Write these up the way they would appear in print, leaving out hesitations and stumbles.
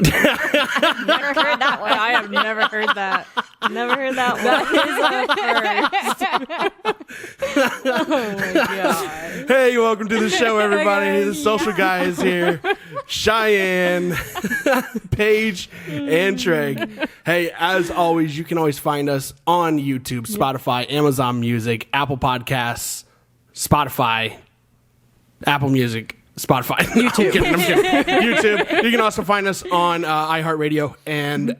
Never heard that one. I have never heard that. Never heard that one. Oh my god. Hey, welcome to the show, everybody. The social guys here. Cheyenne, Paige, and Treg. Hey, as always, you can always find us on YouTube, Spotify, Amazon Music, Apple Podcasts, Spotify, Apple Music, Spotify. YouTube. I'm kidding. YouTube. You can also find us on iHeartRadio and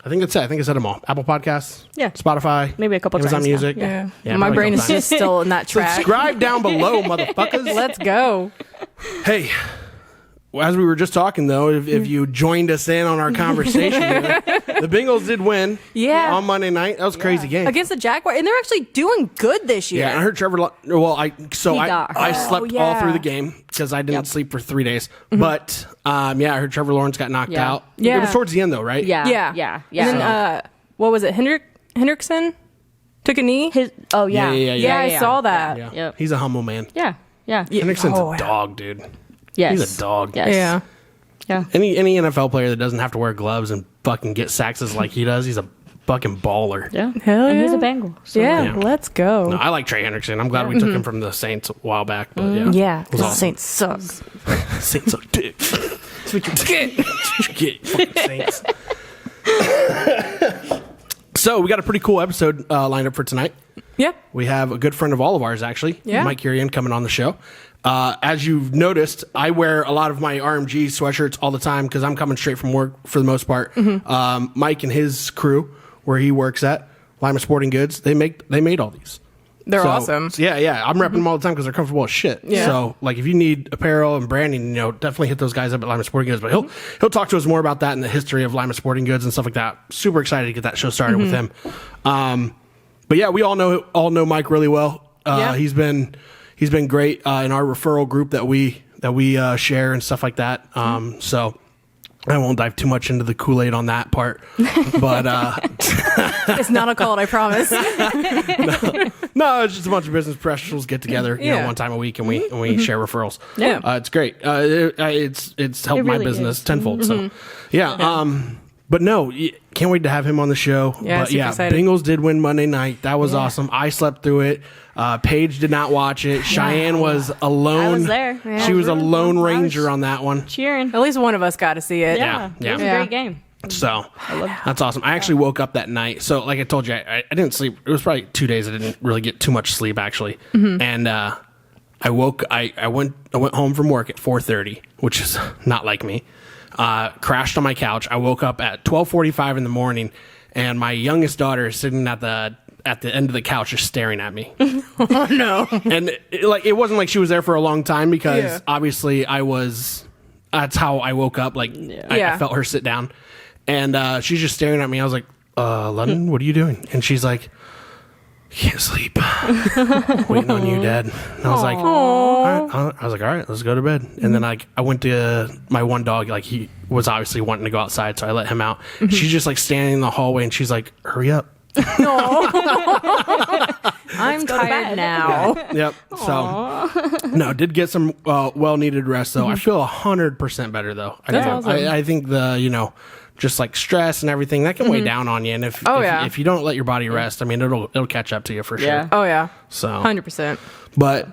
I think that's it. I think I said them all. Apple Podcasts. Yeah. Spotify. Maybe a couple Amazon times Music. Yeah. Yeah, My probably brain a is couple just still in that track. Subscribe down below, motherfuckers. Let's go. Hey, as we were just talking, though, if you joined us in on our conversation, the Bengals did win on Monday night. That was a crazy game. Against the Jaguars. And they're actually doing good this year. Yeah, I heard Trevor. I slept all through the game because I didn't sleep for 3 days. But I heard Trevor Lawrence got knocked out. Yeah. It was towards the end, though, right? Yeah. And then, what was it? Hendrickson took a knee? Yeah, I saw that. Yeah. Yep. He's a humble man. Yeah. Hendrickson's a dog, dude. Yes. He's a dog. Yes. Yeah. Any NFL player that doesn't have to wear gloves and fucking get sacks like he does, he's a fucking baller. Yeah. Hell And yeah. he's a Bengal. So Yeah, let's go. No, I like Trey Hendrickson. I'm glad we took him from the Saints a while back. But Yeah, it was because awesome. Saints sucks. Saints are dick. That's what you get. That's what you get, fucking Saints. So we got a pretty cool episode lined up for tonight. Yeah. We have a good friend of all of ours, actually, Yeah. Mike Kirian, coming on the show. As you've noticed, I wear a lot of my RMG sweatshirts all the time because I'm coming straight from work for the most part. Mike and his crew, where he works at, Lima Sporting Goods, they made all these. They're awesome. Yeah. I'm repping them all the time because they're comfortable as shit. Yeah. So, like, if you need apparel and branding, definitely hit those guys up at Lima Sporting Goods. But he'll talk to us more about that and the history of Lima Sporting Goods and stuff like that. Super excited to get that show started with him. But yeah, we all know Mike really well. He's been great in our referral group that we share and stuff like that. So I won't dive too much into the Kool-Aid on that part, but It's not a cult, I promise. no, it's just a bunch of business professionals get together, one time a week, and we share referrals. Yeah. It's great. It's helped my really business is. tenfold. So but no, can't wait to have him on the show. Yeah, but super excited. Bengals did win Monday night. That was awesome. I slept through it. Paige did not watch it. Cheyenne was alone. I was there. Yeah. She was a lone ranger on that one. cheering. At least one of us got to see it. Yeah. It was a great game. So that's awesome. I actually woke up that night. So like I told you, I didn't sleep. It was probably 2 days. I didn't really get too much sleep actually. And I went home from work at 4:30, which is not like me. Crashed on my couch. I woke up at 12:45 in the morning, and my youngest daughter is sitting at the end of the couch just staring at me. Oh, no. And it wasn't like she was there for a long time because obviously that's how I woke up. Like I felt her sit down, and she's just staring at me. I was like, London, what are you doing? And she's like, can't sleep. Waiting on you, Dad. And I was like, all right, let's go to bed. And then I went to my one dog, like he was obviously wanting to go outside, so I let him out. She's just like standing in the hallway and she's like, hurry up. I'm tired now. Yep. So no, did get some well needed rest though. I feel 100% better though. That's awesome. I think the just like stress and everything that can weigh down on you, and if you don't let your body rest, I mean it'll catch up to you for sure. Yeah. Oh, yeah. So 100%. But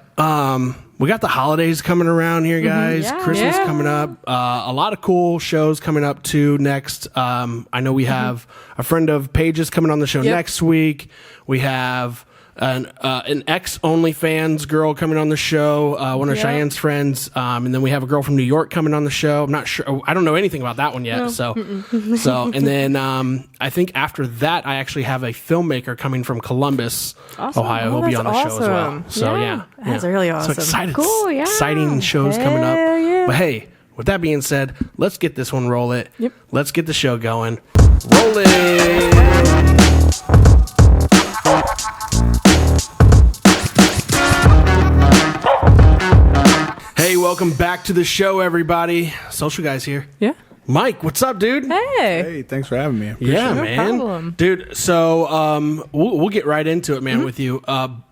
we got the holidays coming around here, guys. Yeah. Christmas Yeah. coming up. A lot of cool shows coming up too next. I know we have a friend of Paige's coming on the show next week. We have an ex OnlyFans girl coming on the show, one of Cheyenne's friends, and then we have a girl from New York coming on the show. I'm not sure. I don't know anything about that one yet. No. So and then I think after that, I actually have a filmmaker coming from Columbus, Ohio, who'll be on the show as well. So That's really awesome. So excited. Cool, yeah. Exciting shows coming up. yeah. But hey, with that being said, let's get this one roll it. Yep. Let's get the show going. Roll it. Hey, welcome back to the show, everybody. Social guys here. Yeah. Mike, what's up, dude? Hey. Hey, thanks for having me. Appreciate Yeah, it. man. problem. Dude, so we'll get right into it, man, with you.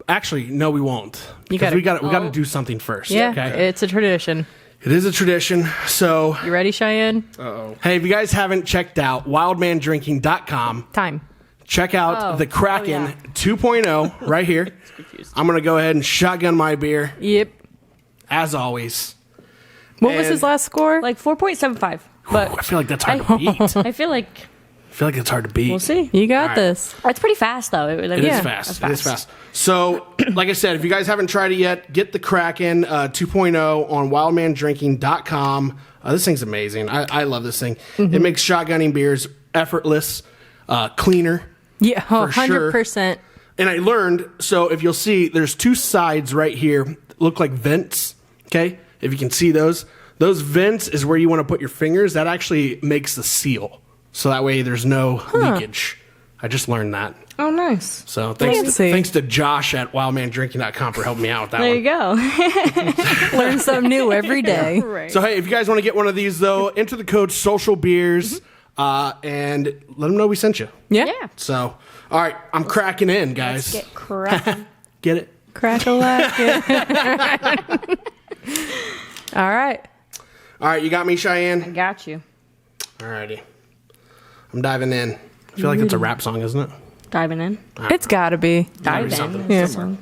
Actually, no, we won't. You Because gotta- we got to do something first. Yeah. Okay. It's a tradition. It is a tradition. So, You ready, Cheyenne? hey, if you guys haven't checked out wildmandrinking.com, Time. check out the Kraken yeah. 2.0 right here. I'm going to go ahead and shotgun my beer, Yep. as always. What was his last score? Like 4.75. But I feel like that's hard to beat. I feel like It's hard to beat. we'll see. You got right. this. It's pretty fast though. It Yeah. is fast. It is fast. So, like I said, if you guys haven't tried it yet, get the Kraken 2.0 on wildmandrinking.com. This thing's amazing. I love this thing. It makes shotgunning beers effortless, cleaner. Yeah, For sure. 100%. And I learned, so if you'll see, there's two sides right here, look like vents, okay? If you can see those vents is where you want to put your fingers. That actually makes the seal. So that way there's no leakage. I just learned that. Oh, nice. So Fancy. thanks to Josh at wildmandrinking.com for helping me out with that There one. you go. Learn something new every day. Right. So hey, if you guys want to get one of these though, enter the code Social Beers and let them know we sent you. Yeah. Yeah. So, all right, I'm cracking in, guys. Get cracking. Get it? Crack-a-lack. All right. All right, you got me, Cheyenne? Got you. All righty. I'm diving in. I feel like it's a rap song, isn't it? Diving in. It's got to be. Dive something. in. Yeah. So-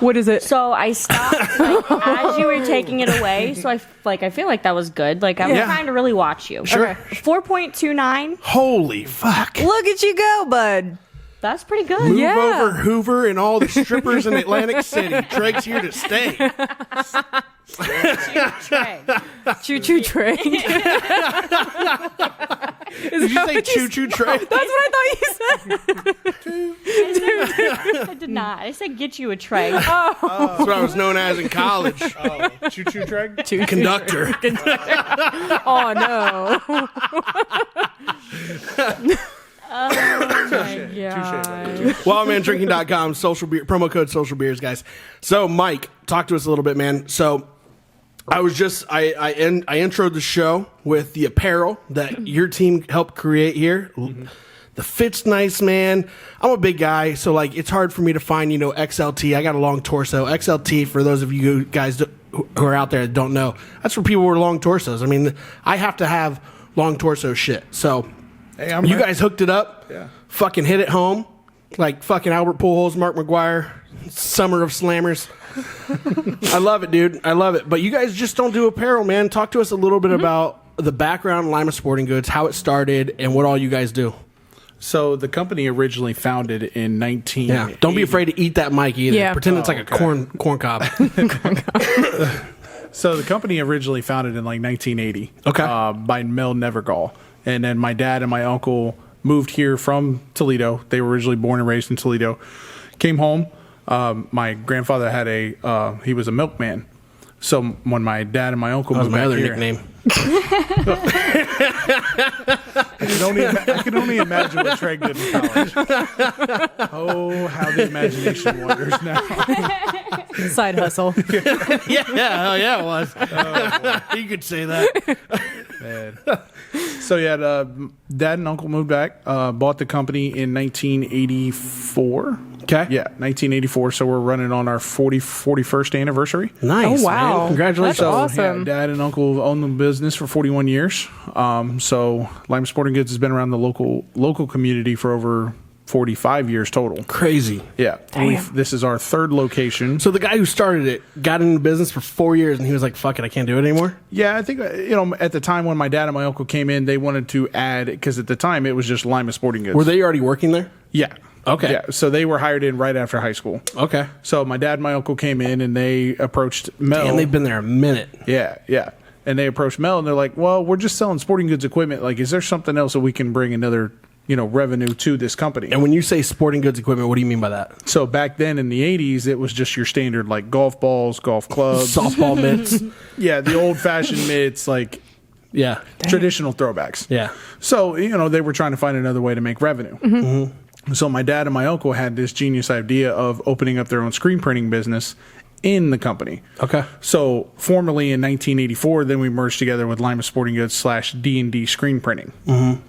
What is it? So I stopped like, as you were taking it away. So I feel like that was good. Like I was Yeah. trying to really watch you. Sure. Okay. 4.29. Holy fuck. Look at you go, bud. That's pretty good. Move Yeah. over Hoover and all the strippers in Atlantic City. Treg's here to stay. Trey. Choo-choo train. Did you say choo-choo Trey? That's what I thought you said. I did not. I said get you a tray. That's what I was known as in college. Choo-choo Treg? Conductor. Oh, no. Oh my god. Wildmandrinking.com, social beer, promo code social beers, guys. So, Mike, talk to us a little bit, man. So, I introed the show with the apparel that your team helped create here. The fit's nice, man. I'm a big guy, so like it's hard for me to find, XLT. I got a long torso. XLT, for those of you guys who are out there that don't know, that's for people with long torsos. I mean, I have to have long torso shit. So, Hey, I'm you right. guys hooked it up. Yeah. Fucking hit it home. Like fucking Albert Pujols, Mark McGuire, summer of slammers. I love it, dude. I love it. But you guys just don't do apparel, man. Talk to us a little bit about the background, Lima Sporting Goods, how it started, and what all you guys do. So the company originally founded in 1980. Yeah. Don't be afraid to eat that mic either. Yeah. Pretend it's like okay. a corn cob. So the company originally founded in like 1980. Okay. By Mel Nevergall. And then my dad and my uncle moved here from Toledo. They were originally born and raised in Toledo. Came home. My grandfather had he was a milkman. So when my dad and my uncle That was moved my back other here, nickname. I can only imagine what Treg did in college. Oh, how the imagination wanders now. Side hustle. Yeah, it was. You could say that. Man. So yeah, dad and uncle moved back, bought the company in 1984. Okay. Yeah, 1984. So we're running on our 41st anniversary. Nice. Oh, wow. Man. Congratulations. That's awesome. Yeah, dad and uncle owned the business for 41 years. So Lima Sporting Goods has been around the local community for over 45 years total. Crazy. Yeah. This is our third location. So the guy who started it got into business for 4 years, and he was like, "Fuck it, I can't do it anymore." Yeah, I think, at the time when my dad and my uncle came in, they wanted to add, because at the time it was just Lima Sporting Goods. Were they already working there? Yeah. Okay. Yeah, so they were hired in right after high school. Okay. So my dad and my uncle came in and they approached Mel. And they've been there a minute. Yeah. And they approached Mel and they're like, well, we're just selling sporting goods equipment. Like, is there something else that we can bring another, revenue to this company? And when you say sporting goods equipment, what do you mean by that? So back then in the 80s, it was just your standard, like, golf balls, golf clubs. Softball mitts. Yeah, the old-fashioned mitts, like Yeah. traditional throwbacks. Yeah. So, they were trying to find another way to make revenue. Mm-hmm. So my dad and my uncle had this genius idea of opening up their own screen printing business in the company. Okay. So formerly in 1984, then we merged together with Lima Sporting Goods /D&D Screen Printing. Mm-hmm.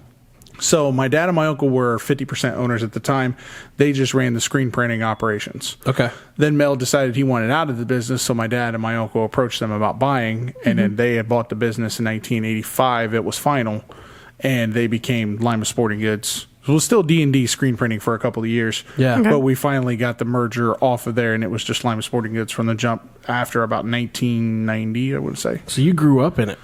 So my dad and my uncle were 50% owners at the time. They just ran the screen printing operations. Okay. Then Mel decided he wanted out of the business, so my dad and my uncle approached them about buying, and then they had bought the business in 1985. It was final, and they became Lima Sporting Goods. It was still D&D screen printing for a couple of years. Yeah. But we finally got the merger off of there, and it was just Lima Sporting Goods from the jump after about 1990, I would say. So you grew up in it.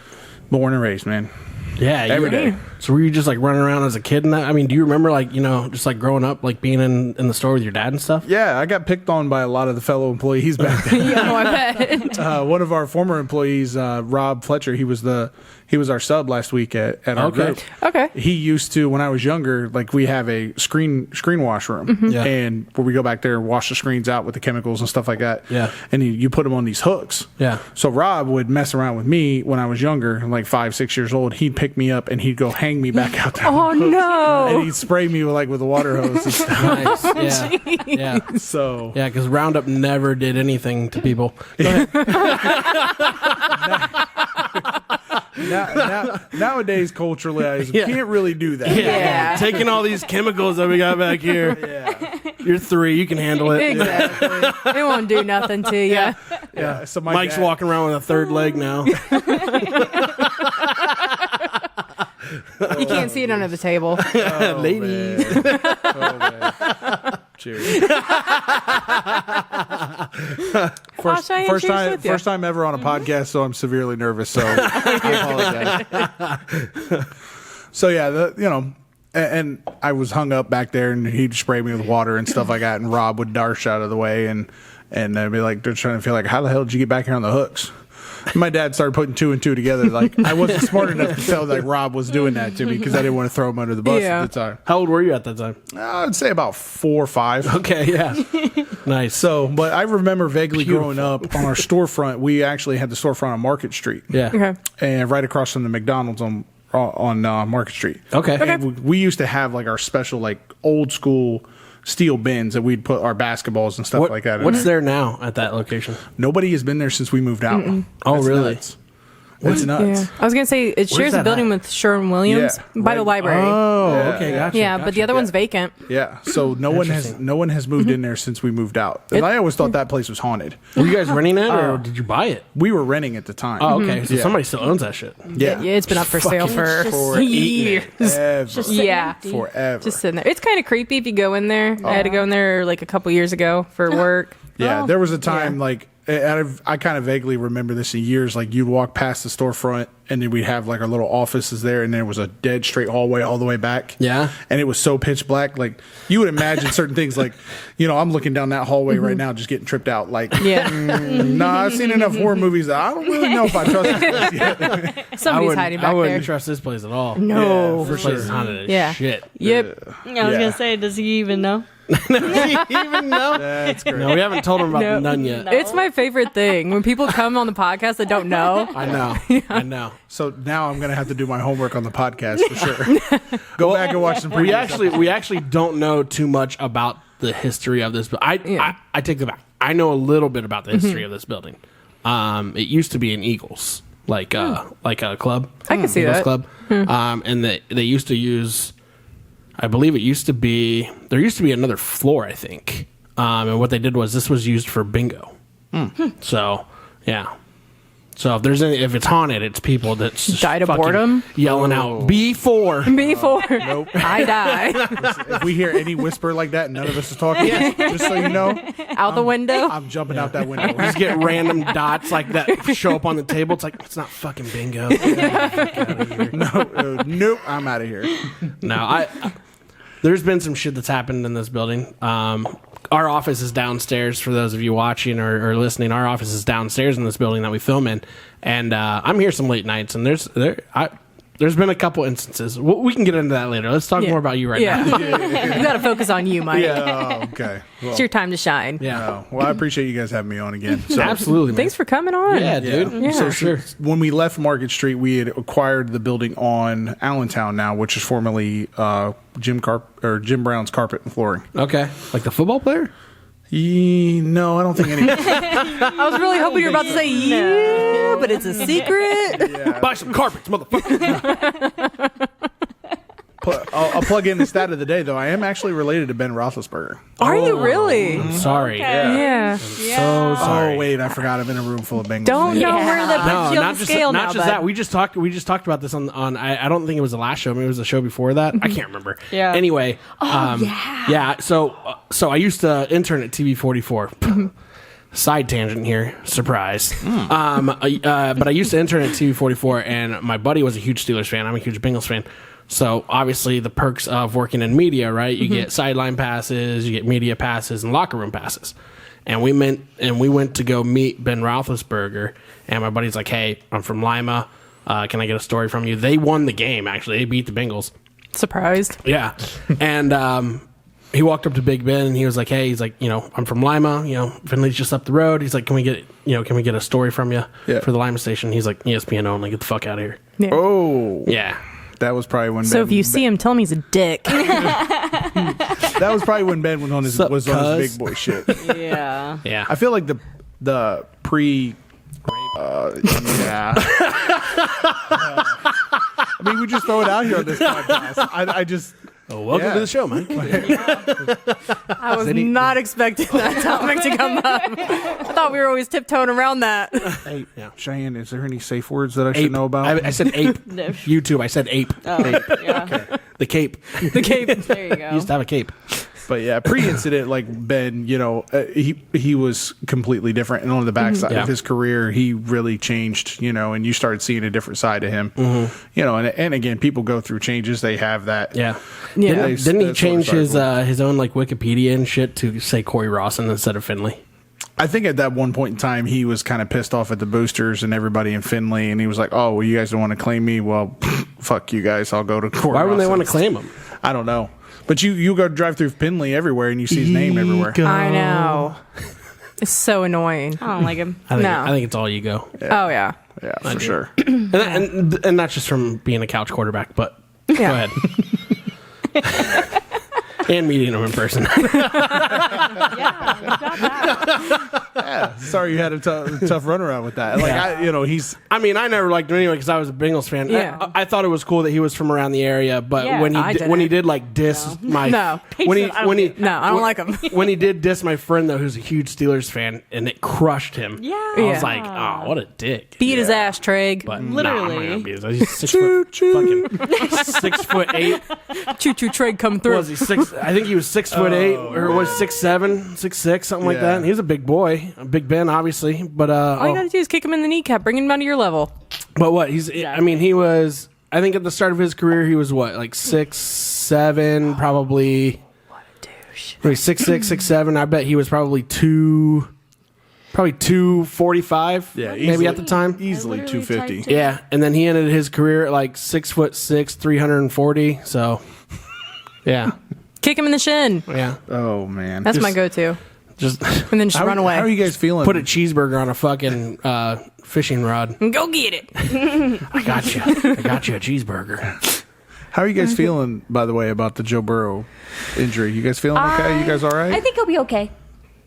Born and raised, man. Yeah, Every day. So were you just like running around as a kid and that? I mean, do you remember like, just like growing up, like being in the store with your dad and stuff? Yeah, I got picked on by a lot of the fellow employees back then. Yeah, no, I bet. One of our former employees, Rob Fletcher, he was our sub last week at our group. Okay. He used to, when I was younger, like we have a screen wash room, Yeah. and where we go back there and wash the screens out with the chemicals and stuff like that. Yeah. And you put them on these hooks. Yeah. So Rob would mess around with me when I was younger, like 5, 6 years old. He'd pick me up and he'd go hang me back out there. Oh, no. And he'd spray me with a water hose and stuff. Nice. Yeah. Yeah. So Yeah, because Roundup never did anything to people. Go ahead. nowadays, culturally, you Yeah. can't really do that. Yeah. Taking all these chemicals that we got back here. Yeah. You're 3. You can handle it. Exactly. It won't do nothing to you. Yeah. So my Mike's dad, walking around with a third leg now. You can't see it under the table. Oh, Ladies. man. Oh, man. Cheers. Gosh, I am cheers with you. First time ever on a podcast, so I'm severely nervous. So I apologize. So yeah, and I was hung up back there, and he'd spray me with water and stuff like that, and Rob would darsh out of the way, and I'd be like, they're trying to feel like, how the hell did you get back here on the hooks? My dad started putting 2 and 2 together. Like, I wasn't smart enough to tell that Rob was doing that to me because I didn't want to throw him under the bus Yeah. at the time. How old were you at that time? I'd say about 4 or 5. Okay, yeah. Nice. So, but I remember vaguely growing up on our storefront. We actually had the storefront on Market Street. Yeah. Okay. And right across from the McDonald's on Market Street. Okay. And we used to have like our special, like old school steel bins that we'd put our basketballs and stuff like that in. What's there now at that location? Nobody has been there since we moved out. Oh, That's really? nuts. That's nuts. Yeah. I was going to say, it shares a that building at? with Sherwin-Williams Yeah. by the library. Oh, Yeah. okay, gotcha. yeah, but the other one's vacant. Yeah. So no one has moved in there since we moved out. And I always thought that place was haunted. Were you guys renting it or did you buy it? We were renting at the time. Oh, okay. So Yeah. somebody still owns that shit. Yeah. Yeah, it's been up for sale for years. Yeah. Forever. Just sitting there. It's kind of creepy if you go in there. I had to go in there like a couple years ago for work. Yeah, there was a time like I kind of vaguely remember this in years. Like you'd walk past the storefront, and then we'd have like our little offices there, and there was a dead straight hallway all the way back. Yeah, and it was so pitch black. Like you would imagine certain things. Like I'm looking down that hallway right now, just getting tripped out. Like Yeah. I've seen enough horror movies that I don't really know if I trust this place yet. Somebody's hiding back I wouldn't there. trust this place at all. No. Yeah, for This place sure. is haunted as Yeah. shit. Yep. I was Yeah. gonna say, does he even know? Even know? That's great. No, we haven't told him about No. the nun yet. No. It's my favorite thing when people come on the podcast that don't know. I know. I know. So now I'm gonna have to do my homework on the podcast for sure. Go back and watch some. We previous we actually don't know too much about the history of this, but I take it back. I know a little bit about the history of this building. It used to be an Eagles, like a club. I can see Eagles that. club. And they used to use. I believe there used to be another floor, I think. And what they did was this was used for bingo. So yeah. So if it's haunted, it's people that's just Died of fucking boredom? yelling out B4. Before I die If we hear any whisper like that, none of us is talking. Just so you know, out the window. I'm jumping out that window. Just get random dots like that show up on the table. It's like, it's not fucking bingo. Nope, I'm out of here. No, there's been some shit that's happened in this building. Our office is downstairs. For those of you watching or listening, our office is downstairs in this building that we film in, and I'm here some late nights. And there's been a couple instances. We can get into that later. Let's talk more about you right now. You got to focus on you, Mike. Oh, okay. Well, It's your time to shine. Yeah, well, I appreciate you guys having me on again. So, absolutely. Man. Thanks for coming on. Yeah, dude. Yeah. So sure. when we left Market Street, we had acquired the building on Allentown now, which is formerly Jim Brown's Carpet and Flooring. Okay, like the football player. No, I don't think any. I was really hoping you were about to say yeah, but it's a secret. Buy some carpets, motherfucker. I'll plug in the stat of the day, though. I am actually related to Ben Roethlisberger. Are you really? I'm sorry. Yeah. So sorry. Oh, wait, I forgot. I'm in a room full of Bengals. Don't know where the No, not just scale not now, just bud. that. We just talked about this on I don't think it was the last show. Maybe it was the show before that. I can't remember. Yeah. Anyway. Yeah. So I used to intern at TV44. Side tangent here, surprise. But I used to intern at TV44, and my buddy was a huge Steelers fan. I'm a huge Bengals fan. So obviously the perks of working in media, right? You get sideline passes, you get media passes, and locker room passes. And we went to go meet Ben Roethlisberger, and my buddy's like, "Hey, I'm from Lima. Can I get a story from you?" They won the game. Actually, they beat the Bengals. Surprised. Yeah, and he walked up to Big Ben and he was like, "Hey, he's like, I'm from Lima. Finley's just up the road." He's like, "Can we get a story from you for the Lima station?" He's like, "ESPN only. Get the fuck out of here." Yeah. Oh. Yeah. That was probably when So Ben, if you see him, tell him he's a dick. that was probably when Ben was on his big boy shit. Yeah. Yeah. I feel like the pre yeah. I mean, we just throw it out here on this podcast. I just welcome to the show, Mike. I was not expecting that topic to come up. I thought we were always tiptoeing around that. Hey, Cheyenne, is there any safe words that I should know about? I said ape. YouTube. I said ape. Oh, Ape. yeah. Okay. The cape. The cape. There you go. He used to have a cape. But yeah, pre-incident, like Ben, he was completely different, and on the backside of his career, he really changed, and you started seeing a different side of him, and again, people go through changes. They have that. Yeah. Yeah. Didn't he change his own like Wikipedia and shit to say Corey Rawson instead of Finley? I think at that one point in time, he was kind of pissed off at the boosters and everybody in Finley, and he was like, "Oh, well, you guys don't want to claim me? Well, fuck you guys. I'll go to Corey." Why wouldn't they Rawson. want to claim him? I don't know. But you go drive through Finley everywhere, and you see his name everywhere. I know. It's so annoying. I don't like him. No. I think it's all ego. Oh, yeah. Yeah, for sure. And that's just from being a couch quarterback, but Yeah. go ahead. And meeting him in person. Yeah, we got that. Yeah, sorry you had a tough runaround with that. Like, he's. I mean, I never liked him anyway because I was a Bengals fan. Yeah. I thought it was cool that he was from around the area, but Yeah, when I he did like diss my No. when he No, I don't like him. when he did diss my friend though, who's a huge Steelers fan, and it crushed him. Yeah. I was like, oh, what a dick. Beat his ass, Treg. But Literally. I'm not gonna beat his ass. He's 6'8". Choo-choo Treg come What through. was he 6? I think he was 6'8", or was 6'7", 6'6", something like Yeah. that. He's a big boy, Big Ben, obviously. But All you got to do is kick him in the kneecap, bring him down to your level. but what he's? I mean, he was. I think at the start of his career, he was what, like 6'7", probably. What a douche. Maybe 6'6", 6'7". I bet he was probably 245. Yeah, maybe easily. at the time. Easily Literally 250. typed it. Yeah, and then he ended his career at like 6'6", 340. So, yeah, Kick him in the shin. yeah. Oh, man. That's my go-to. Just And then just run away. How are you guys feeling? put a cheeseburger on a fucking fishing rod. Go get it. I got you. I got you a cheeseburger. How are you guys feeling, by the way, about the Joe Burrow injury? You guys feeling okay? You guys all right? I think he'll be okay.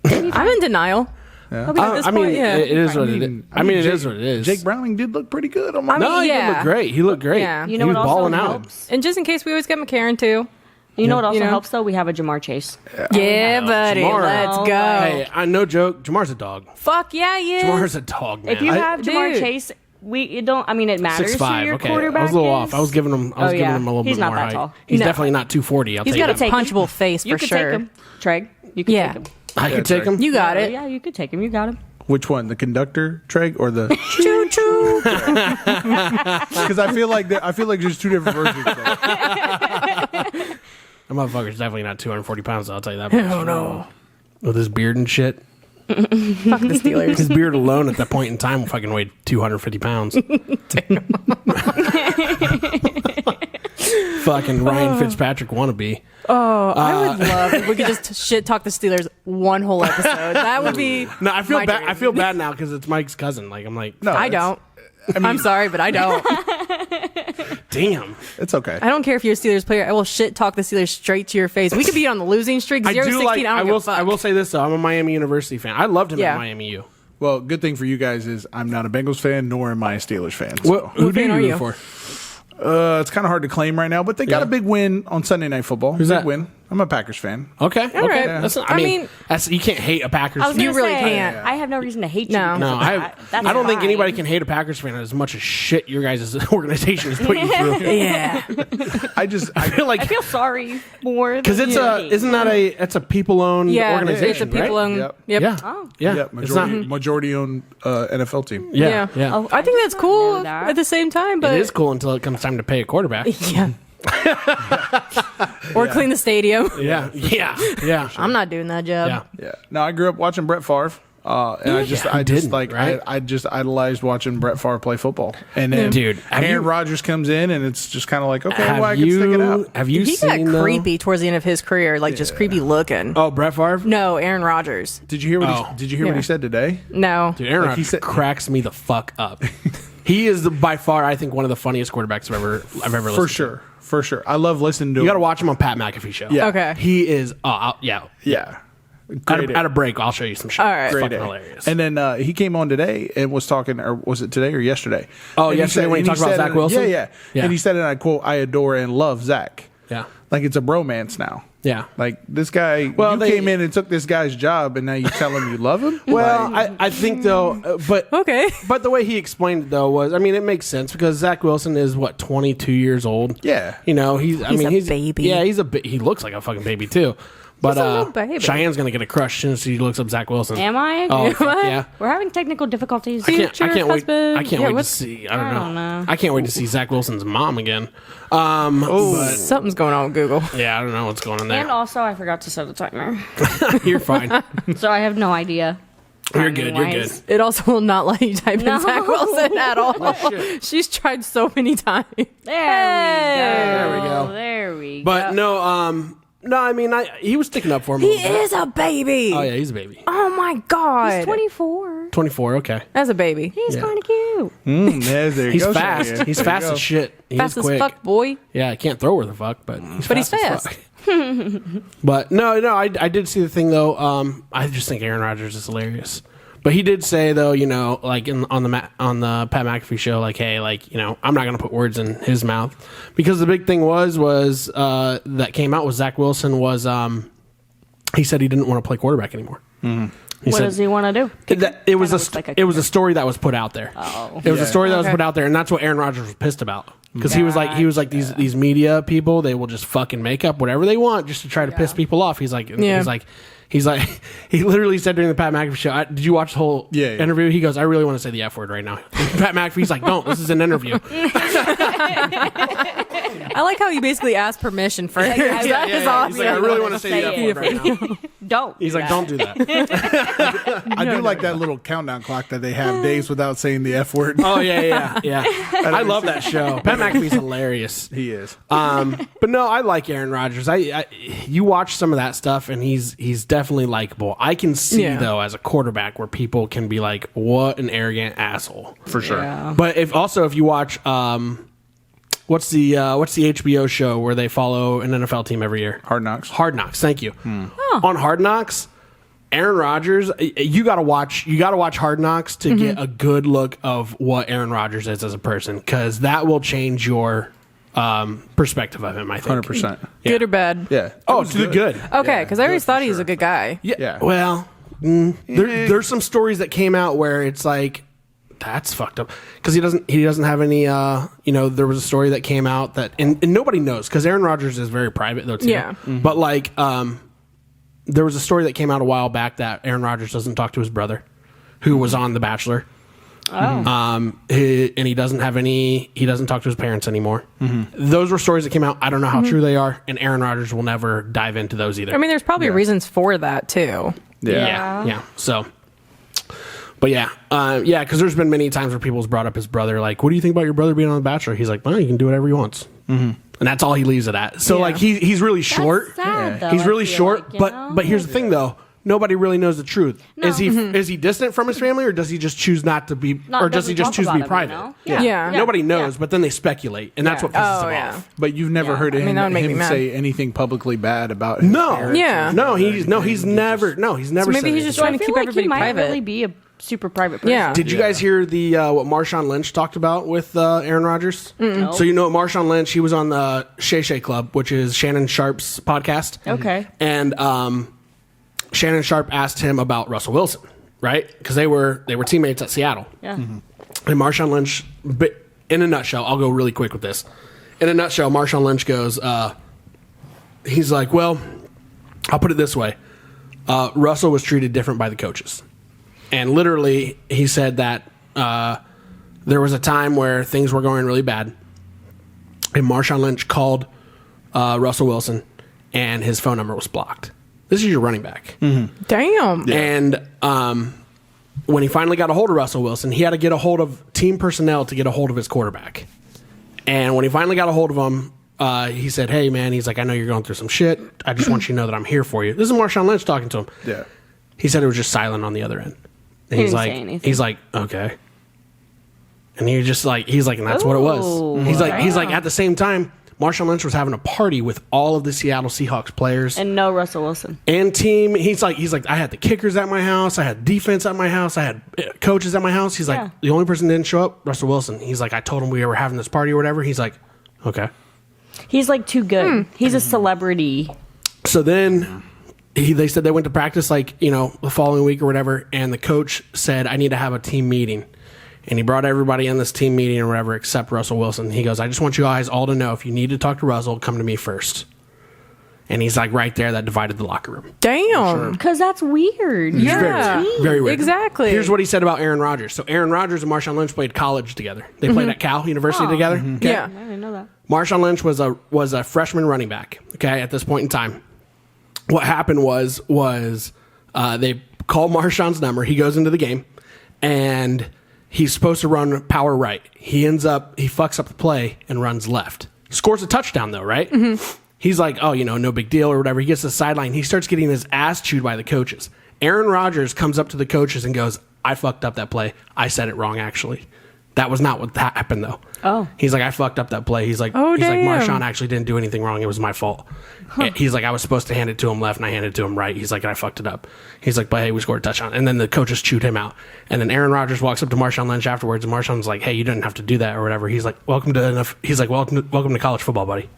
I'm in denial. Yeah. At this I mean, point, yeah. it is what it is. I mean, it is what it is. Jake Browning did look pretty good on my. I mean, No, he did yeah. look great. He looked great. Yeah. You know he what was also balling out. helps? And just in case we always get McCarron, too. You know what also You know? helps though? We have a Jamar Chase. Yeah, buddy. Jamar. Let's go. Hey, I no joke. Jamar's a dog. Fuck yeah, he is. Jamar's a dog, man. If you have Jamar Dude. Chase, it don't. I mean, it matters 6'5". who your Okay, quarterback I was a little is. off. I was giving him. a little He's bit not more that height. tall. He's No. definitely not 240. I'll He's tell got you a that. take him. punchable face You for could sure. take him, Treg. You could Yeah. take him. I could take him. You got it. Yeah, you could take him. You got him. Which one, the conductor, Treg, or the? Choo choo. Because I feel like there's two different versions. Of That motherfucker's definitely not 240 pounds. I'll tell you that. Hell no. With his beard and shit. Fuck the Steelers. His beard alone at that point in time fucking weighed 250 pounds. Fucking Ryan Fitzpatrick wannabe. I would love if we could just shit talk the Steelers one whole episode. That would be. No, I feel my bad. dream. I feel bad now because it's Mike's cousin. Like I'm like, No, I don't. I'm sorry, but I don't. damn. It's okay. I don't care if you're a Steelers player. I will shit talk the Steelers straight to your face. We could be on the losing streak, 0-16. I will say this though. I'm a Miami University fan. I loved him Yeah. at Miami U. Well, good thing for you guys is I'm not a Bengals fan, nor am I a Steelers fan. So. Who What do fan you are root you? for? It's kind of hard to claim right now, but they got a big win on Sunday Night Football. Who's big that? win. I'm a Packers fan. Okay. All right. Yeah. I mean, you can't hate a Packers I was fan. gonna really say, can't. I have no reason to hate you. No. No, I don't think fine. anybody can hate a Packers fan as much as shit your guys' organization is putting you through. yeah. I feel like I feel sorry more because it's it's a people-owned organization, It's a people-owned. Yep. Yep. right? Oh. Yeah, Yep, majority-owned NFL team. yeah. Oh, I think that's cool know that. at the same time, but It is cool until it comes time to pay a quarterback. yeah. Or clean the stadium. Yeah. I'm not doing that job. Yeah. Yeah. No, I grew up watching Brett Favre. And I just idolized watching Brett Favre play football. And then, Dude, Aaron Rodgers comes in, and it's just kind of like, okay, well, I can stick it out. Have you He got seen creepy towards the end of his career, like just creepy looking. Oh, Brett Favre? No, Aaron Rodgers. Did you hear what Oh. what he said today? No. Dude, Aaron Like he Rodgers said- cracks me the fuck up. He is by far, I think, one of the funniest quarterbacks I've ever listened to. For sure. I love listening to You him. got to watch him on Pat McAfee show. Yeah. Okay. He is. Yeah. Yeah. At a break, I'll show you some shit. All right. It's Great fucking day. hilarious. And then he came on today and was talking, or was it today or yesterday? Oh, And yesterday when he talked about said- Zach Wilson? Yeah. And he said, and I quote, "I adore and love Zach." Yeah. Like it's a bromance now. Yeah. Like this guy, Well, you came in and took this guy's job, and now you tell him you love him. Well, Like, I think though, but Okay. but the way he explained it though was, I mean, it makes sense because Zach Wilson is what 22 years old. Yeah. You know, he's a baby. Yeah, he looks like a fucking baby too. But He's a little baby. Cheyenne's gonna get a crush as soon as she looks up Zach Wilson. Am I? Oh, Am fuck I? yeah. We're having technical difficulties. I can't Future wait. husband. I can't Yeah, wait to what's- see. I don't know. I can't wait to see Zach Wilson's mom again. Something's going on with Google. Yeah, I don't know what's going on And there. also, I forgot to set a timer, You're fine. so I have no idea. You're good. You're good. Timing-wise. It also will not let you type No. in Zach Wilson at all. She's tried so many times. There we go. There we go. But no, I mean, he was sticking up for him. a He little bit. is a baby. Oh yeah, he's a baby. Oh my God. he's 24. 24. Okay. As a baby. He's kind of cute. there you He's go, fast. Cheyenne. He's There you fast go. as shit. He's Fast quick. as fuck, boy. Yeah, I can't throw her the fuck, but But he's as fast. fuck. But no, I did see the thing though. I just think Aaron Rodgers is hilarious. But he did say though, you know, like on the Pat McAfee show, like, hey, like, you know, I'm not gonna put words in his mouth because the big thing was that came out was Zach Wilson was he said he didn't want to play quarterback anymore. He What said, does he want to do? it was Kinda looks like a it was a story that was put out there. Oh. It was a story that was Okay. put out there, and that's what Aaron Rodgers was pissed about because he was like these media people, they will just fucking make up whatever they want just to try to piss people off. He's like he literally said during the Pat McAfee show, did you watch the whole Yeah. interview? He goes, I really want to say the F word right now. Pat McAfee's like, don't. This is an interview. I like how you basically asked permission for it. Yeah, That is awesome. He's like, I really want to say the F word right now. Don't. He's like, don't do that. I do like that little countdown clock that they have days without saying the F word. Oh yeah. I love that show. Pat McAfee's hilarious. He is. But no, I like Aaron Rodgers. You watch some of that stuff, and he's definitely likable. I can see though as a quarterback where people can be like, "What an arrogant asshole," For sure. Yeah. But if you watch, what's the HBO show where they follow an NFL team every year? Hard Knocks. Hard Knocks. Thank you. On Hard Knocks, Aaron Rodgers. You got to watch Hard Knocks to get a good look of what Aaron Rodgers is as a person, because that will change your perspective of him. I think 100%. Good or bad? Yeah. Oh, It was to the good. Okay, because I always good thought for he was sure. a good guy. Yeah. Well, there's some stories that came out where it's like, that's fucked up because he doesn't have any. There was a story that came out that and nobody knows because Aaron Rodgers is very private though too. Yeah. But like, there was a story that came out a while back that Aaron Rodgers doesn't talk to his brother, who was on The Bachelor. Oh. And he doesn't talk to his parents anymore. Those were stories that came out. I don't know how true they are, and Aaron Rodgers will never dive into those either. I mean, there's probably reasons for that too. Yeah. So, but because there's been many times where people's brought up his brother, like, what do you think about your brother being on The Bachelor? He's like, well, he can do whatever he wants. And that's all he leaves it at. So, like, he's really short. sad, though, He's I really feel short, like, you know? but here's the thing, though. Nobody really knows the truth. No. Is he distant from his family, or does he just choose not to be, or does he doesn't just talk choose to be about it, private? you know? Yeah. Yeah. Nobody knows, but then they speculate, and that's what pisses him off. But you've never heard I mean, that would make me him mad. say anything publicly bad about his No, parents. Yeah. no, he's never So maybe said he's just anything. trying to I feel keep like everybody he might private. really be a super private person. Yeah. Did you guys hear the what Marshawn Lynch talked about with Aaron Rodgers? No. So you know Marshawn Lynch, he was on the Shay Shay Club, which is Shannon Sharp's podcast. Okay. And Shannon Sharp asked him about Russell Wilson, right? Because they were teammates at Seattle. Yeah. And Marshawn Lynch, in a nutshell, I'll go really quick with this. In a nutshell, Marshawn Lynch goes, he's like, well, I'll put it this way. Russell was treated different by the coaches. And literally, he said that there was a time where things were going really bad. And Marshawn Lynch called Russell Wilson, and his phone number was blocked. This is your running back. Mm-hmm. Damn. Yeah. And when he finally got a hold of Russell Wilson, he had to get a hold of team personnel to get a hold of his quarterback. And when he finally got a hold of him, he said, hey, man, he's like, I know you're going through some shit. I just want you to know that I'm here for you. This is Marshawn Lynch talking to him. Yeah. He said it was just silent on the other end. And He didn't say anything. he's like, okay. And he's like, and that's what it was. Ooh, He's like, wow. at the same time, Marshawn Lynch was having a party with all of the Seattle Seahawks players And no Russell Wilson. and team. He's like, I had the kickers at my house. I had defense at my house. I had coaches at my house. He's Yeah. like, the only person that didn't show up, Russell Wilson. He's like, I told him we were having this party or whatever. He's like, okay. He's like too good. He's a celebrity. So then they said they went to practice the following week or whatever, and the coach said, I need to have a team meeting. And he brought everybody in this team meeting or whatever except Russell Wilson. He goes, I just want you guys all to know if you need to talk to Russell, come to me first. And he's like right there, that divided the locker room. Damn. Because that's weird. Yeah. Very weird. Exactly. Here's what he said about Aaron Rodgers. So Aaron Rodgers and Marshawn Lynch played college together. They played at Cal University together. Okay? Yeah. I didn't know that. Marshawn Lynch was a freshman running back. Okay, at this point in time, what happened was they called Marshawn's number. He goes into the game, and he's supposed to run power right. He fucks up the play and runs left. Scores a touchdown though, right? Mm-hmm. He's like, oh, no big deal or whatever. He gets to the sideline. He starts getting his ass chewed by the coaches. Aaron Rodgers comes up to the coaches and goes, I fucked up that play. I said it wrong, actually. That was not what happened, though. Oh. He's like, I fucked up that play. He's like, Oh, damn. Marshawn actually didn't do anything wrong. It was my fault. He's like, I was supposed to hand it to him left, and I handed it to him right. He's like, I fucked it up. He's like, but hey, we scored a touchdown. And then the coaches chewed him out. And then Aaron Rodgers walks up to Marshawn Lynch afterwards, and Marshawn's like, hey, you didn't have to do that or whatever. He's like, welcome to college football, buddy.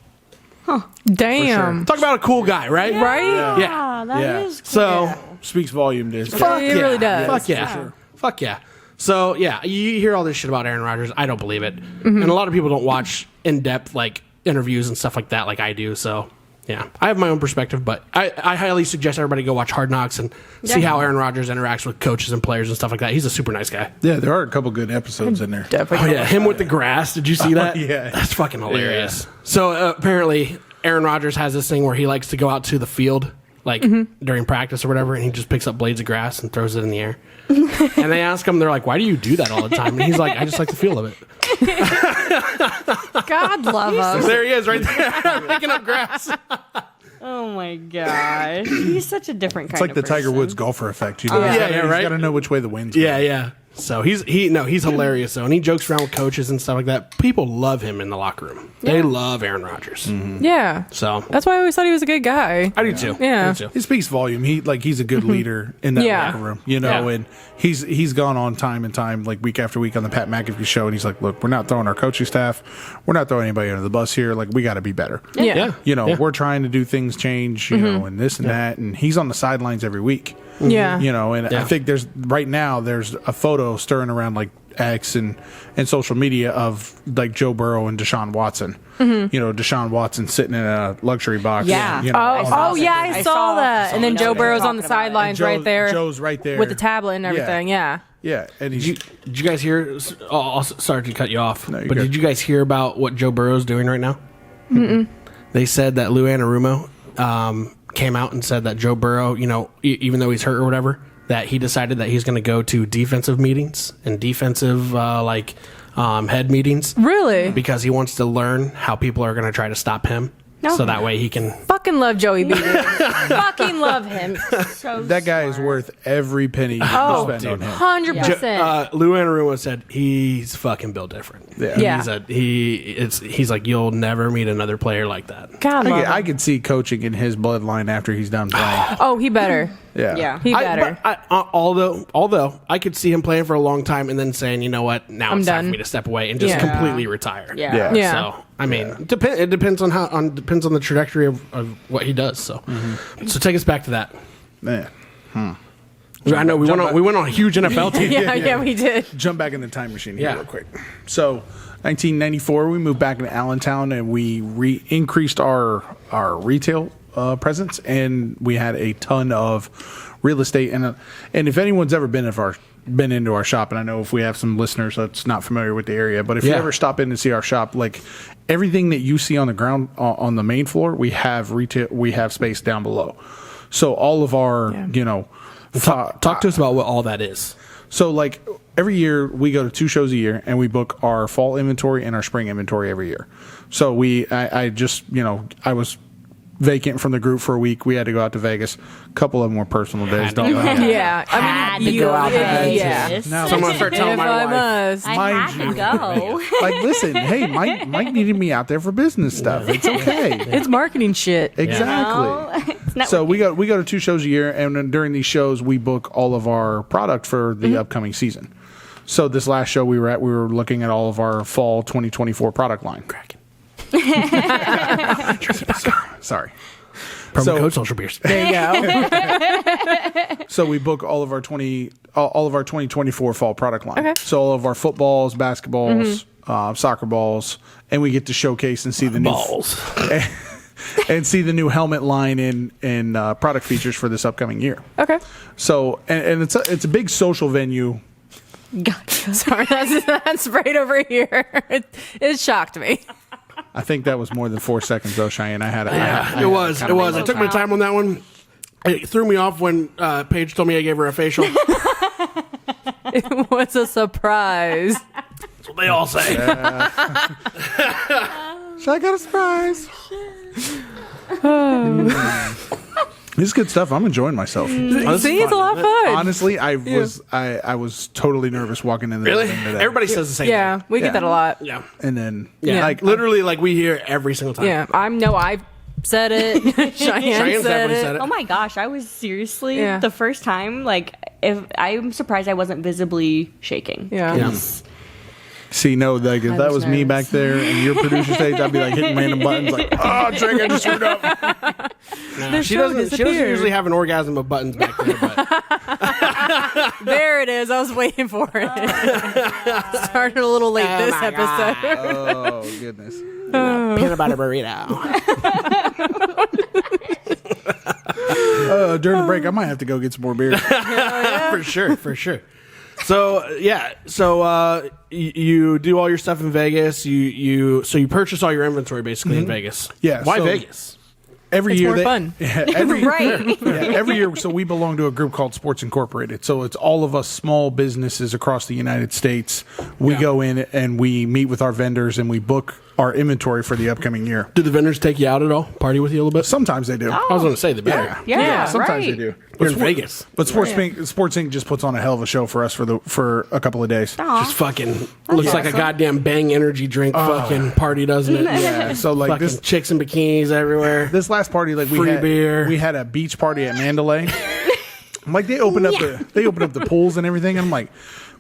Damn. Talk about a cool guy, right? Right? Yeah. That is cool. So, Speaks volume to his fuck It yeah. really does. Fuck yeah. Fuck yeah. So, yeah, you hear all this shit about Aaron Rodgers. I don't believe it. And a lot of people don't watch in-depth, interviews and stuff like that like I do. So, yeah, I have my own perspective, but I highly suggest everybody go watch Hard Knocks and see how Aaron Rodgers interacts with coaches and players and stuff like that. He's a super nice guy. Yeah, there are a couple good episodes in there. Oh, Definitely. yeah, him with the grass. Did you see that? yeah. That's fucking hilarious. So, apparently, Aaron Rodgers has this thing where he likes to go out to the field, during practice or whatever, and he just picks up blades of grass and throws it in the air. And they ask him, they're like, why do you do that all the time? And he's like, I just like the feel of it. God love us. There he is right there, picking up grass. Oh my gosh. He's such a different It's kind like the of Tiger person. Woods golfer effect. You yeah, he's right? got to know which way the wind's Yeah, going. yeah. So he's hilarious though, and he jokes around with coaches and stuff like that. People love him in the locker room. They love Aaron Rodgers. Yeah. So That's why I always thought he was a good guy. I do too. Yeah. I do too. He speaks volume. He's a good leader in that Yeah. locker room, Yeah. and he's gone on time and time, week after week on the Pat McAfee show, and he's like, look, we're not throwing our coaching staff, we're not throwing anybody under the bus here. We got to be better. Yeah. Yeah. We're trying to do things change, and this and that, and he's on the sidelines every week. Yeah. And Yeah. I think there's a photo stirring around X and social media of Joe Burrow and Deshaun Watson. Deshaun Watson sitting in a luxury box. Yeah. Oh, yeah, I I saw saw that. And then that. Joe They were Burrow's on the talking about it. sidelines right there. Joe's right there with the tablet and everything. Yeah. Yeah, and Did you guys hear? Sorry to cut you off, No, you're but good. did you guys hear about what Joe Burrow's doing right now? They said that Lou Anarumo came out and said that Joe Burrow, even though he's hurt or whatever, that he decided that he's going to go to defensive meetings and defensive head meetings Really? because he wants to learn how people are going to try to stop him, so that way he can. Fucking love Joey B. Fucking love him. So that guy is smart. worth every penny you Oh, spend on him. 100%. Lou Anarumo said he's fucking built different. Yeah. He's like, you'll never meet another player like that. God love him. I could see coaching in his bloodline after he's done playing. Oh, he better. Yeah. He better. Although I could see him playing for a long time and then saying, you know what, now it's time for me to step away and just completely retire. Yeah. So I mean, it depends on depends on the trajectory of what he does. So, so take us back to that. Man. I know we went on a huge NFL team. Yeah, we did. Jump back in the time machine here real quick. So, 1994, we moved back into Allentown and we increased our retail presence, and we had a ton of real estate. And if anyone's ever been into our shop, and I know if we have some listeners that's not familiar with the area, but if you ever stop in and see our shop, like everything that you see on the ground on the main floor, we have space down below. So all of our, talk to us about what all that is. So like every year we go to 2 shows a year and we book our fall inventory and our spring inventory every year. So I was vacant from the group for a week. We had to go out to Vegas. A couple of them were personal days. Don't know. Yeah, I mean, you go out to Vegas. So I'm gonna start telling my wife. I had to go. Like, listen, hey, Mike needed me out there for business stuff. It's okay. It's marketing shit. Exactly. So we go to 2 shows a year, and then during these shows, we book all of our product for the upcoming season. So this last show we were looking at all of our fall 2024 product line. Cracking. Sorry. Promo code Social Beers. There you go. So we book all of our 2024 fall product line. Okay. So all of our footballs, basketballs, soccer balls, and we get to showcase and see the balls. And see the new helmet line and product features for this upcoming year. Okay. So and it's a big social venue. Gotcha. Sorry, that's right over here. It shocked me. I think that was more than 4 seconds, though, Cheyenne. It was. I took my time on that one. It threw me off when Paige told me I gave her a facial. It was a surprise. That's what they all say. So I got a surprise. This is good stuff. I'm enjoying myself. See, it's a lot of fun. Honestly, I was totally nervous walking in the Really? building today. Everybody says the same thing. We get that a lot. Yeah. And then Like literally, like we hear every single time. Yeah, I've said it. Cheyenne said it. Oh my gosh, I was seriously Yeah. the first time. Like, if I'm surprised I wasn't visibly shaking. Yeah. See, no, like if that was me back there and your producer stage, I'd be like hitting random buttons, like, oh, Drake, I just screwed up. No, she doesn't usually have an orgasm of buttons back there. But. There it is. I was waiting for it. Started a little late this episode. Oh goodness. Peanut butter burrito. During the break, I might have to go get some more beer. For sure. So you do all your stuff in Vegas. You purchase all your inventory basically in Vegas. Yeah. Why so Vegas? Every It's year, more fun. Right. every year. So we belong to a group called Sports Incorporated. So it's all of us small businesses across the United States. We go in and we meet with our vendors and we book our inventory for the upcoming year. Do the vendors take you out at all? Party with you a little bit? Sometimes they do. I was going to say the better. Yeah, sometimes right. they do. You're in Vegas. But Sports Inc. just puts on a hell of a show for us for a couple of days. Just fucking looks like a goddamn Bang energy drink fucking party, doesn't it? Yeah. So like fucking this chicks in bikinis everywhere. this last party, like Free beer. we had a beach party at Mandalay. Like they opened up the pools and everything. And I'm like,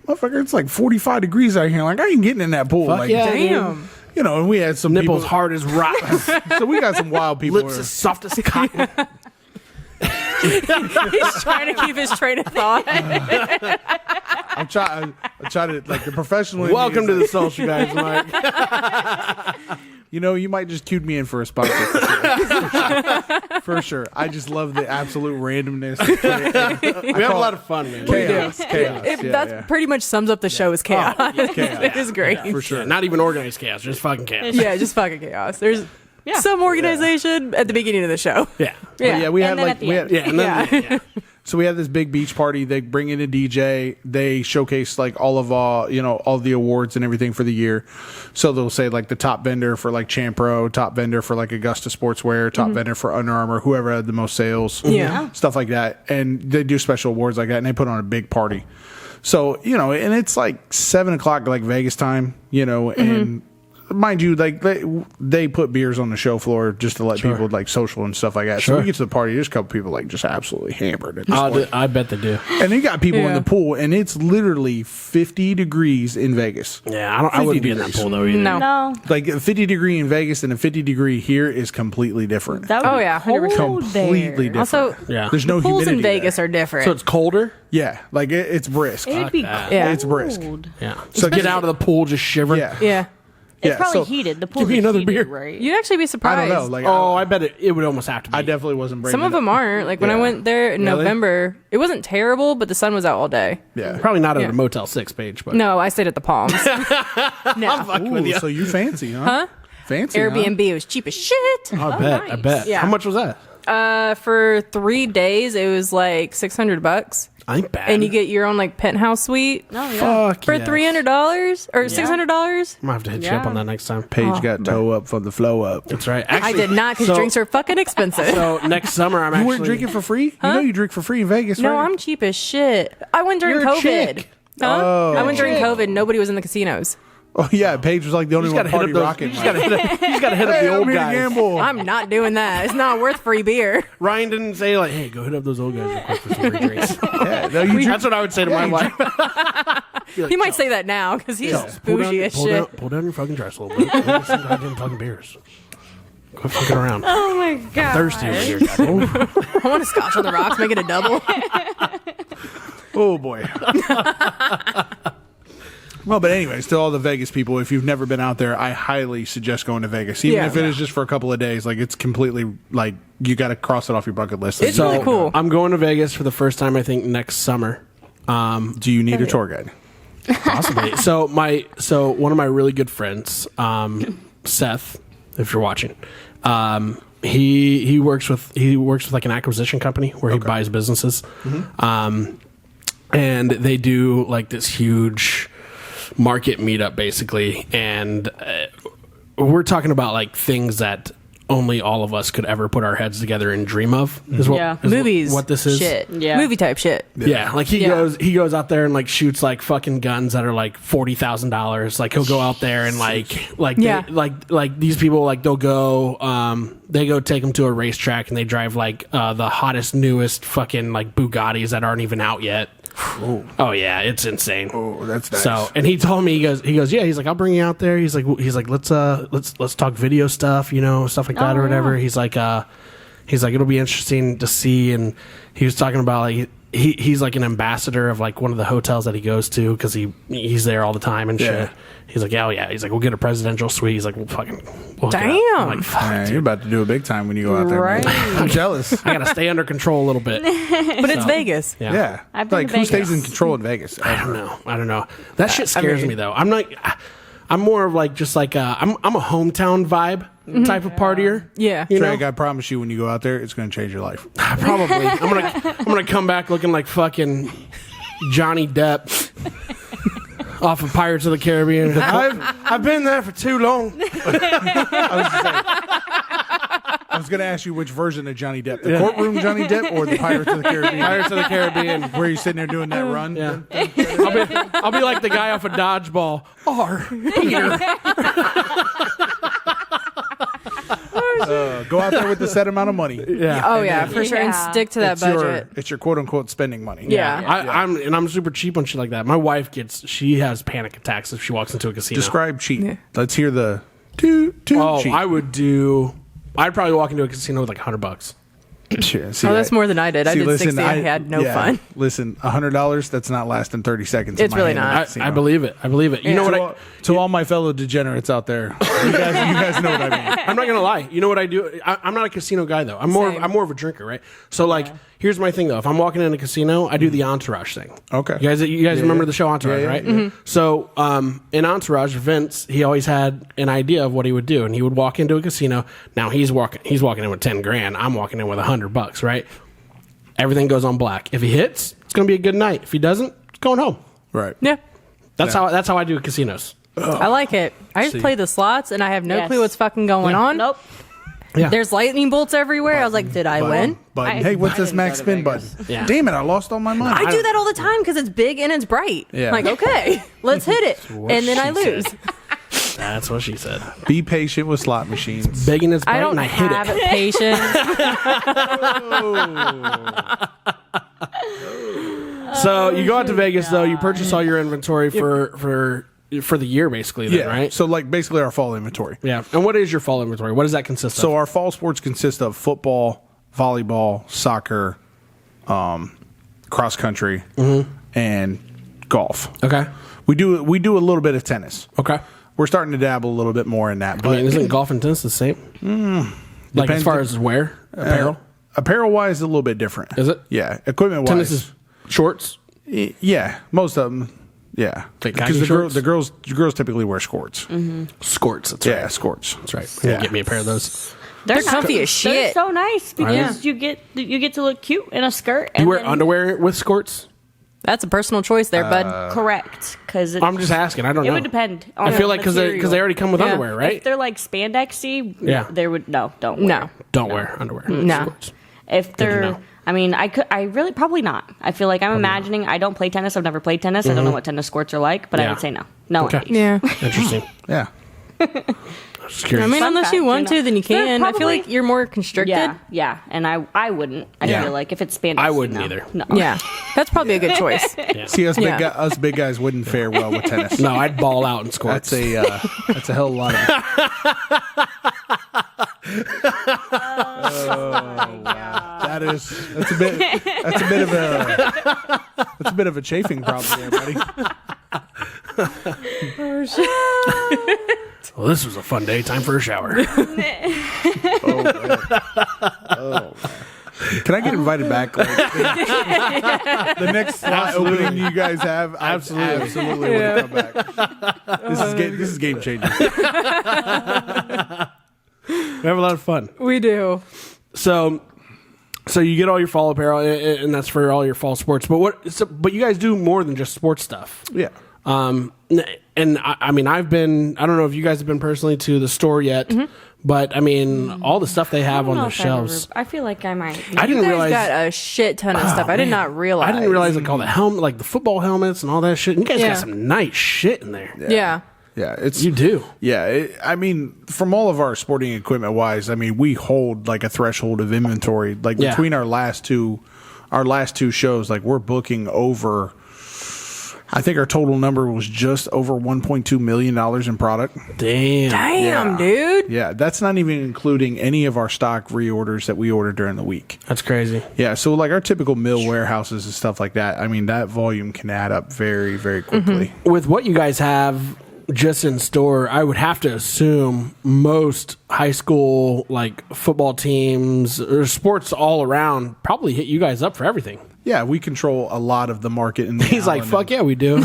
motherfucker, it's like 45 degrees out here. Like I ain't getting in that pool. Fuck like yeah, Damn. You know, and we had some Nipples people, hard as rocks. so we got some wild people. Lips as soft as cotton. He's trying to keep his train of thought. I'm trying to like the professional. Welcome to the social guys, Mike. You know, you might just cue me in for a spot. For sure. I just love the absolute randomness. We have a lot of fun, man. Chaos. That pretty much sums up the show as chaos. It is great. For sure. Yeah, not even organized chaos, just fucking chaos. Yeah, just fucking chaos. There's some organization at the beginning of the show. Yeah. Yeah, we And had then like at the we end. had Yeah, and then, yeah. so we had this big beach party. They bring in a DJ. They showcase like all of all the awards and everything for the year. So they'll say like the top vendor for like Champro, top vendor for like Augusta Sportswear, top vendor for Under Armour, whoever had the most sales, stuff like that. And they do special awards like that, and they put on a big party. So and it's like 7:00 like Vegas time, and mind you, like they put beers on the show floor just to let people like social and stuff like that. So we get to the party, there's a couple people like just absolutely hammered at this point. I bet they do. And they got people in the pool, and it's literally 50 degrees in Vegas. Yeah, I wouldn't be in that pool though either. No. Like a 50 degree in Vegas and a 50 degree here is completely different. That would be 100%. cold Completely there. different. Also, Yeah. There's no pools humidity in Vegas there. are different. So it's colder. Yeah, like it's brisk. It'd be that. cold. Yeah. It's brisk. Yeah. So So get out of the pool just shivering. Yeah. yeah. It's Yeah, probably so heated. The give pool's me another heated, beer. right? You'd actually be I surprised. don't know. Like, Oh, I bet it would almost have to be. I definitely wasn't bringing Some of it up. them aren't. Like when I Yeah. went there in Really? November, it wasn't terrible, but the sun was out all day. Yeah. Probably not at Yeah. a Motel 6 page, but No, I stayed at the Palms. no. Ooh, so you fancy, huh? Huh? Fancy, Airbnb, it was cheap as shit. I bet. I nice. bet. Yeah. How much was that? For 3 days, it was like $600. I ain't bad. And you get your own like penthouse suite Oh, yeah. Fuck for yes. $300 or $600. I'm gonna have to hit you up Yeah. on that next time. Paige got toe up for the flow up. That's right. I Actually, did not because so- drinks are fucking expensive. So next summer, I'm You actually weren't drinking for free? You know you drink for free in Vegas, no, right? I'm cheap as shit. I went during You're a COVID. chick. Huh? Oh. I went during Chick. COVID. Nobody was in the casinos. Oh yeah, Paige was like the only You one just gotta hit party up those. rocking. You just gotta hit up the old guys. Gamble. I'm not doing that. It's not worth free beer. Ryan didn't say like, "Hey, go hit up those old guys real quick for some free drinks." Yeah, no, you That's what I would say to my wife. He might say that now because he's bougie as shit. Pull down your fucking dress a little bit. Go get some goddamn fucking beers. Quit fucking around. Oh my god. Thirsty over here, goddamn. I want a scotch on the rocks, make it a double. Oh boy. Well, but anyways, to all the Vegas people, if you've never been out there, I highly suggest going to Vegas. Even Yeah. if it is just for a couple of days, like it's completely like you got to cross it off your bucket list. It's really cool. I'm going to Vegas for the first time, I think, next summer. Do you need a tour guide? Possibly. So one of my really good friends, Seth, if you're watching, he works with like an acquisition company where he buys businesses, and they do like this huge market meetup basically, and we're talking about like things that only all of us could ever put our heads together and dream of. Is what, Yeah. is Movies. What this is. Shit. Yeah. Movie type shit. Yeah, like he goes out there and like shoots like fucking guns that are like $40,000. Like he'll go out there and Yeah. like these people like they'll go they go take them to a racetrack and they drive like the hottest newest fucking like Bugattis that aren't even out yet. Oh yeah, it's insane. Oh, that's nice. So, and he told me he goes yeah, he's like I'll bring you out there. He's like let's talk video stuff, you know, stuff like that or whatever. Yeah. He's like it'll be interesting to see, and he was talking about like he's like an ambassador of like one of the hotels that he goes to because he's there all the time and Yeah. shit. He's like, oh yeah, he's like, we'll get a presidential suite. He's like, we'll hook it up. Damn. I'm like, fuck, Man, dude. you're about to do a big time when you go out there. man. Right. I'm jealous. I gotta stay under control a little bit. But it's Vegas. Yeah. Yeah. I've been Like to who stays Vegas. in control in Vegas? I don't know. That shit scares me though. I'm more of like just like I'm a hometown vibe type of partier. Yeah. You know? Drake, I promise you, when you go out there, it's going to change your life. Probably. I'm gonna come back looking like fucking Johnny Depp off of Pirates of the Caribbean. I've been there for too long. I was going to ask you which version of Johnny Depp, the courtroom Johnny Depp or the Pirates of the Caribbean? Pirates of the Caribbean. Where you're sitting there doing that run? Yeah. I'll be like the guy off a dodgeball. Peter. Go out there with the set amount of money. Yeah. Oh yeah, for sure, and Yeah. stick to that budget. It's your quote unquote spending money. Yeah. I'm super cheap on shit like that. My wife she has panic attacks if she walks into a casino. Describe cheap. Let's hear the toot cheap. I'd probably walk into a casino with like $100. Sure, see, Oh, that's more than I did. I did 60. I had no fun. Listen, $100, that's not lasting 30 seconds. It's in my really hand in not. a casino. I believe it. You know what? To all my fellow degenerates out there, you guys know what I mean. I'm not gonna lie. You know what I do? I'm not a casino guy though. I'm more of a drinker, right? So like, here's my thing though. If I'm walking in a casino, I do the Entourage thing. Okay. You guys remember the show Entourage, Yeah, right? yeah. Mm-hmm. So in Entourage, Vince, he always had an idea of what he would do, and he would walk into a casino. Now he's walking in with $10,000. I'm walking in with $100, right? Everything goes on black. If he hits, it's gonna be a good night. If he doesn't, it's going home. Right. Yeah. That's how I do casinos. I like it. I just play the slots and I have no Yes. clue what's fucking going on. Nope. Yeah. There's lightning bolts everywhere. I was like, did I win? Button. I- Hey, what's I this didn't max go to spin Vegas. button? Yeah. Damn it, I lost all my money. I do that all the time because it's big and it's bright. Yeah. Like, okay, let's hit it. And then I lose. That's what she said. Be patient with slot machines. Begging is I bright, don't and I hit have it. patience. So you go out to Vegas, though. You purchase all your inventory for the year, basically. Then, right? So like basically our fall inventory. Yeah. And what is your fall inventory? What does that consist of? So our fall sports consist of football, volleyball, soccer, cross country, and golf. Okay. We do a little bit of tennis. Okay. We're starting to dabble a little bit more in that. But I mean, isn't golf and tennis the same? Like as far as wear, apparel? apparel wise, a little bit different. Is it? Yeah. Equipment wise. Tennis is shorts? Yeah. Most of them. Yeah. Like Because khaki the girls typically wear skirts. Skirts. That's Yeah, right. skirts. That's right. Yeah. Get me a pair of those. They're comfy as They're shit. so nice because you get to look cute in a skirt. You And wear then- underwear with skirts? That's a personal choice there, bud. Correct, because I'm just asking. I don't know. It would depend. On I feel like because they already come with Yeah. underwear, right? If they're like spandexy, Yeah. they would don't wear. No. Don't wear underwear. No. Skirts. If to they're, know. I mean, I really probably not. I feel like I'm imagining. I don't play tennis. I've never played tennis. I don't know what tennis courts are like, but I Yeah. would say no. No. Okay. One piece. Yeah. Interesting. Yeah. Just curious. I mean, Fun unless fact, you want you know. to, then you They're can. I feel probably- like you're more constricted. Yeah, and I wouldn't. I Yeah. feel like if it's spandex, I wouldn't no. either. No. Yeah. That's probably a good choice. See, us Yeah. us big guys wouldn't fare well with tennis. No, I'd ball out in skirts. That's a hell of a lot of. That's a bit of a chafing problem there, buddy. Well, this was a fun day. Time for a shower. Can I get invited back? Like, the next slot opening you guys have, absolutely want to come back. This is game changing. We have a lot of fun. We do. So you get all your fall apparel, and that's for all your fall sports. But but you guys do more than just sports stuff. Yeah. And I mean, I don't know if you guys have been personally to the store yet, but I mean, all the stuff they have I don't on know the if I've shelves. I feel like I might. I didn't You guys realize. got a shit ton of stuff. I did not realize. I didn't realize like all the helmet, like the football helmets and all that shit. You guys Yeah. got some nice shit in there. Yeah. Yeah, it's You do. Yeah, I mean, from all of our sporting equipment wise, I mean, we hold like a threshold of inventory. Like Yeah. between our last two shows, like we're booking over. I think our total number was just over $1.2 million in product. Damn. Damn, dude. Yeah, that's not even including any of our stock reorders that we order during the week. That's crazy. Yeah, so like our typical mill warehouses and stuff like that, I mean, that volume can add up very, very quickly. With what you guys have just in store, I would have to assume most high school like football teams or sports all around probably hit you guys up for everything. Yeah, we control a lot of the market. In the He's like, Allen fuck yeah, we do. We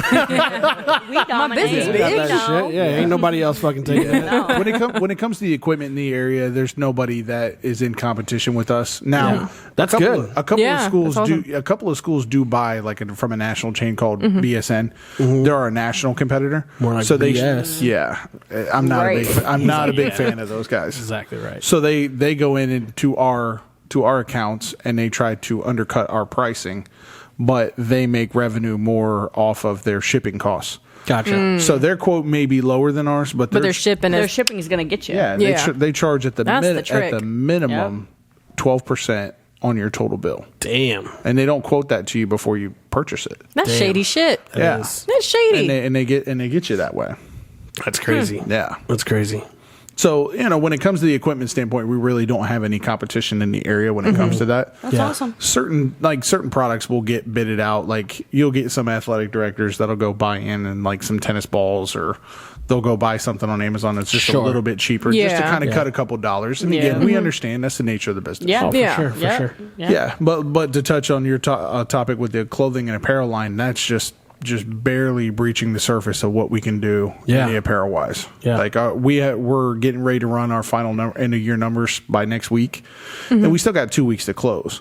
dominate. business, We got bitch. that shit. Yeah, ain't nobody else fucking taking it. when it comes to the equipment in the area, there's nobody that is in competition with us. Now, That's good. A couple Yeah, of schools that's awesome. do. A couple of schools do buy from a national chain called BSN. They're our national competitor. More like BS. Yeah, I'm not Right. a big fan of those guys. Exactly right. So they go in into our accounts and they try to undercut our pricing, but they make revenue more off of their shipping costs. Gotcha. So their quote may be lower than ours, but But they're shipping Their it. shipping is gonna get you. yeah, Yeah. they charge at the That's the trick. minimum 12% on your total bill, Damn. and they don't quote that to you before you purchase it. That's Damn. shady shit. Yeah, is. That's shady. and they get you that way. That's crazy. Yeah. That's crazy. So, when it comes to the equipment standpoint, we really don't have any competition in the area when it comes to that. That's Yeah. awesome. Certain products will get bidded out. Like you'll get some athletic directors that'll go buy in and like some tennis balls, or they'll go buy something on Amazon that's just a Sure. little bit cheaper, just to Yeah. kind of Yeah. cut a couple dollars. And Yeah. again, we understand that's the nature of the business. Yeah. Oh, for Yeah. sure. For Yeah. sure. Yeah, but to touch on your topic with the clothing and apparel line, that's just barely breaching the surface of what we can do Yeah. in the apparel wise. Yeah. Like we're getting ready to run our final end of year numbers by next week, and we still got 2 weeks to close.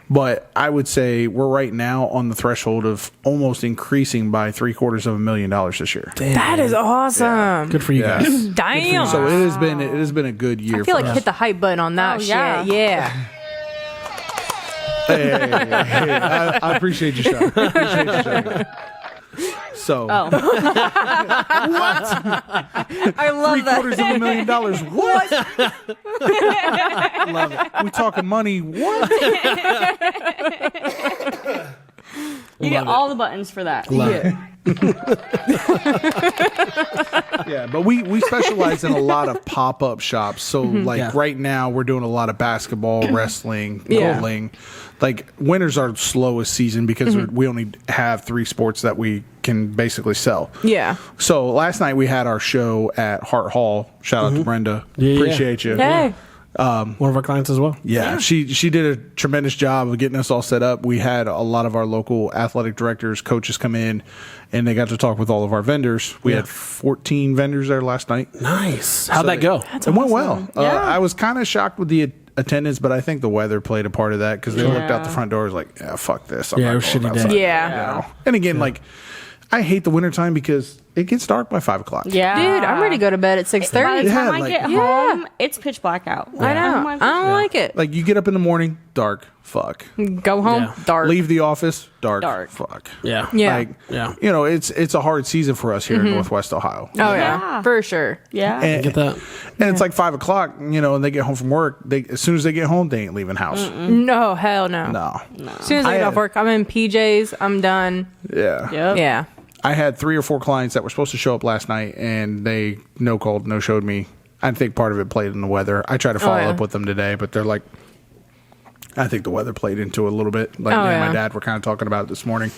But I would say we're right now on the threshold of almost increasing by $750,000 this year. Damn. That is awesome. Good for you Yeah. guys. Damn. So it has been a good year. I feel for like us. hit the hype button on that Oh, shit. yeah. Yeah. Hey, I appreciate you, Sean. So Oh, I love that. $750,000. What? Love it. We talking money? What? you get all the buttons for that. Love it. Yeah, but we specialize in a lot of pop-up shops. So right now we're doing a lot of basketball, wrestling, bowling. Like winter's our slowest season because we only have 3 sports that we can basically sell. Yeah. So last night we had our show at Hart Hall. Shout out to Brenda. Appreciate you. Hey. One of our clients as well. Yeah, she did a tremendous job of getting us all set up. We had a lot of our local athletic directors, coaches come in, and they got to talk with all of our vendors. We had 14 vendors there last night. Nice. How'd that go? It went well. Yeah. I was kind of shocked with the attendance, but I think the weather played a part of that because they looked out the front door, was like, yeah, fuck this. I'm Yeah, not it was going shitty outside. day. Yeah. You know? And again, like, I hate the wintertime because it gets dark by 5 o'clock. Yeah, Dude, I'm ready to go to bed at 6:30. By the time Yeah, I like- get home, it's pitch black out. I know. I'm like, I don't like it. Like, you get up in the morning, dark, fuck. Go home, Yeah. dark. Leave the office, dark, Dark. fuck. Yeah. Yeah. Like, Yeah. you know, it's a hard season for us here in Northwest Ohio. Oh, yeah. Yeah. For sure. Yeah. And, Get that? and it's like 5 o'clock, you know, and they get home from work. As soon as they get home, they ain't leaving house. No, hell no. No. As soon as I get off work, I'm in PJs. I'm done. Yeah. Yep. Yeah. I had 3 or 4 clients that were supposed to show up last night, and they no-called, no-showed me. I think part of it played in the weather. I tried to follow up with them today, but they're like, I think the weather played into it a little bit. Like me and my dad were kind of talking about it this morning,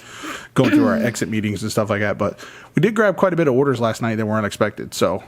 going through our exit meetings and stuff like that. But we did grab quite a bit of orders last night that weren't expected. So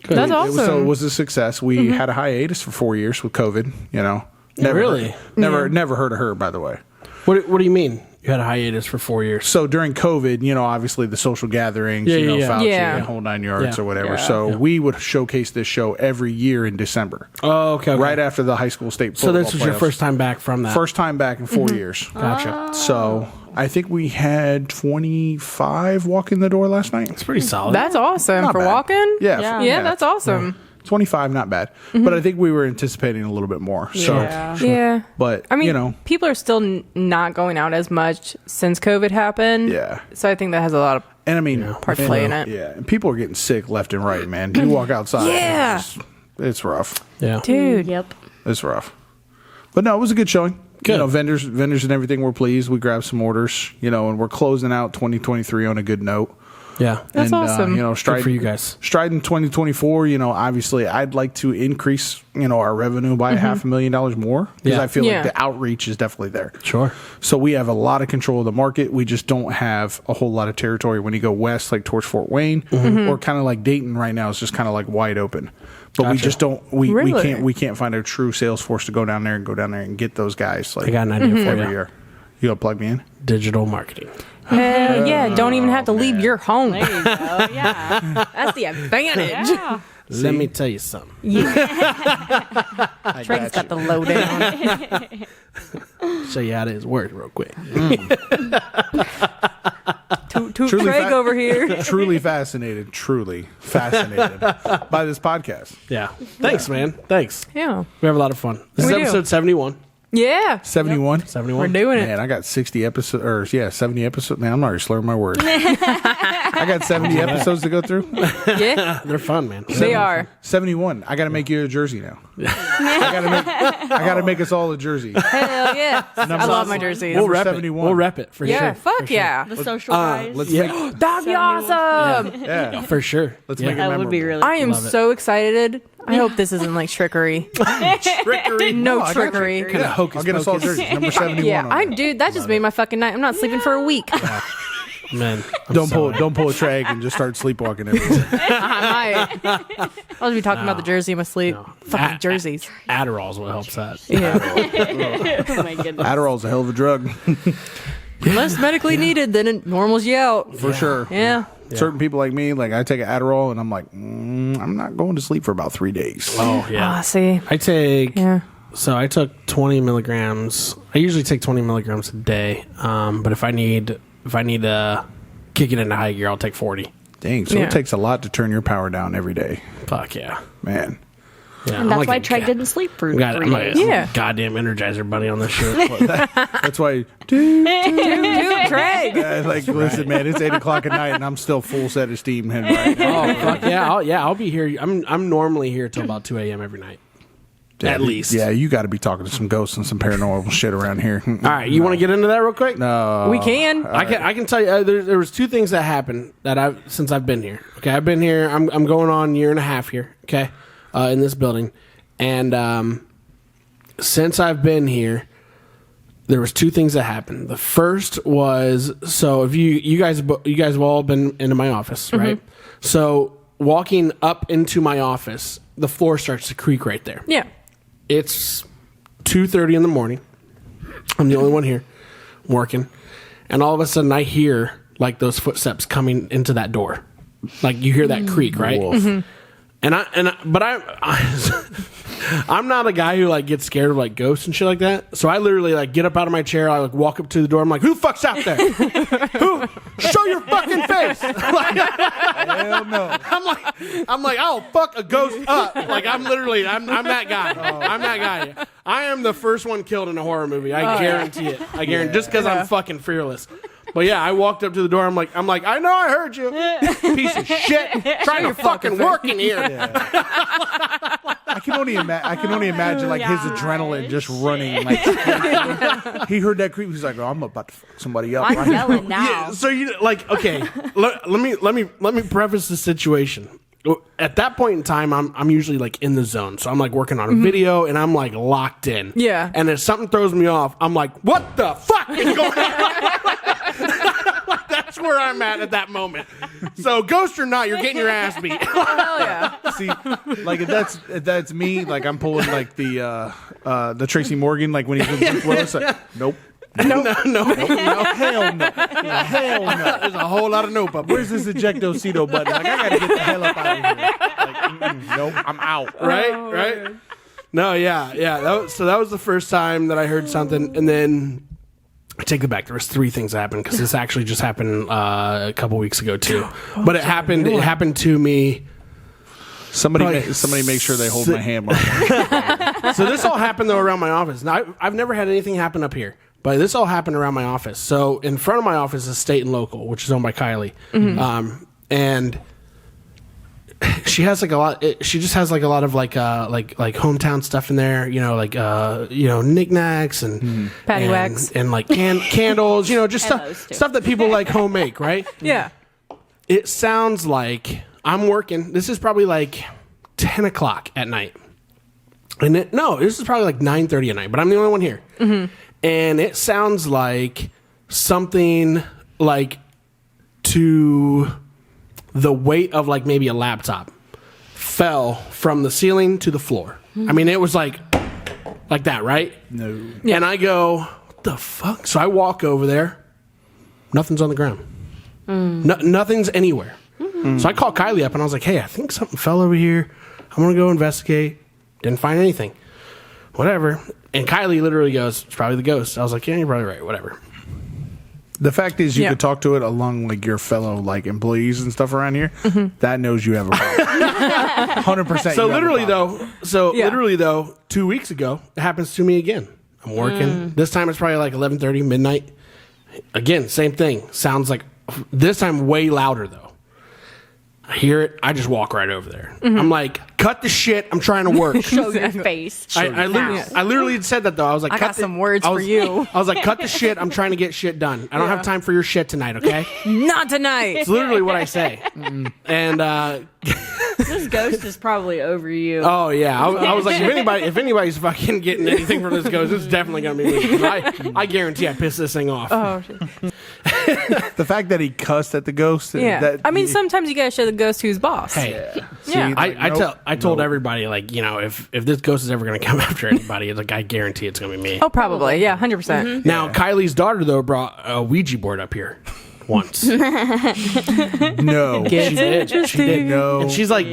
That's awesome. So it was a success. We had a hiatus for 4 years with COVID. You know, Really? never heard of her, by the way. What do you mean? You had a hiatus for 4 years. So during COVID, you know, obviously the social gatherings, Fauci Yeah. and whole 9 yards Yeah. or whatever. Yeah. So we would showcase this show every year in December. Oh, okay. Right after the high school state So football this was your playoffs. first time back from that. First time back in 4 years. Gotcha. So I think we had 25 walk in the door last night. It's pretty solid. That's awesome. Not For bad. walking? Yeah. Yeah, that's awesome. 25, not bad. But I think we were anticipating a little bit more. So, Yeah. Yeah. but, I mean, you know, people are still not going out as much since COVID happened. Yeah. So I think that has a lot of and I mean, part to play in it. yeah, and people are getting sick left and right, man. You walk outside. Yeah. It's rough. yeah. Dude. Yep. It's rough. But no, it was a good showing. Good. You know, vendors and everything were pleased. We grabbed some orders, you know, and we're closing out 2023 on a good note. Yeah. That's and, awesome. You know, Good for you guys. Striding 2024, you know, obviously I'd like to increase, you know, our revenue by $500,000 more because Yeah. I feel Yeah. like the outreach is definitely there. Sure. So we have a lot of control of the market. We just don't have a whole lot of territory when you go west, like towards Fort Wayne, or kind of like Dayton right now is just kind of like wide open. But we Gotcha. just don't. We Really? we can't find a true sales force to go down there and get those guys. Like I got an idea for every you. year. You gonna plug me in? Digital marketing. Hell yeah. Don't even have to leave your home. There you go. Yeah. That's the advantage. Yeah. Let me tell you something. Trey's got the lowdown. Show you how this works real quick. Toot Truly Craig over here. Truly fascinated by this podcast. Yeah. Thanks, man. Thanks. Yeah. We have a lot of fun. This is We do. episode 71. Yeah. 71. 71. We're doing it. Man, I got 60 episodes, or 70 episodes. Man, I'm already slurring my words. I got 70 episodes to go through. Yeah. They're fun, man. They are. 71. I got to make you a jersey now. I got to make us all a jersey. Hell yeah. I love my jerseys. We'll Number rep 71. it. We'll rep it for Yeah. sure. Fuck yeah. The social guys. Let's Yeah. make, That'd be awesome. yeah. For sure. Let's Yeah. make it that memorable. would be really I am Love it. so excited. I hope this isn't like trickery. Trickery. No I got you. trickery. Kind of hocus I'll get us all pocus. jerseys. Number 71. Yeah, on there. that just made my fucking night. I'm not sleeping for a week. Man. Don't pull a Trey and just start sleepwalking everything. I might. I'll be talking about the jersey in my sleep. Fucking jerseys. Adderall's what helps that. Yeah. Oh my goodness. Adderall's a hell of a drug. Less medically needed than it normals you out. For sure. Yeah. Certain people like me, like I take an Adderall and I'm like, I'm not going to sleep for about 3 days. Oh, yeah. Ah, see. I take... Yeah. So I took 20 milligrams. I usually take 20 milligrams a day. But if I need to kick it into high gear, I'll take 40. Dang. So Yeah. it takes a lot to turn your power down every day. Fuck yeah. Man. Yeah, And that's why Trey didn't sleep for 3 I'm like days. Yeah. goddamn Energizer Bunny on this shit. That's why. Dude, Trey. Listen, man, it's 8 o'clock at night, and I'm still full set of steam head right now. Oh fuck yeah! I'll be here. I'm normally here till about 2 a.m. every night, at least. Yeah, you got to be talking to some ghosts and some paranormal shit around here. All right, you want to get into that real quick? No, We can. I can tell you. There was 2 things that happened that since I've been here. Okay, I've been here. I'm going on 1.5 years here. Okay, in this building, and since I've been here, there was 2 things that happened. The first was, so if you guys have all been into my office, right? So walking up into my office, the floor starts to creak right there. Yeah. It's 2:30 in the morning. I'm the only one here working, and all of a sudden I hear like those footsteps coming into that door. Like you hear that creak, right? I'm not a guy who like gets scared of like ghosts and shit like that. So I literally like get up out of my chair. I like walk up to the door. I'm like, "Who the fuck's out there? Who? Show your fucking face!" hell no. I'm like, "I'll fuck a ghost up." Like I'm that guy. I'm that guy. I am the first one killed in a horror movie. I guarantee it. I guarantee just because I'm fucking fearless. But yeah, I walked up to the door. I'm like, I know I heard you, piece of shit, trying to fucking work in here. I can only imagine like his adrenaline just running. Like he heard that creep. He's like, "Oh, I'm about to fuck somebody up." I'm yelling now. Yeah, so you like, okay, let me preface the situation. At that point in time, I'm usually like in the zone, so I'm like working on a video and I'm like locked in. Yeah. And if something throws me off, I'm like, "What the fuck is going on?" That's where I'm at that moment. So ghost or not, you're getting your ass beat. Hell yeah. See, like if that's me, like I'm pulling like the Tracy Morgan, like when he's with Bruce Willis. Like, nope. No, hell no, hell no. There's a whole lot of nope up. Where's this ejectocito button? Like I gotta get the hell up out of here. Like, nope, I'm out. Right. No, yeah. That was the first time that I heard something, and then I take it back. There was 3 things that happened because this actually just happened a couple weeks ago too. But it happened to me. Somebody make sure they hold my hand. So this all happened though around my office. Now I've never had anything happen up here, but this all happened around my office. So in front of my office is State and Local, which is owned by Kylie, and she has like a lot. She just has like a lot of like hometown stuff in there. You know, like knickknacks and Paddywhacks and like candles. You know, just stuff that people like home make, right? Yeah. It sounds like I'm working. This is probably like 10 o'clock at night. And this is probably like 9:30 at night, but I'm the only one here. And it sounds like something like to the weight of like maybe a laptop fell from the ceiling to the floor. I mean, it was like that, right? No. Yeah. And I go, "What the fuck?" So I walk over there. Nothing's on the ground. Nothing's anywhere. So I called Kylie up and I was like, "Hey, I think something fell over here. I'm going to go investigate." Didn't find anything. Whatever. And Kylie literally goes, "It's probably the ghost." I was like, "Yeah, you're probably right. Whatever." The fact is, you could talk to it along like your fellow like employees and stuff around here. That knows you have a problem. 100%. So literally though, 2 weeks ago, it happens to me again. I'm working. This time it's probably like 11:30, midnight. Again, same thing. Sounds like this time way louder though. I hear it. I just walk right over there. I'm like, "Cut the shit. I'm trying to work." Show your face. I literally said that though. I was like, I got some words for you. I was like, "Cut the shit. I'm trying to get shit done. I don't have time for your shit tonight, okay?" Not tonight. It's literally what I say. And This ghost is probably over you. oh yeah, I was like, if anybody's fucking getting anything from this ghost, it's definitely gonna be me. 'Cause I guarantee I pissed this thing off. Oh, shit. The fact that he cussed at the ghost. Yeah. I mean, sometimes you gotta show the ghost who's boss. Hey, Yeah. I told everybody, like, you know, if this ghost is ever gonna come after anybody, it's like I guarantee it's gonna be me. Oh, probably. Yeah, 100%. Now Kylie's daughter though brought a Ouija board up here once. No. Gets She did. No. And she's like,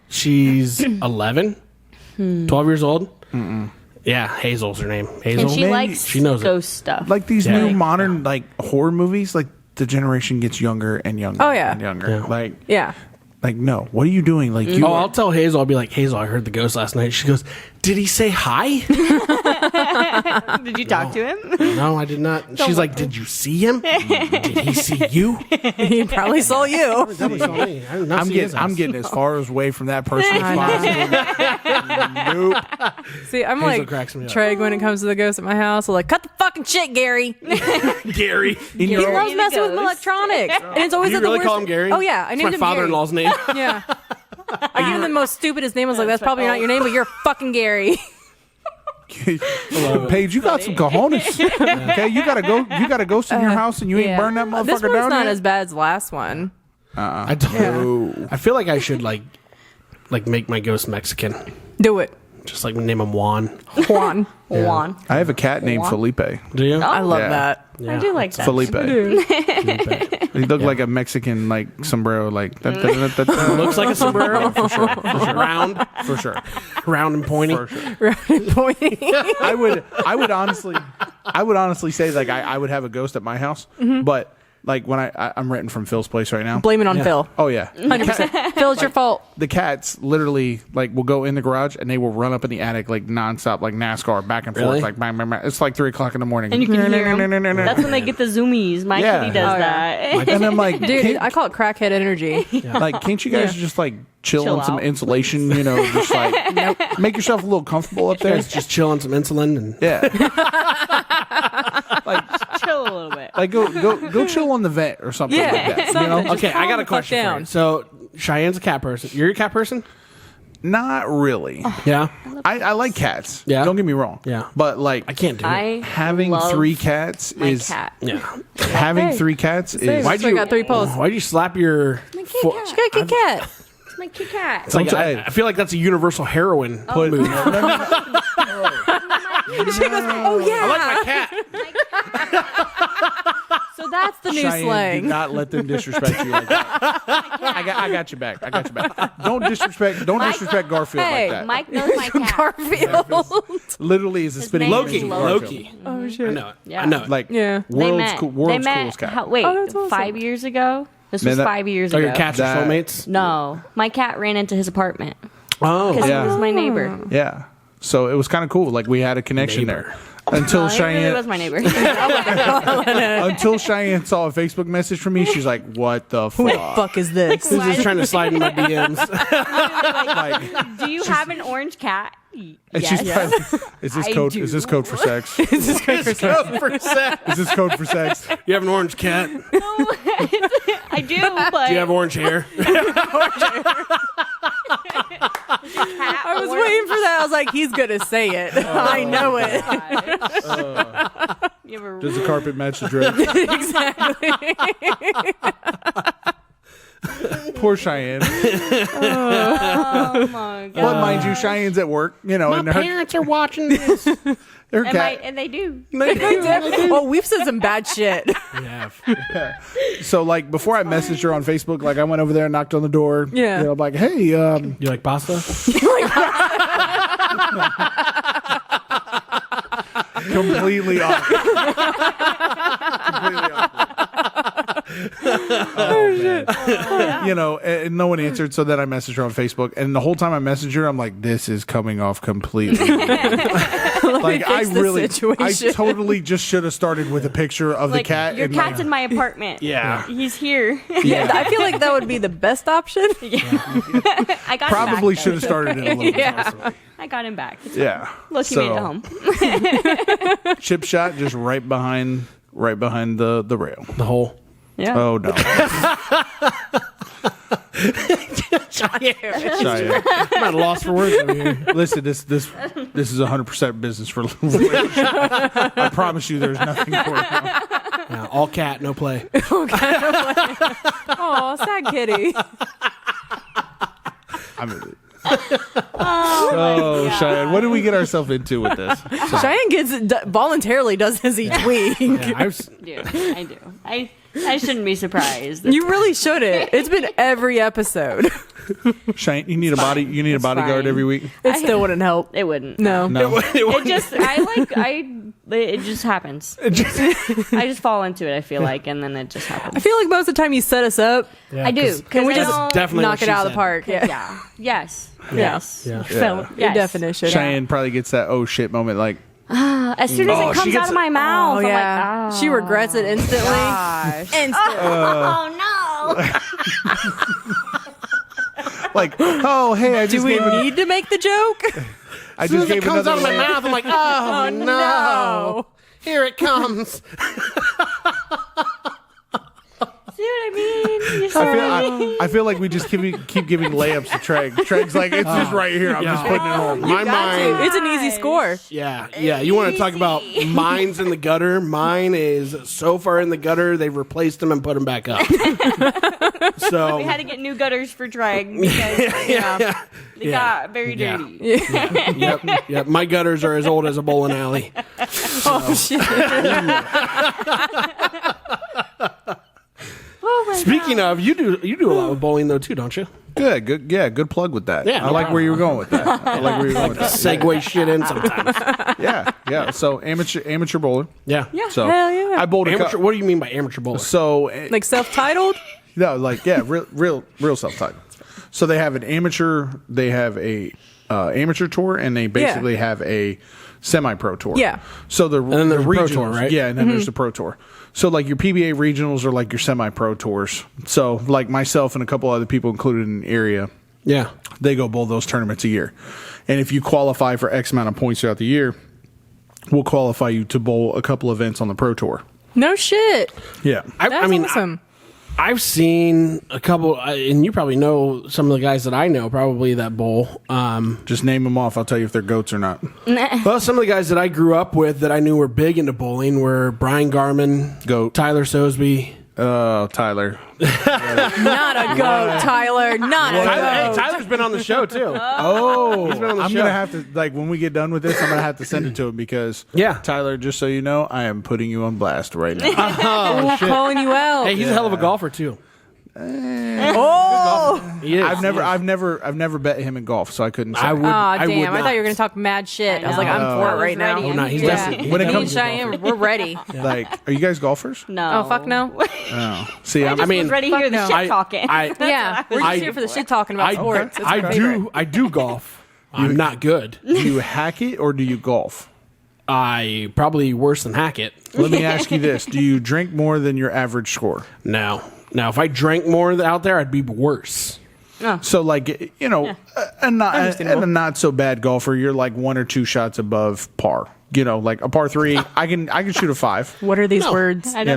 she's 11, 12 years old. Yeah, Hazel's her name. Hazel. And she likes she knows ghost stuff. Like these new modern like horror movies, like the generation gets younger and younger. Oh, yeah. and younger. Yeah. Like Yeah. Like, no, what are you doing? Like, you I'll tell Hazel. I'll be like, Hazel, I heard the ghost last night. She goes, did he say hi? Did you talk to him? No, I did not. She's like, did you see him? Did he see you? He probably saw you. Definitely saw me. I did not see his I'm ass. getting as far away from that person as possible. Nope. See, I'm Hazel like cracks me up. Trey when it comes to the ghost at my house. I'm like, cut the fucking shit, Gary. Gary. He loves messing with electronics, and it's always You at the really worst. call him Gary? Oh yeah, I It's named my him father-in-law's name. Gary. Yeah. I gave him the most stupidest name. I was like, that's probably not your name, but you're fucking Gary. Paige, you got some cojones. Okay, you got a ghost in your house and you ain't burn that motherfucker This one's down not yet? as bad as the last one. I don't. I feel like I should like make my ghost Mexican. Do it, Just like name him Juan. Juan. Juan. I have a cat named Felipe. Do you? I love Yeah. that. I do like that. Felipe. He looked like a Mexican sombrero Looks like a sombrero for sure. Round, for sure. round and pointy. For sure. Right, pointing. I would honestly say like I would have a ghost at my house, but like when I'm renting from Phil's place right now. Blame it on Phil. Oh yeah, 100%. Phil, it's your fault. the cats literally like will go in the garage and they will run up in the attic like nonstop, like NASCAR, back and forth, Really? like bang, bang, bang. It's like 3:00 in the morning, And you can hear them. That's when they get the zoomies. My Yeah. kitty does Oh, yeah. that. and I'm like, Dude, I call it crackhead energy. can't you guys just like chill Chill on some out, insulation? You know, just like make yourself a little comfortable up there. Guys just chill on some insulin and Yeah, Chill a little bit. like go chill on the vent or something Yeah, like that. You something. know, Just okay. I calm got the a fuck question for down. you. So Cheyenne's a cat person. You're a cat person? not really. Yeah. I like cats. Yeah. Don't get me wrong. Yeah. But like I can't do it. I having love 3 cats my is cat. Yeah. having Hey. 3 cats is Why'd I got 3 posts. Why'd you slap your? My fo- kitty She cat. got a Kit Kat. It's my kitty cat. It's like, Don't I feel like that's a universal heroin move. She goes, oh yeah. I like my cat. So that's the new Cheyenne, slang. do not let them disrespect you like that. I got you back. I got you back. Don't disrespect Garfield Hey, like that. Mike knows my cat. Garfield. Literally is a spitting name Loki. is Loki. Oh I shit. know it. Yeah. I know it. Like Yeah. world's They met coolest cat. wait, Oh, that's awesome. 5 years ago? This Man, was that- 5 years Oh, ago. your cats are That- soulmates? No. My cat ran into his apartment. Oh. Because Yeah. he was my neighbor. Yeah. So it was kind of cool. Like we had a connection Neighbor. there. Until No, he really Cheyenne was my neighbor. until Cheyenne saw a Facebook message from me, she's like, "What the Who the fuck?" fuck is this? Who's just trying to slide in my DMs? Like, Do you have an orange cat? and Yes. she's probably, is this I code? do. Is this code for sex? It's code for sex. Is this code for sex? You have an orange cat? I do, but Do you have orange hair? I was waiting for that. I was like, he's gonna say it. I know it. You have a Does the carpet match the drapes? Poor Cheyenne. oh my god. But mind you, Cheyenne's at work, you know, and her Parents are watching this. cat. And they do. Well, we've said some bad shit. So like before I messaged her on Facebook, like I went over there and knocked on the door. Yeah. You know, I'm like, hey, You like pasta? completely off. Completely off. Oh shit. You know, and no one answered, so then I messaged her on Facebook, and the whole time I messaged her, I'm like, this is coming off completely wrong. Like I fix the really, I situation. totally just should have started with a picture of the Like, cat. your and cat's in my apartment. Yeah. He's here. Yeah, I feel like that would be the best option. I got probably him back, should have started it a little bit. Yeah. I got him back. Yeah. Look, he made it home. Chip shot just right behind the rail. The whole. Yeah. Oh no. Cheyenne. I'm at a loss for words over here. Listen, this is 100% business for I promise you there's nothing for it now. Yeah, all cat, no play. Oh, sad kitty. I mean, oh Cheyenne, what did we get ourselves into with this? Cheyenne voluntarily does this each week. Yeah, I do. I shouldn't be surprised. You really shouldn't. It's been every episode. Cheyenne, you need a bodyguard fine. every week. It still wouldn't help. It wouldn't. No. No. It just I It just happens. I just fall into it, I feel like, and then it just happens. I feel like most of the time you set us up. Yeah, I do. Can we I just don't- definitely knock what it she out of the said. park? Yeah. Yeah. Yes. Yeah. Yes. Yeah. Phil, Your yes. definition. Cheyenne probably gets that oh shit moment like, As soon as Oh, it she comes gets out of my mouth, Oh, I'm yeah. like, oh. She regrets it instantly. Gosh. Instantly. Oh no. like, oh, hey, I Do just we gave it. need to make the joke? I As soon just as it gave comes out another of my layup. mouth, I'm like, oh, no. no. Here it comes. See what I mean? You see what I mean? I feel like we just keep giving layups to Treg. Treg's like, it's just right here. I'm just putting it home. My mind. It's an easy score. Yeah, yeah. You want to talk about mines in the gutter? Mine is so far in the gutter, they've replaced them and put them back up. So We had to get new gutters for drag because they got very Yeah. dirty. yep. My gutters are as old as a bowling alley. Oh, shit. Oh my Speaking of, you do a lot with bowling though too, don't you? Good. Yeah, good plug with that. Yeah, I no like where you were going with that. I like where you were going with that. Segue shit in sometimes. Yeah. So amateur bowler. Yeah. So Hell yeah. I bowled a Amateur. couple. What do you mean by amateur bowling? So Like self-titled? no, like real self-titled. So they have an amateur. They have a amateur tour, and they basically have a semi-pro tour. Yeah. So then there's the a pro regionals, tour, right? Yeah, and then there's the pro tour. So like your PBA regionals are like your semi-pro tours. So like myself and a couple other people included in the area, Yeah. they go bowl those tournaments a year. And if you qualify for X amount of points throughout the year, we'll qualify you to bowl a couple events on the pro tour. No shit. Yeah. That's I mean, awesome. I've seen a couple, and you probably know some of the guys that I know probably that bowl. Just name them off. I'll tell you if they're goats or not. Well, some of the guys that I grew up with that I knew were big into bowling were Brian Garman, Goat. Tyler Sosby. Oh, Tyler. Not a goat, Tyler. Not a Hey, goat. Tyler's been on the show too. Oh, been on the I'm show. gonna have to like when we get done with this, I'm gonna have to send it to him because Yeah. Tyler. Just so you know, I am putting you on blast right now. Oh, shit. Calling you out. Hey, he's a hell of a golfer too. Oh. He is. I've never bet him in golf, so I couldn't. Say. I would. Aw, I would damn. I not. thought you were going to talk mad shit. I was like, I'm know. for I it was right now. ready. Oh, no, he's Yeah. definitely. When it Me comes and Cheyenne, we're ready. Like, are you guys golfers? No. Oh, fuck no. Oh, see, I I'm, just mean, was ready to hear the no. shit talking. Yeah, we're just I- here for the shit talking about sports. It's my favorite. I do golf. I'm not good. do you hack it or do you golf? I probably worse than Hackett. Let me ask you this: do you drink more than your average score? No. Now, if I drank more out there, I'd be worse. So, like, you know, a not so bad golfer, you're like 1 or 2 shots above par. You know, like a par 3, I can shoot a 5. What are these words? I You don't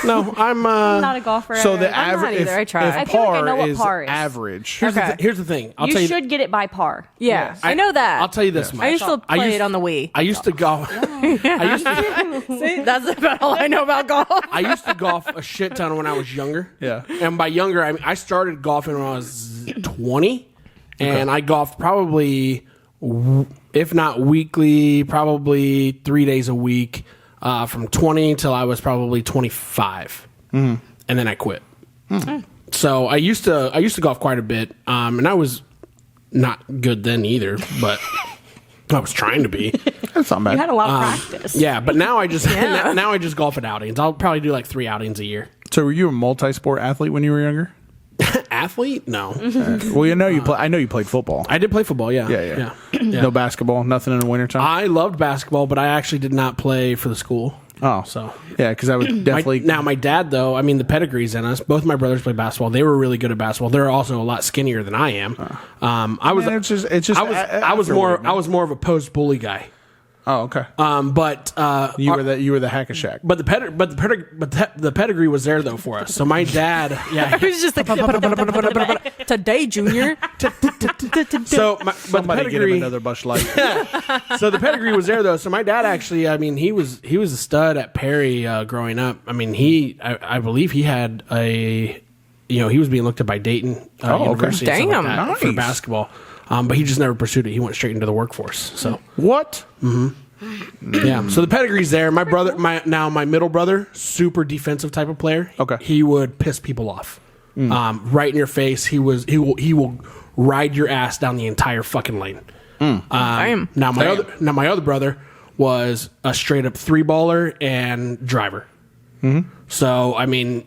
know, know. No, I'm I'm not a golfer. so the I'm average. either. I tried. I If feel like I par know what is par is. average, Okay. Here's the thing. I'll You tell you. should get it by par. Yeah, I know that. I'll tell you this much. I used to I play used- it on the Wii. I used to golf. I used to. See, that's about all I know about golf. I used to golf a shit ton when I was younger. Yeah. And by younger, I mean I started golfing when I was 20, and I golfed probably, if not weekly, probably 3 days a week, from 20 till I was probably 25, and then I quit. So I used to golf quite a bit, and I was not good then either, but I was trying to be. that's not bad. You had a lot of practice. Yeah, but now I just now I just golf at outings. I'll probably do like 3 outings a year. So, were you a multi-sport athlete when you were younger? Athlete? No. Well, you know I know you played football. I did play football, yeah. Yeah. No basketball, nothing in the wintertime. I loved basketball, but I actually did not play for the school. Oh, So yeah, because I would definitely. now my dad though, I mean the pedigree's in us. Both my brothers play basketball. They were really good at basketball. They're also a lot skinnier than I am. I was Man, it's just. I was more of a post bully guy. Oh, okay. But you were the hack a shack. but the pedigree was there though for us. So my dad, yeah. It was just like today, Junior. So but the Somebody get him pedigree, another Busch Light. so the pedigree was there though. So my dad actually, I mean, he was a stud at Perry growing up. I mean, I believe he had he was being looked at by Dayton okay. University and stuff Damn, like that for nice. basketball. But he just never pursued it. He went straight into the workforce. So What? yeah. So the pedigree's there. My brother, my middle brother, super defensive type of player. Okay. He would piss people off, right in your face. He will ride your ass down the entire fucking lane. Damn. Now my other brother was a straight up 3-baller and driver. So, I mean,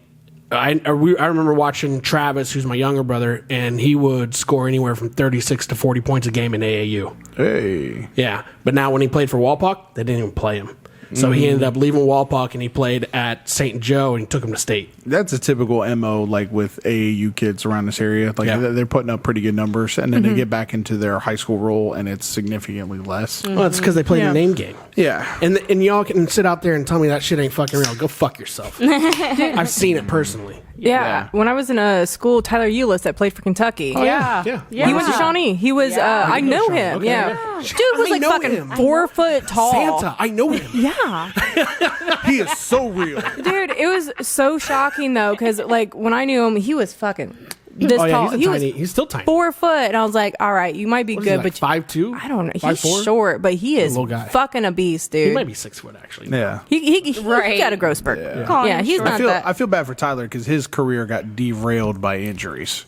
I remember watching Travis, who's my younger brother, and he would score anywhere from 36 to 40 points a game in AAU. Hey. Yeah, but now when he played for Walpock, they didn't even play him. So he ended up leaving Walpock, and he played at St. Joe, and he took him to state. That's a typical MO, like with AAU kids around this area. Like they're putting up pretty good numbers, and then they get back into their high school role, and it's significantly less. Well, it's because they played a name game. Yeah. And y'all can sit out there and tell me that shit ain't fucking real. Go fuck yourself. I've seen it personally. Yeah. When I was in a school, Tyler Eulis that played for Kentucky. Yeah. He went to Shawnee. He was, I know him. Okay. Yeah. Dude was I like know fucking him. 4 foot tall. Santa, I know him. Yeah. He is so real. Dude, it was so shocking though, because like when I knew him, he was fucking this tall. He's still tiny. 4 foot, and I was like, all right, you might be good, but 5'2"? I don't know. He's 5'4"? short, but he is little guy. fucking a beast, dude. He might be 6 foot actually. Yeah. He got a growth spurt. Yeah, he's not that. I feel bad for Tyler because his career got derailed by injuries.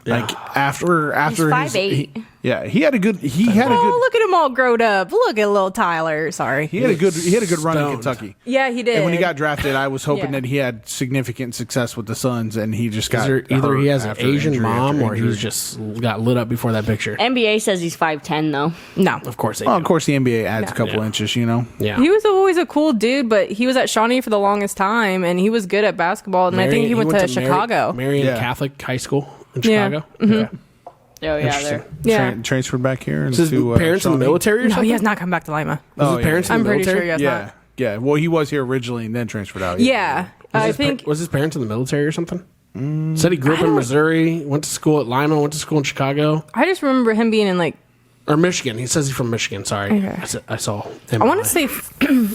Like after He's 5'8". he had a good Look at him all grown up. Look at little Tyler. Sorry. he had a good run in Stoned. Kentucky. Yeah, he did. And when he got drafted, I was hoping Yeah. that he had significant success with the Suns, and he just got Either he hurt has an after Asian injury mom after or injury. he's just got lit up before that picture. NBA says he's 5'10", though. No. Of course they Well, do. of course, the NBA adds a couple inches, you know. Yeah. He was always a cool dude, but he was at Shawnee for the longest time, and he was good at basketball, and I think he went to Chicago. Marian Yeah. Catholic High School in Yeah. Chicago. Mm-hmm. Oh, yeah, Interesting. there. Yeah. Transferred back here. Is his parents in the military or No, something? he has not come back to Lima. Was his parents in I'm the pretty military? sure he has Yeah, not. yeah. Well, he was here originally and then transferred out. Yeah. I think Was his parents in the military or something? Said he grew up in Missouri, went to school at Lima, went to school in Chicago. I just remember him being in like Or Michigan. He says he's from Michigan. Sorry. Okay. I saw him. I want to say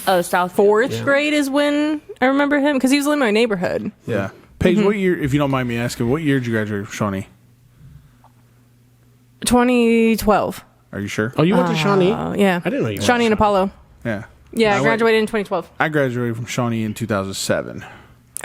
Oh, South. fourth grade is when I remember him because he was in my neighborhood. Yeah. Paige, what year, if you don't mind me asking, what year did you graduate from Shawnee? 2012. Are you sure? Oh, you went to Shawnee? Yeah. I didn't know you went Shawnee to and Apollo. Yeah. Yeah, I went- graduated in 2012. I graduated from Shawnee in 2007.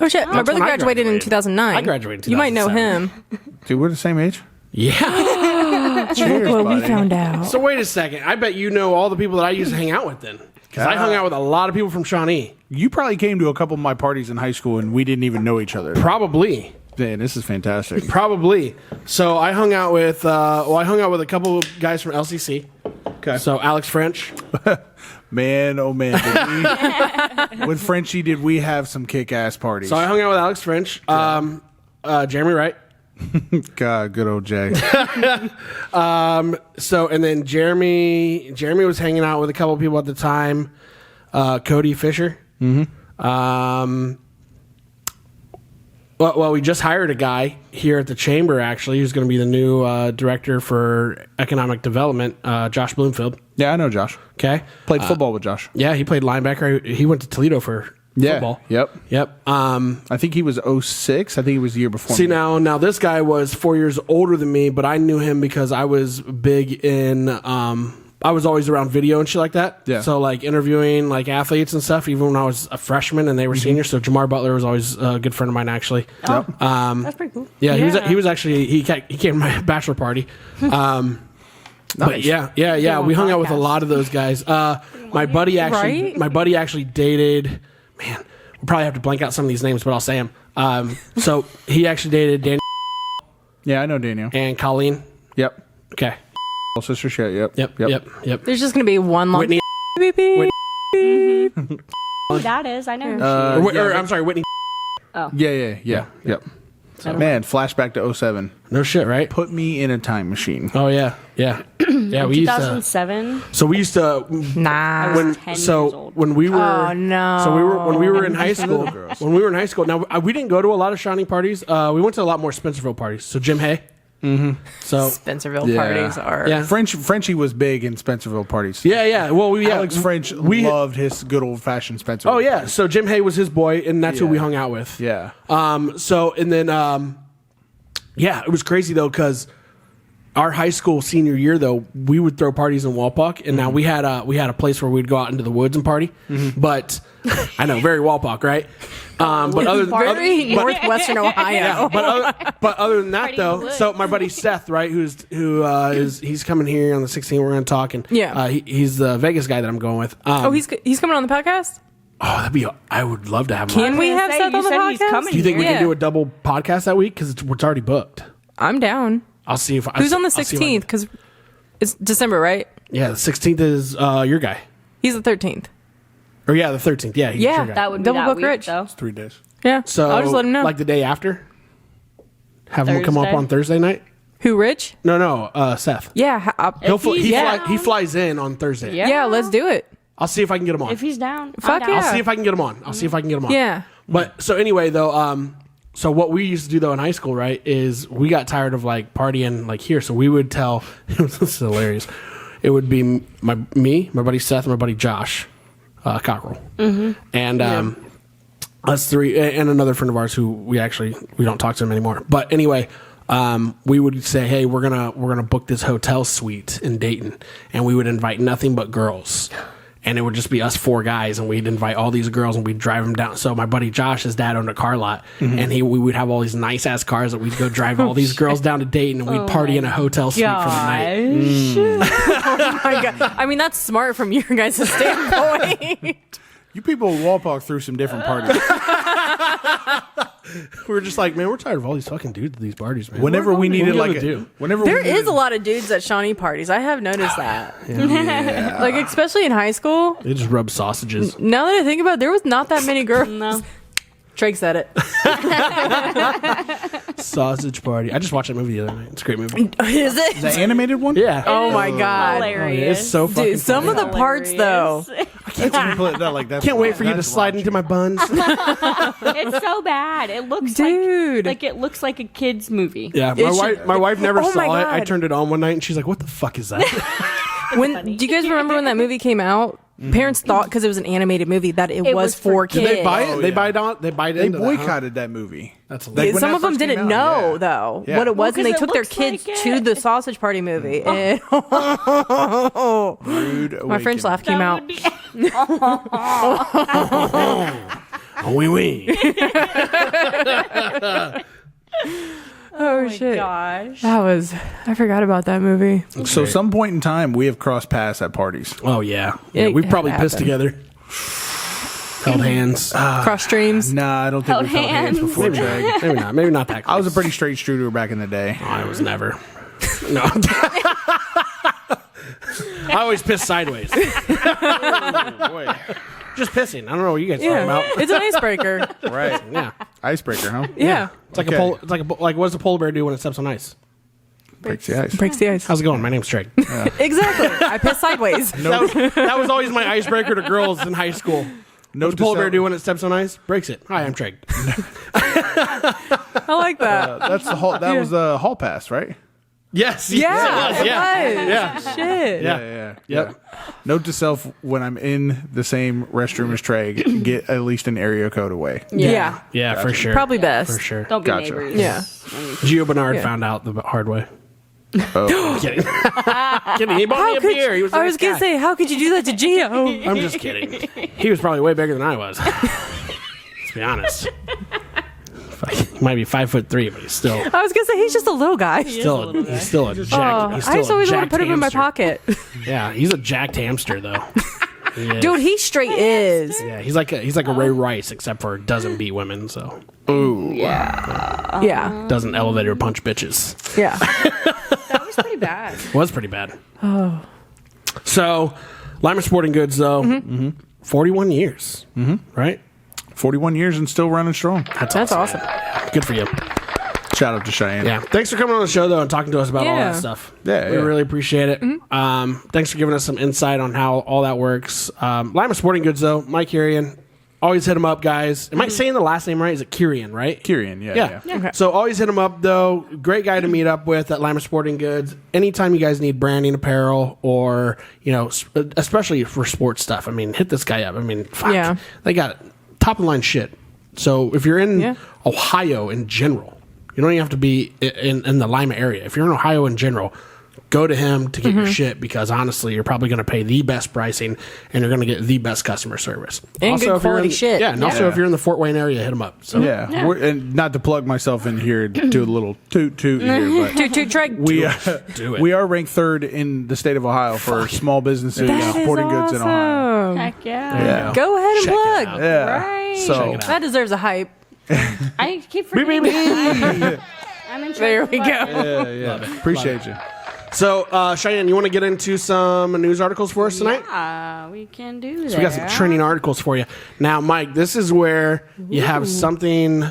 Oh shit, my brother when I graduated in graduated. 2009. I graduated in You might know 2007. him. Dude, we're the same age? Yeah. Cheers, Well, we buddy. found out. So wait a second. I bet you know all the people that I used to hang out with then. Because I hung out with a lot of people from Shawnee. You probably came to a couple of my parties in high school and we didn't even know each other. Probably. Man, this is fantastic. Probably. So I hung out with I hung out with a couple of guys from LCC. Okay. So Alex French. Man, oh man. With Frenchie, did we have some kick-ass parties? So I hung out with Alex French. Jeremy Wright. God, good old Jay. So and then Jeremy was hanging out with a couple of people at the time. Cody Fisher. Mm-hmm. Well, we just hired a guy here at the chamber, actually, who's going to be the new director for economic development, Josh Bloomfield. Yeah, I know Josh. Okay. Played football with Josh. Yeah, he played linebacker. He went to Toledo for football. Yep. I I think he was 06. I think he was the year before. See, me. now this guy was 4 years older than me, but I knew him because I was big in I was always around video and shit like that. Yeah. So like interviewing like athletes and stuff, even when I was a freshman and they were seniors. So Jamar Butler was always a good friend of mine, actually. Yep. That's pretty cool. Yeah, he was actually he came to my bachelor party. But yeah. We hung out with a lot of those guys. My buddy actually dated. Man, we'll probably have to blank out some of these names, but I'll say them. So he actually dated Daniel Yeah, I know Daniel. and Colleen. Yep. Okay. Sister shit. Yep. Yep. There's just gonna be one long Whitney. beep, beep. Who that is, I know. I'm sorry, Whitney. Yeah. Yep. Man, flashback to 07. No shit, right? Put me in a time machine. Oh yeah. Yeah. We used to. 2007. So we used to. Nah. I was 10 years old. When we were. Oh, no. So when we were in high school. Girls. When we were in high school. Now we didn't go to a lot of Shawnee parties. We went to a lot more Spencerville parties. So Jim Hay. Mm-hmm. So Spencerville Yeah. parties are. yeah. Frenchie was big in Spencerville parties. Yeah. Well, Alex French loved his good old fashioned Spencerville. Oh yeah. So Jim Hay was his boy, and that's who we hung out with. Yeah. So and then it was crazy though because our high school senior year, though, we would throw parties in Walpock, and now we had a place where we'd go out into the woods and party. But I know, very Walpock, right? But Northwestern Ohio. Yeah, but other than that, though, so my buddy Seth, right, he's coming here on the 16th. We're going to talk, and he's the Vegas guy that I'm going with. He's coming on the podcast. Oh, I would love to have him. Can we have Seth on the podcast? Do you think we can do a double podcast that week? Because it's already booked. I'm down. I'll see if who's on the 16th? Because it's December, right? Yeah, the 16th is your guy. He's the 13th. Or the 13th. Yeah, he's your guy. That would be double that book week, Rich. Though. It's 3 days. Yeah, So I'll just let him know. Like the day after. Have him come up Thursday? on Thursday night. Who, Rich? No, Seth. Yeah, He flies in on Thursday. yeah. Let's do it. I'll see if I can get him on. If he's down, Fuck I'm down. yeah. I'll see if I can get him on. Yeah. But so anyway, though, so what we used to do though in high school, right, is we got tired of like partying like here, so we would tell. This is hilarious. It would be my buddy Seth, and my buddy Josh Cockrell, and us three, and another friend of ours who we don't talk to him anymore. But anyway, we would say, hey, we're gonna book this hotel suite in Dayton, and we would invite nothing but girls. And it would just be us 4 guys, and we'd invite all these girls, and we'd drive them down. So my buddy Josh, his dad owned a car lot, and we would have all these nice ass cars that we'd go drive all these girls down to Dayton, and we'd party in a hotel suite for the night. Oh my god! I mean, that's smart from your guys' standpoint. You people in Walpock threw some different parties. We were just like, man, we're tired of all these fucking dudes at these parties, man. Whenever we needed like There is a lot of dudes at Shawnee parties. I have noticed that. Yeah. Like, especially in high school. They just rub sausages. Now that I think about it, there was not that many girls. No. Treg said it. Sausage party. I just watched that movie the other night. It's a great movie. Is it? The animated one? Yeah. Oh my god. Hilarious. It's so fucking Dude, some of the parts though. Can't wait for you to slide into my buns. It's so bad. It looks Dude. like it looks like a kid's movie. Yeah, my wife never Oh my saw it. I God. turned it on one night, and she's like, what the fuck is that? Do you guys remember when that movie came out? Parents thought because it was an animated movie that it was for kids. Did they buy it? Oh, They yeah. buy it on. They buy it They into that, huh? boycotted that movie. That's Like, hilarious. when Some that of them first came didn't out, know yeah. though Yeah. what it was, and they 'cause it took their looks like kids to the sausage party movie. And Rude my French awakening. laugh came out. Oh, oui. Oh shit! Gosh. I forgot about that movie. So some point in time, we have crossed paths at parties. Oh, yeah. It We've probably pissed happened. together. Held hands. Cross streams. Nah, I don't think Held we've held hands hands. before, Treg. Maybe not. Maybe not that close. I was a pretty straight shooter back in the day. I was never. No. I always piss sideways. Boy. Just pissing. I don't know what you guys are Yeah, talking about. it's an icebreaker. Right. Yeah. Icebreaker, huh? Yeah, It's like Okay. like what does a polar bear do when it steps on ice? Breaks the ice. breaks the ice. How's it going? My name's Trey. Exactly. I piss sideways. That was always my icebreaker to girls in high school. No What's a polar bear decel- do when it steps on ice? Breaks it. Hi, I'm Trey. I like that. That's the hall. That was the hall pass, right? Yes. Yeah, Yes, it was. Yeah. Shit. Yeah. Yeah. Yep. Note to self: when I'm in the same restroom as Trey, get at least an area code away. Yeah. Yeah, for sure. Probably best. For sure. Don't be Gotcha. neighbors. Yeah. Gio Bernard Yeah. found out the hard way. Oh, Kidding. Kidding. He bought me a beer. He was a I was nice gonna guy. say, how could you do that to Gio? I'm just kidding. He was probably way bigger than I was. Let's be honest. He might be 5'3", but he's still I was gonna say he's just a little guy. he's still a jack. Oh, He's I still just always want to jacked put him in my hamster. pocket. Yeah, he's a jacked hamster though. He is. Dude, he straight is. Yeah, he's like a Ray Rice, except for doesn't beat women, so Yeah. doesn't elevator punch bitches. Yeah. That was pretty bad. Was pretty bad. Oh. So, Lima Sporting Goods though, 41 years, right? 41 years and still running strong. That's awesome. Good for you. Shout out to Cheyenne. Yeah. Thanks for coming on the show though and talking to us about all Yeah. that stuff. Yeah, we yeah. really appreciate it. Thanks for giving us some insight on how all that works. Lima Sporting Goods though, Mike Kirian. Always hit him up, guys. Am I saying the last name right? Is it Kirian, right? Kirian, yeah. Okay. So always hit him up, though. Great guy to meet up with at Lima Sporting Goods. Anytime you guys need branding apparel or, especially for sports stuff, I mean, hit this guy up. I mean, fuck. Yeah. They got top of the line shit. So if you're in Yeah. Ohio in general, You don't even have to be in the Lima area. If you're in Ohio in general, go to him to get your shit, because honestly, you're probably going to pay the best pricing and you're going to get the best customer service. And also, good if you're quality in, shit. Yeah, and also if you're in the Fort Wayne area, hit him up. So Yeah. And not to plug myself in here, do a little toot here, but Toot Trek. we Do it. we are ranked 3rd in the state of Ohio for small businesses, That is sporting goods in Ohio. awesome. Heck yeah. Yeah. Go ahead and Check it plug. out. Yeah. Right. So Check it out. That deserves a hype. I keep forgetting. I'm in charge. There we go. yeah. Appreciate you. So, Cheyenne, you want to get into some news articles for us tonight? Yeah, we can do that. So we got some trending articles for you. Now, Mike, this is where you have something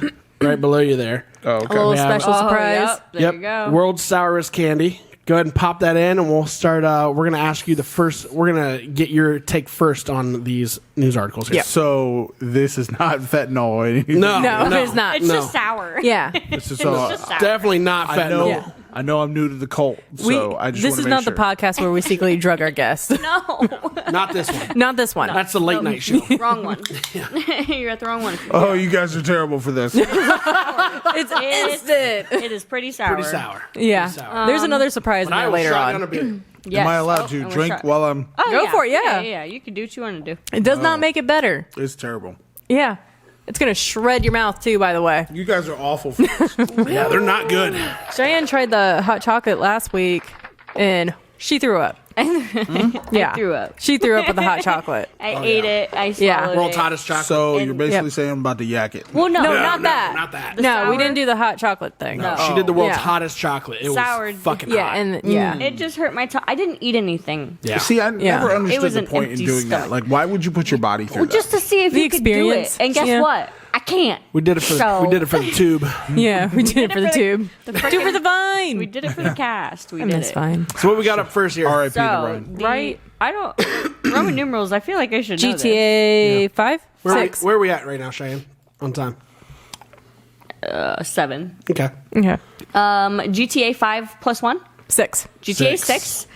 right below you there. Oh, A okay. little We have- special surprise. Yep, there you go. World's sourest candy. Go ahead and pop that in, and we'll start. We're going to ask you the first. We're going to get your take first on these news articles here. So this is not fentanyl or anything. No, No, it's not. It's No. just sour. Yeah. This is just sour. Definitely not I fentanyl. know. Yeah. I know I'm new to the cult, so I just this wanna is make not sure. the podcast where we secretly drug our guests. No. Not this one. Not this one. That's the late night show. Wrong one. You're at the wrong one. Oh, you guys are terrible for this. It's instant. It is pretty sour. Pretty sour. Yeah. Pretty sour. There's another surprise in But I there will later shotgun on. a beer. Yes. Am I allowed Oh, to and we're drink shot- while I'm? Oh, Go for it, yeah. Yeah. You can do what you want to do. It does not make it better. It's terrible. Yeah. It's going to shred your mouth, too, by the way. You guys are awful for this. Yeah, they're not good. Cheyenne tried the hot chocolate last week, and she threw up. Yeah. threw up. She threw up with the hot chocolate. I ate it. I swallowed Yeah. it. World's hottest chocolate. So And- you're basically Yep. saying I'm about to yak it. Well, no, No, not not that. Not that. No, we sour? didn't do the hot chocolate thing. No. She did the world's Yeah. hottest chocolate. It Sour. was fucking Yeah, hot. and yeah. It just hurt my tongue. I didn't eat anything. yeah. See, I Yeah. never It understood was the an point in empty doing that. stomach. Like, why would you put your body through Well, that? just to see if The you could do it. experience. And guess Yeah. what? I can't. we did it for So- we did it for the tube. Yeah, we did it for the tube. The Do it for the vine. We did it for the cast. We And did that's it. fine. So what we got up first here? R.I.P. the So, Ryan. Right. I don't. Roman numerals. I feel like I should know this. GTA 5? Where 6? are we at right now, Cheyenne? On time. 7. Okay. Okay. GTA 5 plus 1. 6. GTA Six. 6.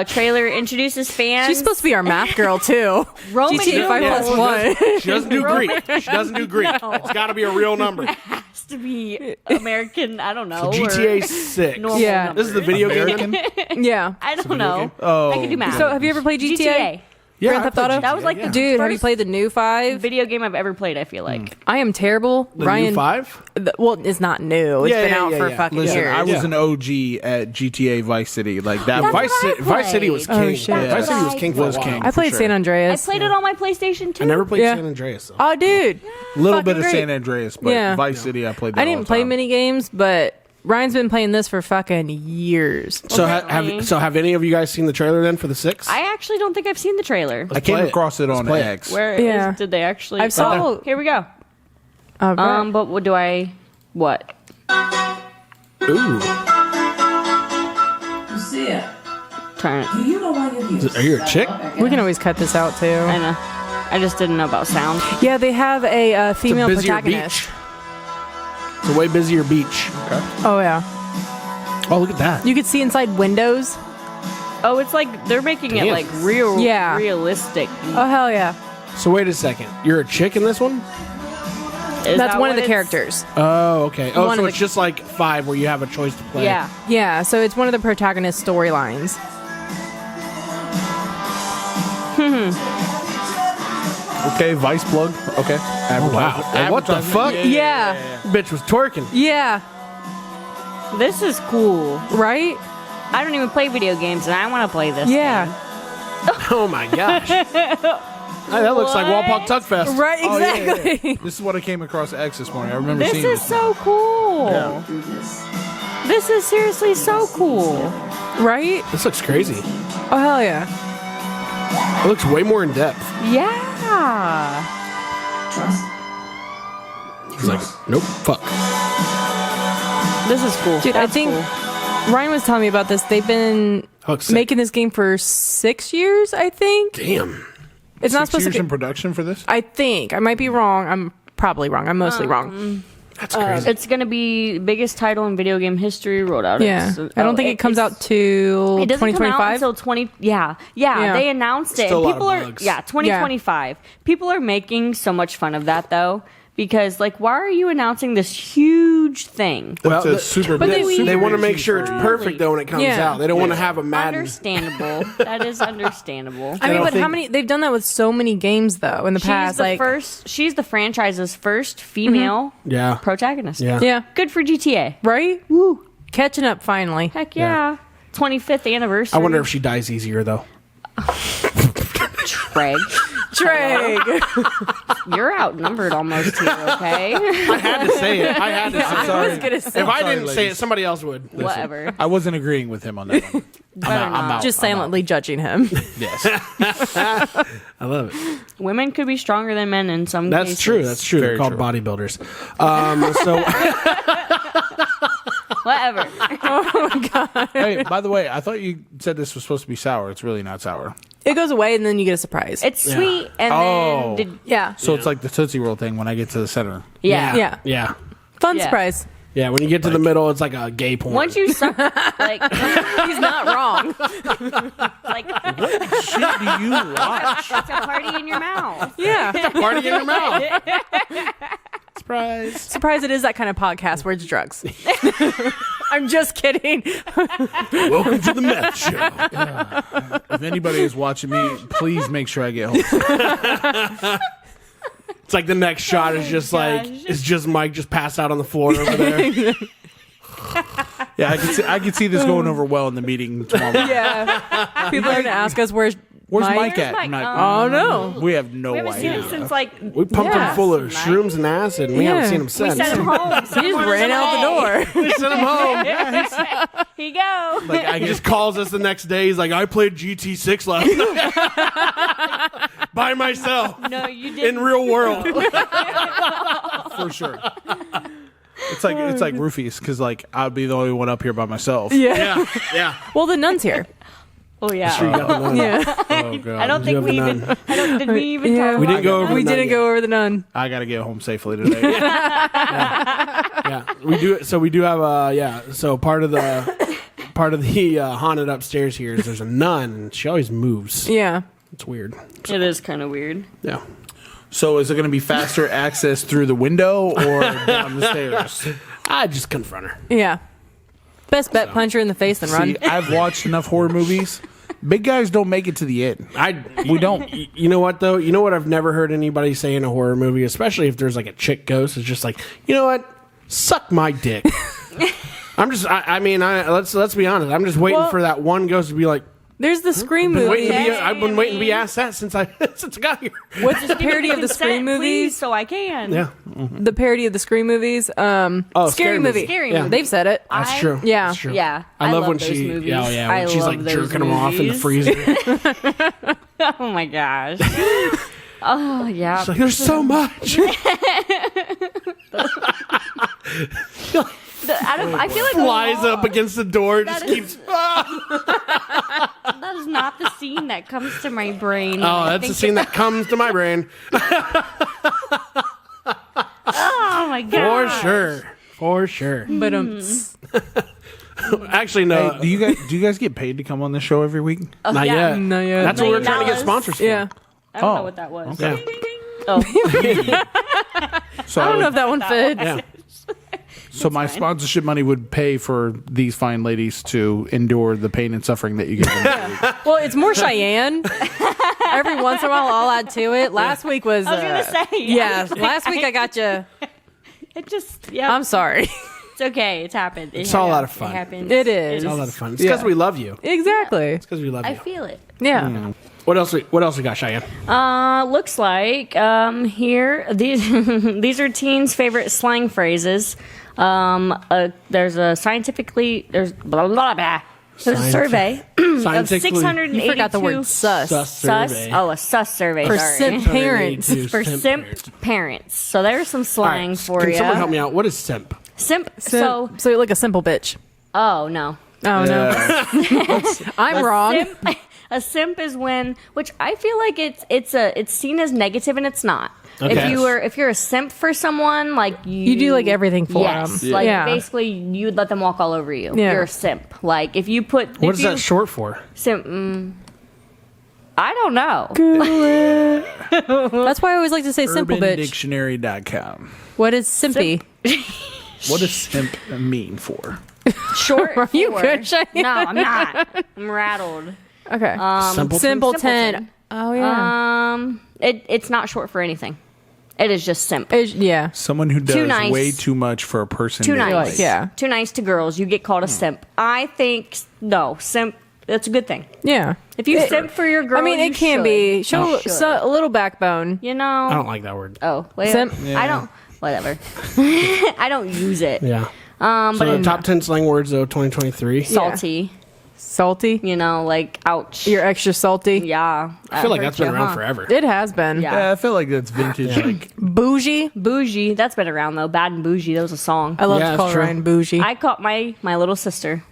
Trailer introduces fans. She's supposed to be our math girl, too. Roman GTA 5 numerals. plus 1. She doesn't do Greek. She doesn't do Greek. It's got to be a real number. Has to be American. I don't know. GTA or 6. normal Yeah. numbers. This is the video game. Yeah. I don't know. Oh. I can do math. So, have you ever played GTA? GTA. Yeah, Grand I Theft played Auto? GTA, That was like yeah. the Dude, have you first played the new 5? video game I've ever played. I feel like. I am terrible. The Ryan. new 5? Well, it's not new. It's Yeah, been yeah, out yeah, for yeah. fucking Listen, years. I was Yeah. an OG at GTA Vice City. Like that. That's Vice, what I Vice City played. was Oh, king. shit. Vice City was That's king what for a was while. king. I played for San sure. I Andreas. played it on my PlayStation 2. I never played Yeah. San Andreas though. Oh, dude. A little bit Fucking of great. San Andreas, but Yeah. Vice City I played that I all didn't the play time. many games, but Ryan's been playing this for fucking years. So Apparently. have any of you guys seen the trailer then for the 6? I actually don't think I've seen the trailer. I came play it. across it on play it. X. Where Yeah. did they actually? I've saw- Oh, here we go. Right. But what do I? What? Ooh. Lucia, Turn it. do you know why you're here? Are you a chick? We can always cut this out, too. I know. I just didn't know about sound. Yeah, they have a female busier protagonist. beach. It's a way busier beach. Oh, yeah. Oh, look at that. You could see inside windows. Oh, it's like they're making it Damn. like real, Yeah. realistic. Oh, hell yeah. So wait a second. You're a chick in this one? Is That's that one of what the it's- characters. Oh, okay. Oh, One so of it's the- just like 5 where you have a choice to play. Yeah. Yeah, so it's one of the protagonist storylines. Okay, Vice plug. Okay. Oh, wow. Well, what the fuck? Yeah. Bitch was twerking. Yeah. This is cool. Right? I don't even play video games, and I want to play this. Yeah. Oh my gosh. Hey, that looks like Walpock Tuck Fest. Right, Oh, yeah, yeah, exactly. yeah. This is what I came across X this morning. I remember This seeing is this. so cool. Yeah. Do this. This is seriously so cool. Right? This looks crazy. Oh, hell yeah. It looks way more in depth. Yeah. Trust. He's like, nope, fuck. This is cool. Dude, That's I think cool. Ryan was telling me about this. They've been Looks sick. making this game for 6 years, I think. Damn. It's not 6 supposed years to in be. production for this. I think. I might be wrong. I'm probably wrong. I'm mostly wrong. That's crazy. It's gonna be biggest title in video game history. Rolled out. Yeah. I don't think it comes out till It doesn't come out 2025. until 20. Yeah. They announced it. Still a and lot of people are bugs. 2025. People are making so much fun of that though Because, like, why are you announcing this huge thing? Well, That's a super but big. they want to make cheese sure it's for you. perfect though when it comes out. They don't want to have a Madden. Understandable. That is understandable. I mean, don't but how think- many? They've done that with so many games though in the past. She's the franchise's first female Yeah. protagonist. Yeah. Yeah, Good for GTA. right. Woo, catching up finally. Heck yeah. 25th anniversary. I wonder if she dies easier though. Craig. Trey. You're outnumbered almost here, okay? I had to say it. I had to say it. I was gonna say If I Sorry, didn't say it, ladies. somebody else would. Whatever. I wasn't agreeing with him on that one. I'm out. just silently judging him. Yes. I love it. Women could be stronger than men in some That's cases. true. That's true. They're Very called true. bodybuilders. So Whatever. Hey, by the way, I thought you said this was supposed to be sour. It's really not sour. It goes away and then you get a surprise. It's sweet and Oh. then... yeah, So it's like the Tootsie Roll thing when I get to the center. Yeah. Yeah. yeah. fun Yeah. surprise. Yeah, when you get to the middle, it's like a gay porn. Once you start, like, He's not wrong. like, Shit, do you watch? it's a party in your mouth. Yeah, party in your mouth. Surprise. surprise! It is that kind of podcast where it's drugs. I'm just kidding. Welcome to the meth show. If anybody is watching me, please make sure I get home. It's like the next shot is just like gosh. it's just Mike just passed out on the floor over there. Yeah, I can see this going over well in the meeting tomorrow. Yeah, people are gonna ask us where's Mike at? Mike? I'm like, Oh no. we have no We haven't seen idea. him since, like, We pumped him full of shrooms and acid, and we haven't Yeah. seen him we since. sent him home. He just ran out the door. We sent him home. Here you go. Like, He just calls us the next day. He's like, "I played GT6 last night by myself No, you didn't. in real world." for sure. It's like roofies because like I'd be the only one up here by myself. Yeah, yeah. Well, the nun's here. Oh, yeah. You got the nun. Yeah, Oh god. I don't think have we the even... nun. Did we even Yeah. talk We about didn't go over. we the nun didn't yet. go over the nun. I gotta get home safely today. Yeah, we do. So we do have So part of the haunted upstairs here is there's a nun, and she always moves. Yeah. It's weird. It is kind of weird. Yeah. So is it going to be faster access through the window or down the stairs? I just confront her. Yeah. Best bet, punch her in the face and run. See, I've watched enough horror movies. Big guys don't make it to the end. We don't. You know what though? You know what I've never heard anybody say in a horror movie, especially if there's like a chick ghost, is just like, you know what? Suck my dick. I'm just. Let's be honest. I'm just waiting Well- for that one ghost to be like. There's the Scream Been movie. waiting to be, I've been waiting to be asked that since I got here. What's the parody of the Consent, Scream please, movies? so I can. Yeah. The parody of the Scream movies. Scary movie. Scary Yeah. movie. They've said it. That's true. Yeah. That's true. Yeah. I love when those she. movies. Oh yeah. I When she's love like those jerking them off in the movies. freezer. Oh my gosh. Oh yeah. It's like there's so much. I feel like Flies up against the door. Just That is- keeps. that is not the scene that comes to my brain. Oh, that's the scene that comes to my brain. Oh my For god. sure. For sure. But Actually, no. Hey, do you guys get paid to come on this show every week? Not yeah. yet. Not yet. That's what we're trying to get $9. sponsors for. yeah. I don't Oh, know what that was. Yeah. Oh, So I don't know if that one fits. Yeah. So my sponsorship money would pay for these fine ladies to endure the pain and suffering that you give them. Well, it's more Cheyenne. Every once in a while, I'll add to it. Last week was. I was gonna say. Yeah, last week I got you. It just. Yeah. I'm sorry. It's okay. It's happened. It's all a lot of fun. It happens. It is. It's a lot of fun. It's because we love you. Exactly. Because we love I you. feel it. Yeah. What else we got, Cheyenne? Looks like here these are teens' favorite slang phrases. There's a there's blah blah blah. There's a survey of Scientifically- 682. You forgot the word sus. Sus survey. Oh, a sus survey. For sorry. simp parents. For simp parents. So there's some slang All right, for can you. someone help me out? What is simp? Simp. So, So you're like a simple bitch. oh no. Oh no, I'm wrong. A simp is when, which I feel like it's seen as negative and it's not. Okay. If you're a simp for someone, like You do like everything for yes, them. like Yeah. basically you would let them walk all over you. Yeah. You're a simp. Like if you put What is that short for? simp, I don't know. That's why I always like to say simple bitch. UrbanDictionary.com. What is simpy? What does simp mean for? Short Are you for- good, Cheyenne? No, I'm not. I'm rattled. Okay. Simpleton? Simpleton. Oh yeah. It's not short for anything. It is just simp. Yeah. Someone who does nice. way too much for a person. Too they nice. like. Yeah. Too nice to girls. You get called a simp. I think no simp. That's a good thing. Yeah. If you simp for your girl, I mean, you it can should. be. Show You should. a little backbone. You know. I don't like that word. Oh, wait. Simp? I don't. Whatever. I don't use it. Yeah. But So top 10 slang words though, 2023. salty. Salty. You know, like ouch. You're extra salty. Yeah. I feel like hurt that's been you, around huh? forever. It has been. Yeah. Yeah, I feel like that's vintage. Like Bougie. Bougie. That's been around though. Bad and bougie. That was a song. I love Yeah, to it's call true. Ryan bougie. I caught my little sister.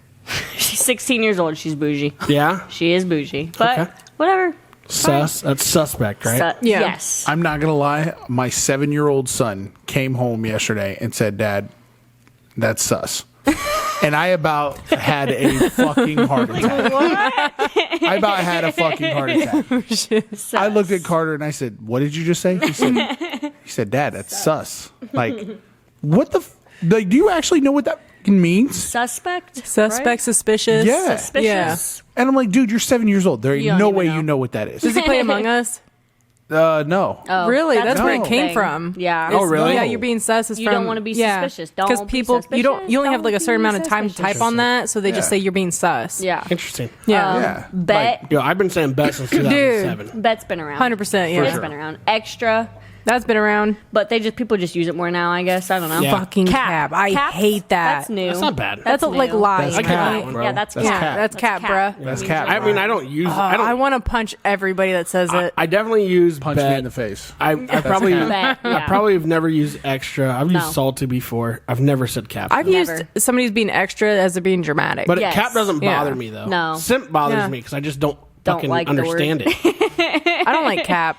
She's 16 years old. She's bougie. Yeah. She is bougie. But Okay. whatever. Sus. That's suspect, right? Yeah. Yes. I'm not gonna lie, my 7-year-old son came home yesterday and said, "Dad, that's sus." And I about had a fucking heart attack. I about had a fucking heart attack. I looked at Carter and I said, "What did you just say?" He said, "Dad, that's sus." Like, what the? Like, do you actually know what that means? Suspect. Suspect, right? suspicious. Yeah. Suspicious. And I'm like, dude, you're 7 years old. There ain't don't no even way know. you know what that is. Does he play Among Us? No. Oh, Really? That's where it the came thing. from. Yeah. Oh, really? Yeah, you're being sus is You from. don't wanna be suspicious. Don't Because be people, you only suspicious. have like a certain Don't amount of time be to type suspicious. on that, so they just Yeah. say you're being sus. Yeah. Interesting. Yeah. Yeah. Bet. Yo, I've been saying bet since 2007. Bet's been around. 100%. Yeah. It's sure. been around. Extra. That's been around. But people just use it more now, I guess. I don't know. Yeah. Fucking cap. I Cap's- hate that. That's new. That's not bad. That's like new. lies. I get that right? one, bro. Yeah, that's That's cap. cap. That's cap, bruh. That's cap. I mean, I don't use. I don't. I want to punch everybody that says it. I definitely use Punch bet. me in the face. I probably Bet, I yeah. probably have never used extra. I've used No. salty before. I've never said cap. I've though. used Never. somebody's being extra as they're being dramatic. But Yes. cap doesn't Yeah. bother me though. No. Simp bothers Yeah. me because I just don't Don't fucking like the word. understand it. I don't like cap.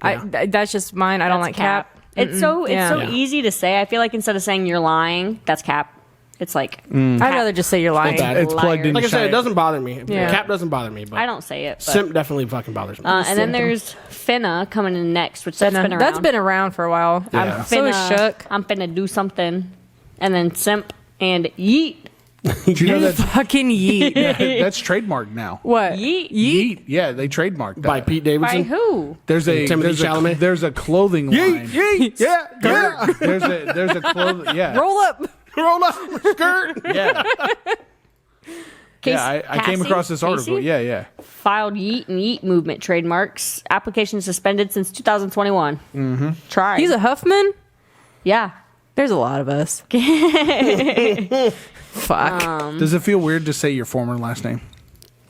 That's just mine. I don't like cap. It's so Yeah. easy to say. I feel like instead of saying you're lying, that's cap. It's like I'd rather just say you're lying. bad. It's plugged in. Like I said, it doesn't bother me. Yeah. Cap doesn't bother me, but I don't say it. But, simp definitely fucking bothers me. and then there's finna coming in next, which that's been around. That's been around for a while. Yeah. So is shook. I'm finna do something, and then simp and yeet. Do you know that Fucking yeet. that's trademarked now? What? Yeet. Yeet. Yeah, they trademarked that. By Pete By Davidson. who? There's a Timothy Chalamet? there's a clothing line. Yeet. Yeah. Yeah. There's a clothing. Yeah. Roll up. Roll up skirt. Yeah. Yeah. I came Cassie? across this article. Casey? Yeah. Filed yeet and yeet movement trademarks. Application suspended since 2021. Mm-hmm. Try. He's a Huffman? yeah. There's a lot of us. Fuck. Does it feel weird to say your former last name?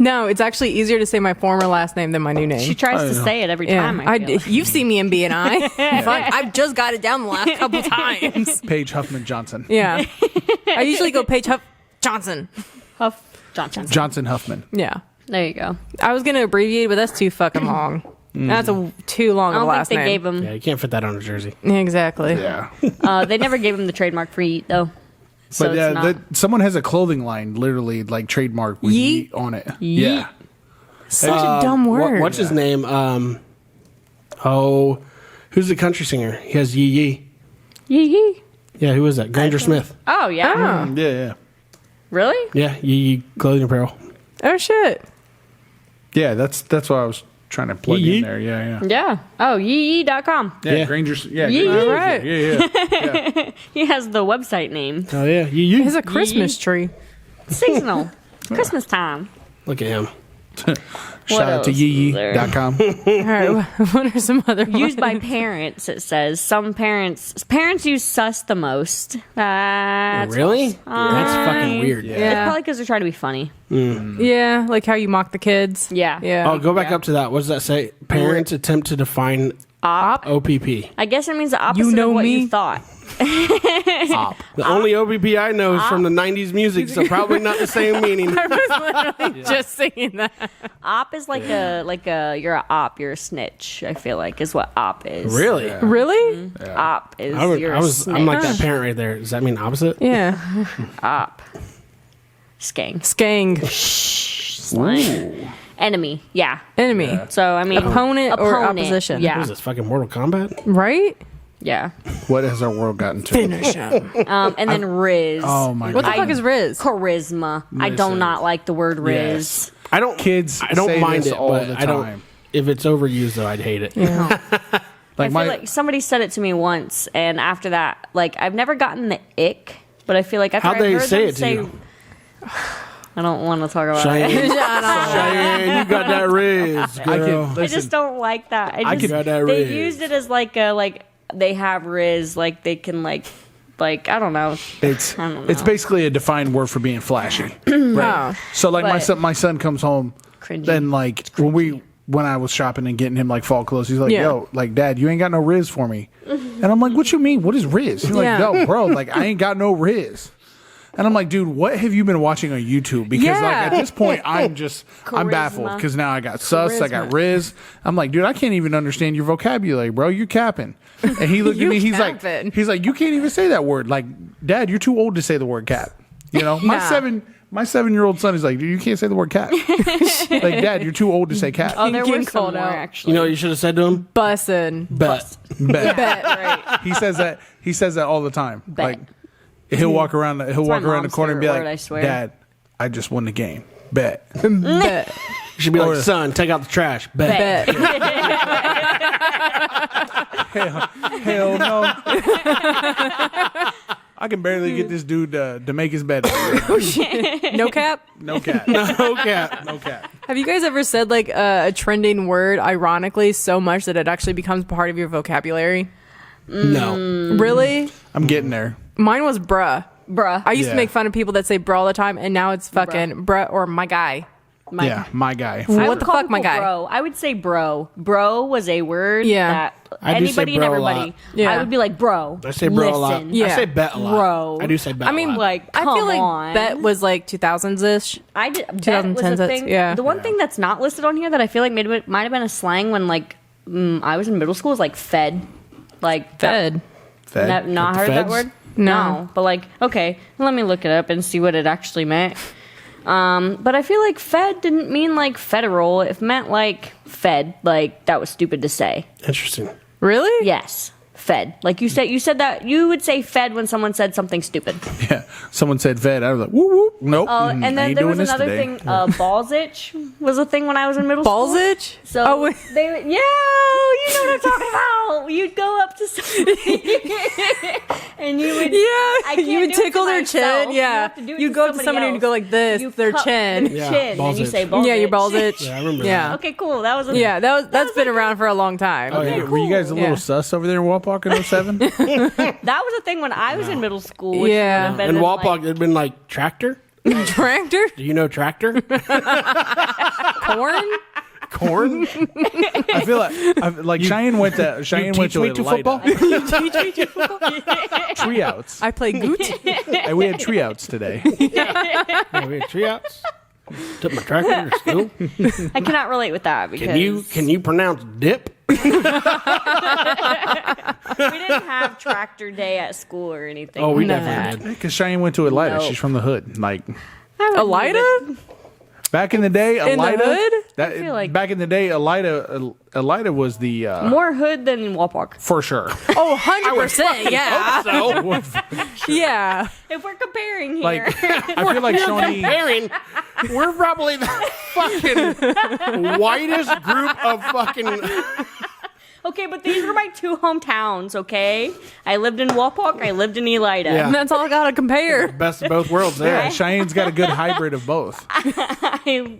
No, it's actually easier to say my former last name than my new name. She tries to say it every time. I feel like. You've seen me in B&I. Fuck, I've just got it down the last couple times. Paige Huffman Johnson. Yeah. I usually go Paige Huff Johnson. Huff Johnson. Johnson Huffman. Yeah. There you go. I was going to abbreviate, but that's too fucking long. That's too long I of a don't last think they name. gave him. Yeah, you can't fit that on a jersey. Exactly. Yeah. They never gave him the trademark for yeet though. So But it's not. someone has a clothing line literally like trademarked with Yeet? yeet on it. Yeah. Such a dumb word. What's his name? Who's the country singer? He has Yee Yee. Yee yee. Yeah, who is that? Granger Smith. Oh yeah. Yeah. Really? Yeah, Yee Yee clothing apparel. Oh, shit. Yeah, that's what I was trying to plug Yeet. in there. Yeah. Yeah. Oh, yeeyee.com. Yeah, Yeah. Granger's. Yeah, Yeet. Granger's, All right. Yeah. He has the website name. Oh yeah, Yee Yee. It's a Christmas tree. Seasonal. Christmas time. Look at him. Shout out to else is there? yee.com. All right. What are some other Used by ones? parents, it says. Some parents use sus the most. That's Really? That's fucking weird. Yeah. It's probably because they're trying to be funny. Yeah, like how you mock the kids. Yeah. Yeah. Oh, go back up to that. What does that say? Parents attempt to define Op. OPP. I guess it means the opposite You know of what me? you thought. The only OPP I know is from the 90s music, so probably not the same meaning. I was literally just singing that. Op is like a you're a op, you're a snitch. I feel like is what op is. Really? Really? Op is you're a snitch. I'm like that parent right there. Does that mean opposite? Yeah. Op. Skang. Skang. Slang. Enemy. Yeah. Enemy. So I mean, Opponent or opposition. Yeah. What is this, fucking Mortal Kombat? Right? Yeah. What has our world gotten to? Finish him. And then Riz. Oh my What the god! fuck is Riz? Charisma. I do Listen. not like the word Riz. Yes. I don't Kids I don't say mind this it, all but the I don't. time. If it's overused, though, I'd hate it. Yeah. I feel like somebody said it to me once, and after that, like I've never gotten the ick, but I feel like after How'd I've they heard say them it to say, you? I don't want to talk about Cheyenne, it. Cheyenne, you got that Riz, girl. I just don't like that. I just, got that they Riz. used it as like a they have Riz, like they can like I don't know. It's I don't know. it's basically a defined word for being flashy. Wow. So like But- my son comes home, Cringy. then like when I was shopping and getting him like fall clothes, he's like, Yeah. yo, like Dad, you ain't got no Riz for me. And I'm like, what you mean? What is Riz? He's like, Yeah. yo, bro, like I ain't got no Riz. And I'm like, dude, what have you been watching on YouTube? Because like Yeah. at this point, I'm Charisma. baffled because now I got sus, I got Riz. I'm like, dude, I can't even understand your vocabulary, bro. You capping. And he looked at You me, capping. he's like, you can't even say that word. Like, Dad, you're too old to say the word cap. You know, my Nah. 7-year-old son is like, dude, you can't say the word cap. Like, Dad, you're too old to say cap. Oh, there Getting were some called more out. actually. You know what you should have said to him? Bussin'. Bet. Bet. Bet, right. He says that all the time. Bet. Like he'll walk around the my corner mom's and be favorite like, word, I swear. Dad, I just won the game. Bet. Bet. You should be like, son, take out the trash. Bet. Bet. Hell no. I can barely get this dude to make his bed. No cap? No cap. No cap. No cap. Have you guys ever said like a trending word ironically so much that it actually becomes part of your vocabulary? No. Really? I'm getting there. Mine was bruh. Bruh. I used Yeah. to make fun of people that say bruh all the time, and now it's fucking bruh or my guy. Yeah, my guy. I What would the call fuck, my people guy? Bro. I would say bro. Bro was a word Yeah. that I do say anybody and bro a everybody. lot. Yeah. I would be like, bro. I say bro a lot. listen. Yeah. I say bet a lot. Bro. I do say bet I mean, a lot. Like, I feel come like on. bet was like 2000s-ish. I did. Bet was 2010s, a thing. yeah. The one thing that's not listed on here that I feel like might have been a slang when like I was in middle school is like fed. Like Fed. Fed. Not the heard that feds? word. No. But like, okay, let me look it up and see what it actually meant. But I feel like fed didn't mean like federal. It meant like fed. Like that was stupid to say. Interesting. Really? Yes, fed. Like you said that you would say fed when someone said something stupid. Yeah. Someone said Fed. I was like, whoop, whoop. Nope. Oh, and then ain't there doing was this another today. thing. Balls itch was a thing when I was in middle school. Balls itch? So Oh, wait. they would, you know what I'm talking about. You'd go up to somebody and you would, I can't you would do it to tickle their myself. chin. You Yeah, have to do it you to go up to somebody and else. you go like this, You their cup chin. their Yeah, chin, balls and you itch. say balls Yeah, your itch. balls itch. Yeah, I remember Yeah. that. Okay, cool. That was a, Yeah, that's been around for a long time. Oh, yeah. Were you guys a little Yeah. sus over there in Wapak in 07? that was a thing when I was in middle school. Which Yeah. would have been In in, Walpock, like, it'd been like tractor. Tractor? Do you know tractor? Corn? Corn? I feel like Cheyenne went to teach me to Elida. football? Tree outs. I play Goot. And we had tree outs today. Yeah, we had tree outs. Took my tractor to school. I cannot relate with that because Can you pronounce dip? we didn't have tractor day at school or anything. Oh, we like definitely that. did. Because Cheyenne went to Elida. No. She's from the hood. Like Elida? back in the day, In the Elida. hood? That, feel like- back in the day, Elida was the More hood than Walpock. for sure. Oh, 100%. Yeah. So, Yeah. If we're comparing here, Like I feel like Shawnee. Aaron, we're probably the fucking whitest group of fucking. okay, but these were my two hometowns. Okay, I lived in Walpock. I lived in Elida. Yeah. And that's all I got to compare. Best of both worlds there. Yeah, Cheyenne's got a good hybrid of both.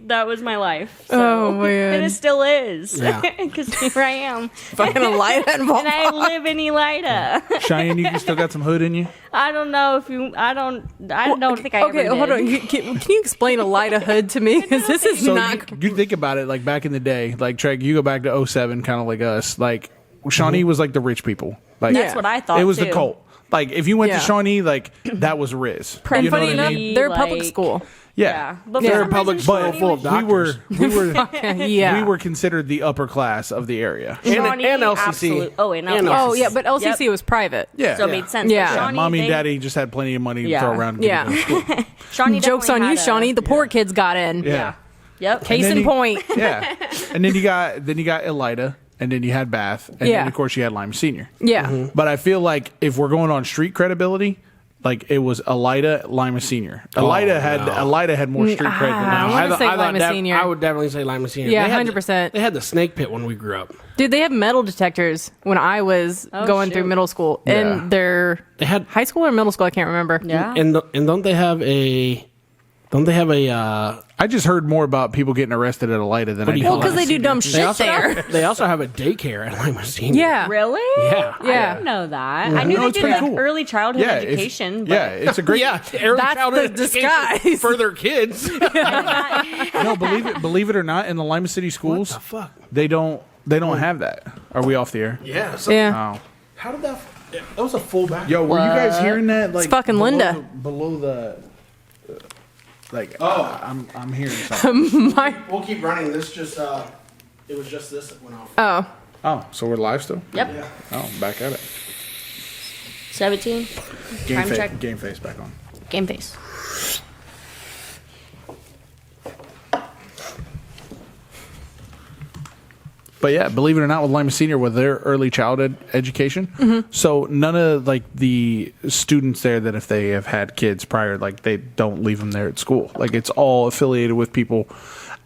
That was my life. So. Oh, man. And it still is. Yeah. Because here I am, Fucking Elida and and I Walmart. live in Elida. Cheyenne, you still got some hood in you? I don't know if you. I don't think I Okay, ever hold on. did. Can you explain Elida hood to me? Because this is So not. you think about it, like back in the day, like Treg, you go back to 07, kind of like us. Like Shawnee was like the rich people. Like That's what I thought. it was too. the cult. Like if you went Yeah. to Shawnee, like that was Riz. And You know funny what I enough, mean? they're a public Like- school. Yeah. But Yeah. for They're a some public reason, school Shawnee full of was- doctors. we were Yeah. we were considered the upper class of the area. Shawnee, and LCC. absolute- Oh, and And LCC. Oh, yeah, but LCC Yep. was private. Yeah. So it yeah. made sense. Yeah. But Yeah, Shawnee, mommy and they- daddy just had plenty of money to Yeah. throw around. Yeah. To go to school. Shawnee Joke's on definitely you, had a- Shawnee. The poor kids got in. Yeah. Yep. Case in point. Yeah. And then you got Elida, and then you had Bath, and then of course you had Lima Senior. Yeah. But I feel like if we're going on street credibility, like it was Elida, Lima Senior. Elida had more street cred than I Lima. wanna say Lima Senior. I would definitely say Lima Senior. Yeah, They had 100%. They had the snake pit when we grew up. Dude, they have metal detectors when I was going through middle school. And They had high school or middle school, I can't remember. Yeah. and don't they have a I just heard more about people getting arrested at Elida than I did. Well, because they do dumb shit there. They also have a daycare at Lima Senior. Yeah. Really? Yeah. I Yeah. didn't know that. I knew No, they it's did pretty like cool. early childhood Yeah, education. But it's a great. Early That's childhood the education disguise. for their kids. No, believe it or not, in the Lima City schools, What the fuck? they don't have that. Are we off the air? Yeah. Yeah. Oh. How did that? That was a full back. Yo, were you guys hearing that? Like fucking Linda. below the. I'm hearing something. We'll keep running. This just it was just this that went off. Oh, so we're live still? Yep. Yeah. Oh, back at it. 17. Time check. Game face back on. Game face. But yeah, believe it or not, with Lima Senior, with their early childhood education, so none of like the students there that if they have had kids prior, like they don't leave them there at school. Like it's all affiliated with people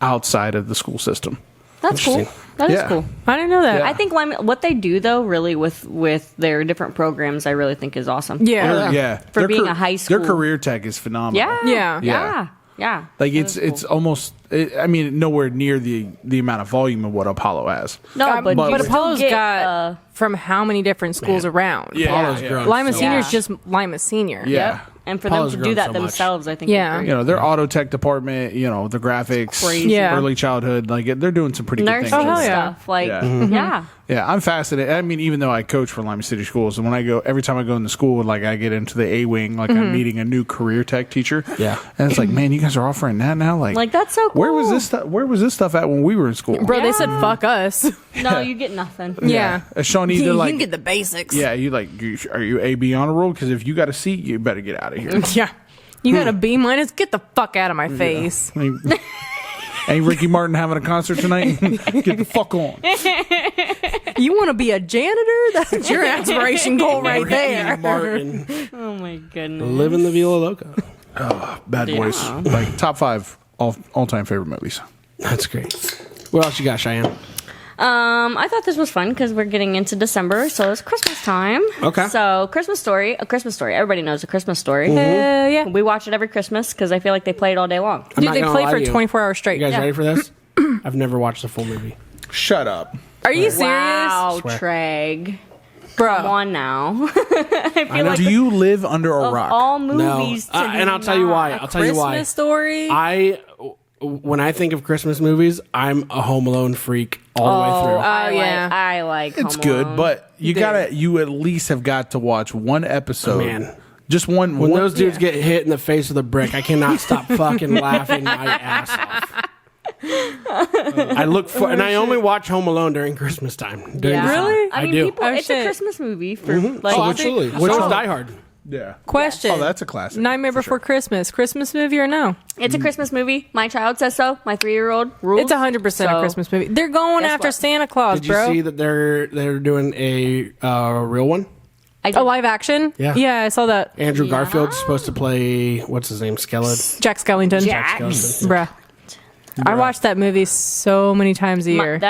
outside of the school system. That's cool. Interesting. That is Yeah. cool. I didn't know that. I think what they do though, really with their different programs, I really think is awesome. Yeah. Yeah, For Their being a high school. their career tech is phenomenal. Yeah. Yeah. Yeah. Yeah. Like That it's is cool. it's almost. I mean, nowhere near the amount of volume of what Apollo has. no, but, but you But still Apollo's get, got from how many different schools around? Apollo's grown. Lima so Senior much. is just Lima Senior. Yeah. Yep. And for Apollo's them to grown do that so much. themselves, I think. Yeah. is great. You know, their auto tech department, you know, the graphics, Crazy. Yeah. early childhood, like they're doing some pretty good Nursing things. Oh, hell yeah. stuff, like Yeah. yeah. Yeah, I'm fascinated. I mean, even though I coach for Lima City Schools, and when I go, every time I go into school, like I get into the A wing, like I'm meeting a new career tech teacher. Yeah. and it's like, man, you guys are offering that now. Like Like, that's so Where was cool. this stuff? Where was this stuff at when we were in school? Bro, they said fuck us. No, you get nothing. Yeah. Shawnee, they're You like, can get the basics. yeah, you like, are you AB honor roll? Because if you got a C, you better get out of here. Yeah. You got a B minus? Get the fuck out of my face. I mean, ain't Ricky Martin having a concert tonight? Get the fuck on. You want to be a janitor? That's your aspiration goal right Ricky there. Martin, Oh my goodness. living the Vila Loca. Bad Boys, like top 5 all time favorite movies. That's great. What else you got, Cheyenne? I thought this was fun because we're getting into December, so it's Christmas time. Okay. So, A Christmas Story. Everybody knows A Christmas Story. Yeah. We watch it every Christmas because I feel like they play it all day long. I'm Dude, not they gonna play lie for to you. 24 hours straight. You guys Yeah. ready for this? I've never watched the full movie. Shut up. Are you serious? Wow, Swear. Treg. Bro. Come on now. I feel like Do you live under a of rock? all No, movies, to and I'll tell you why. I'll tell you why. Christmas Story? When I think of Christmas movies, I'm a Home Alone freak all the way through. I like It's Home good, Alone. but you at least have got to watch one episode. Man. Just one. When those dudes get hit in the face with a brick, I cannot stop fucking laughing my ass off. I look for, and I only watch Home Alone during Christmas time. During Yeah. the summer. Really? I mean, do. people. Oh, It's shit. a Christmas movie for like. Oh, absolutely. Which was Die Hard. Yeah. Question. Oh, that's a classic. Nightmare for Before sure. Christmas. Christmas movie or no? It's a Christmas movie. My child says so. My 3-year-old rules. It's 100% a So, Christmas movie. They're going guess after what? Santa Claus, Did you bro. see that they're doing a real one? I did. A live action? Yeah. Yeah, I saw that. Andrew Yeah. Garfield's supposed to play what's his name, Skeleton. Jack Skellington. Jack. Bruh. I watched that movie so many times a year.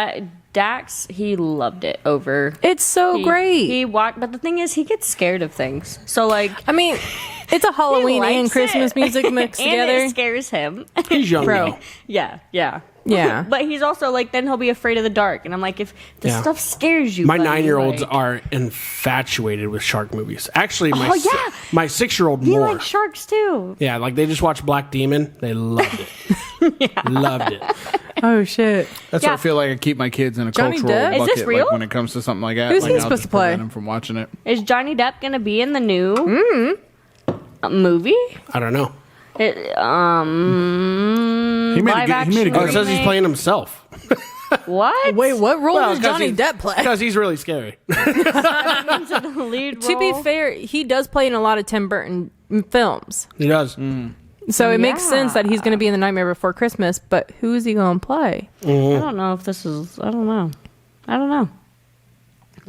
Dax, he loved it over. It's so great. He watched, but the thing is, he gets scared of things. So like, I mean, it's a Halloween he and likes Christmas it. music mixed and together. it scares him. He's young, Bro. though. Yeah. Yeah. But he's also like, then he'll be afraid of the dark, and I'm like, if the Yeah. stuff scares you, My buddy, 9-year-olds like, are infatuated with shark movies. Actually, Oh, yeah. my 6-year-old He more. likes sharks too. Yeah, like they just watched Black Demon. They loved it. Loved it. Oh, shit. That's Yeah. why I feel like I keep my kids in a Johnny cultural Depp? Is bucket. this real? Like when it comes to something like that. Who's like, he I'll supposed just to play? prevent him from watching it. Is Johnny Depp gonna be in the new movie? I don't know. He made live a good. Oh, it says he's playing himself. What? Wait, what role does 'cause Johnny he's- Depp play? Because he's really scary. The lead To be role? fair, he does play in a lot of Tim Burton films. He does. So it makes sense that he's going to be in The Nightmare Before Christmas, but who is he going to play? I don't know if this is. I don't know.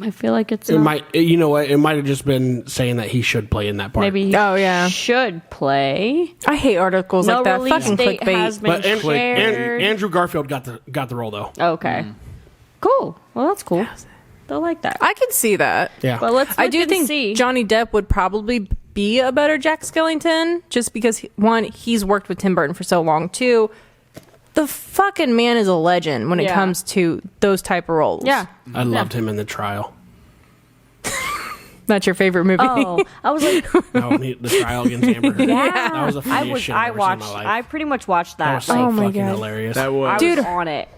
I feel like it's. It might. You know what? It might have just been saying that he should play in that part. Maybe. He should play. I hate articles like that. Fucking date clickbait. has been shared. Andrew Garfield got the role though. Okay. Cool. Well, that's cool. They'll like that. I can see that. Yeah. But let's. I do think see. Johnny Depp would probably be a better Jack Skellington, just because one, he's worked with Tim Burton for so long. Two, the fucking man is a legend when it comes to those type of roles. Yeah. I loved him in The Trial. That's your favorite movie? Oh, I was like, The Trial against Amber Heard. yeah. That was the funniest shit I've ever seen in my life. I pretty much watched that. That was so Oh my fucking God. hilarious. That was. I was on it.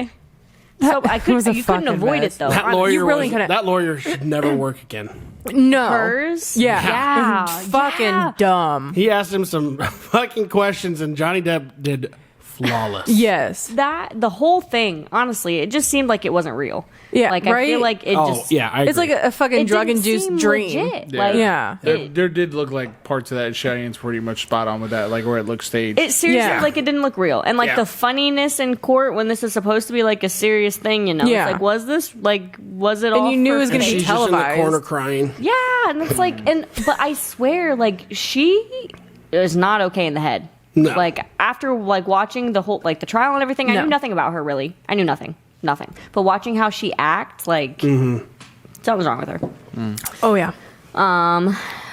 So I was a you couldn't fucking avoid mess. it though. that lawyer You really was- couldn't- that lawyer should never work again. No. Hers? Yeah. Yeah. Fucking dumb. He asked him some fucking questions, and Johnny Depp did flawless. Yes. The whole thing, honestly, it just seemed like it wasn't real. Yeah, like I right? feel like it Oh just. yeah, I It's agree. like a fucking It drug didn't induced seem dream. legit. Yeah. Like, Yeah. There did look like parts of that Cheyenne's pretty much spot on with that, like where it looks staged. It seriously, Yeah. like, it didn't look real. And, like, Yeah. the funniness in court when this is supposed to be, like, a serious thing, you know? Yeah. It's like, was this, like, was it all you knew it was for gonna and be she's just in the televised. corner crying. Yeah, and it's like, but I swear, like, she is not okay in the head. No. Like, after, like, watching the whole, like, the trial and everything, I No. knew nothing about her, really. I knew nothing. But watching how she acts, like, something's wrong with her. Oh, yeah.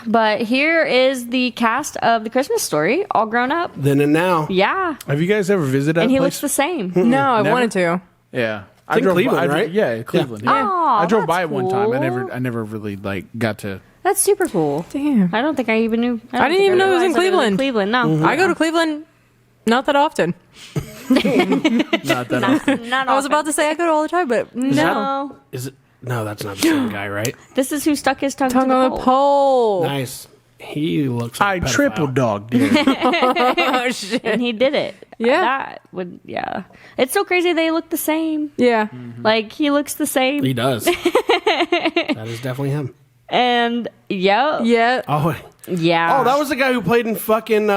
But here is the cast of The Christmas Story, all grown up. Then and now. Yeah. Have you guys ever visited that And he place? looks the same. No, I Never? wanted to. Yeah, in Cleveland, right? Yeah, Cleveland. Yeah. Yeah, Oh, I drove that's by it one time. cool. I never really like got to. That's super cool. Damn. I don't think I even knew. I didn't even know it was in realized that Cleveland. Cleveland, no. I go to Cleveland not that often. Not that often. Not I was about to say I go to all the time, but no. No. Is it? No, that's not the same guy, right? This is who stuck his tongue, Tongue to on the the pole. pole. Nice. He looks. Like I a pedophile. triple dogged you. Oh, shit. And he did it. Yeah. That would, yeah. It's so crazy they look the same. Yeah. Like, he looks the same. He does. That is definitely him. And, yeah. Yeah. Oh, Yeah. oh, that was the guy who played in fucking. Do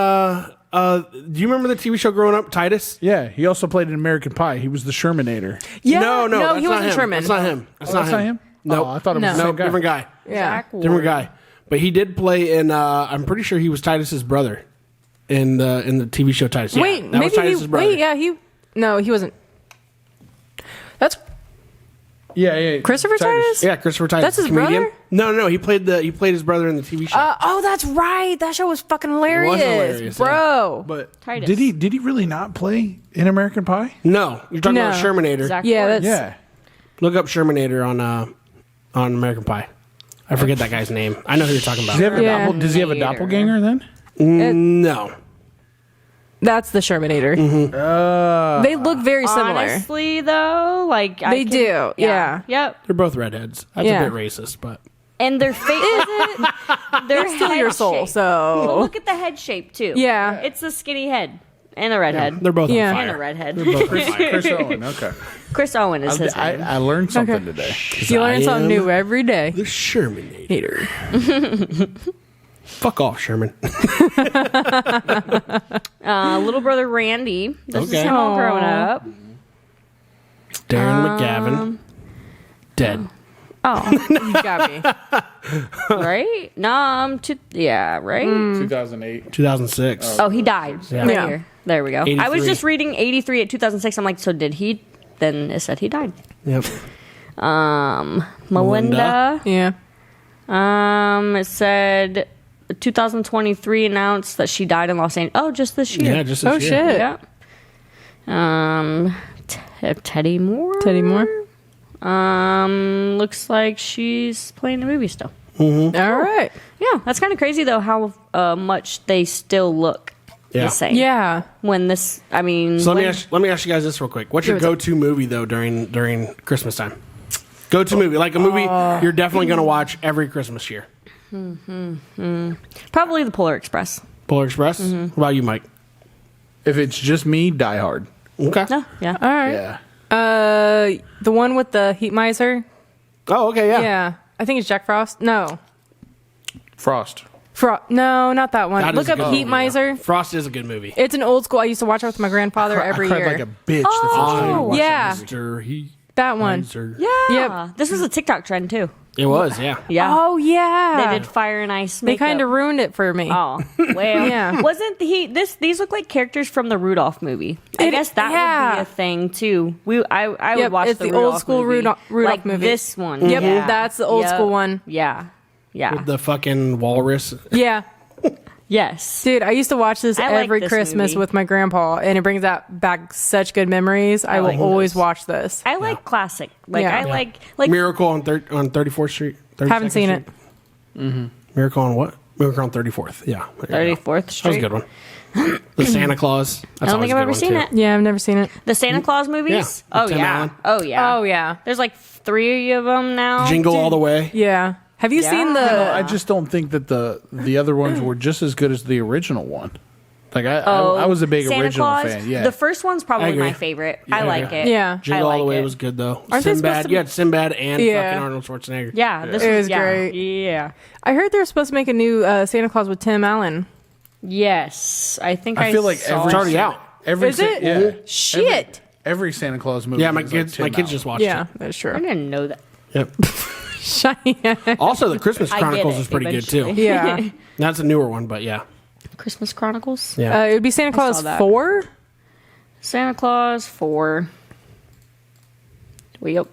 you remember the TV show growing up, Titus? Yeah, he also played in American Pie. He was the Shermanator. Yeah. No, that's he not wasn't him. Sherman. That's not him. That's That's not him. No, Oh, I thought it was No. the no, same guy. different guy. Yeah. Zach Ward. Different guy. But he did play in. I'm pretty sure he was Titus's brother in the TV show Titus. Yeah, Wait, that maybe was Titus's he. brother. Wait, yeah, he. No, he wasn't. That's Yeah. Christopher Titus? Yeah, Christopher Titus. That's his comedian. brother? No. He played his brother in the TV show. Oh, that's right. That show was fucking hilarious, hilarious, bro. But Titus. did he really not play in American Pie? No, you're talking No. about Shermanator. Zach Yeah, Ward. that's Yeah. Look up Shermanator on American Pie. I forget that guy's name. I know who you're talking about. Yeah. Does he have a doppelganger then? No. that's the Shermanator. They look very similar. Honestly, though, like, They do, yeah. Yep. They're both redheads. That's Yeah. a bit racist, but And their face, their Still your head soul, shape. so Well, look at the head shape too. Yeah. It's a skinny head and a redhead. they're both Yeah. on And a fire. redhead. They're both on fire. Chris Owen. Okay. Chris Owen is his name. I learned something today. you learn I something am new every day. The Shermanator. Hater. Fuck off, Sherman. Little brother Randy. This Okay. is him all grown up. Darren McGavin. Dead. Oh, You got me. right? Right? 2008. 2006. Oh, he died. Yeah. Right Yeah. here. There we go. I was 83. just reading 83 at 2006. I'm like, so did he? Then it said he died. Yep. Melinda. Yeah. It said 2023 announced that she died in Los Angeles. Oh, just this year. Yeah, just Oh, this year. shit. Yeah. Teddy Moore. Teddy Moore. Looks like she's playing the movie still. All right. Yeah, that's kind of crazy though how much they still look Yeah. the same. Yeah. When this, I mean, So when- let me ask you guys this real quick. What's your What's up? go-to movie though during Christmas time? Go-to movie, like a movie you're definitely going to watch every Christmas year. probably the Polar Express. Polar Express. What about you, Mike? If it's just me, Die Hard. Okay. No, yeah. All right. Yeah. The one with the heat miser. Oh, okay, yeah. Yeah. I think it's Jack Frost. No. Frost. No, not that one. That Look is a up good Heat movie, Miser. yeah. Frost is a good movie. It's an old school. I used to watch it with my grandfather every I cried year. like a bitch. the first time I watched yeah. that movie. Mr. Heat That one. Miser. Yeah. Yep. This was a TikTok trend too. It was, yeah. Yeah. Oh yeah. They did fire and ice. They Makeup. kind of ruined it for me. Oh well. Yeah. Wasn't these look like characters from the Rudolph movie? I guess that would be a thing too. I would Yep, watch it's the the Rudolph old school movie. Rudolph like movie. This one. Yep, Yeah. that's the old school one. Yeah. Yeah. With the fucking walrus. Yeah. Yes. Dude, I used to watch this I like every this Christmas movie. with my grandpa, and it brings back such good memories. I will like always this. watch this. I like classic. Like Yeah. I Yeah. like Miracle on 34th Street. 32nd Haven't seen Street. it. Miracle on what? Miracle on 34th. Yeah. There you go. 34th That was Street. a good one. The Santa Claus. That's I don't always think a I've good ever one, seen too. it. Yeah, I've never seen it. The Santa Claus movies? Yeah, Oh with Tim yeah. Allen. Oh yeah. Oh yeah. There's like 3 of them now. Jingle All the Way. Yeah. Have you seen Yeah. I the? just don't think that the other ones were just as good as the original one. Like I was a big Santa original Claus, fan. Yeah. The first one's I probably agree. my favorite. Yeah, I like yeah. it. Yeah. Jingle I All the like Way it. was good, though. Aren't they supposed Sinbad. to be- You had Sinbad and Yeah. fucking Arnold Schwarzenegger. Yeah, this It was yeah, great. Yeah. I heard they're supposed to make a new Santa Claus with Tim Allen. Yes, I think I feel like saw It's already it. out. every Is it? Yeah. Shit. Every Santa Claus movie. Yeah, my is like kids, Tim my kids Allen. just watched Yeah, it. that's I true. didn't know that. Yep. Cheyenne. Also, the Christmas I get Chronicles it is pretty good, eventually. too. Yeah. That's a newer one, but yeah. Christmas Chronicles. Yeah. It would be Santa Claus saw that. 4. Santa Claus 4. Yep.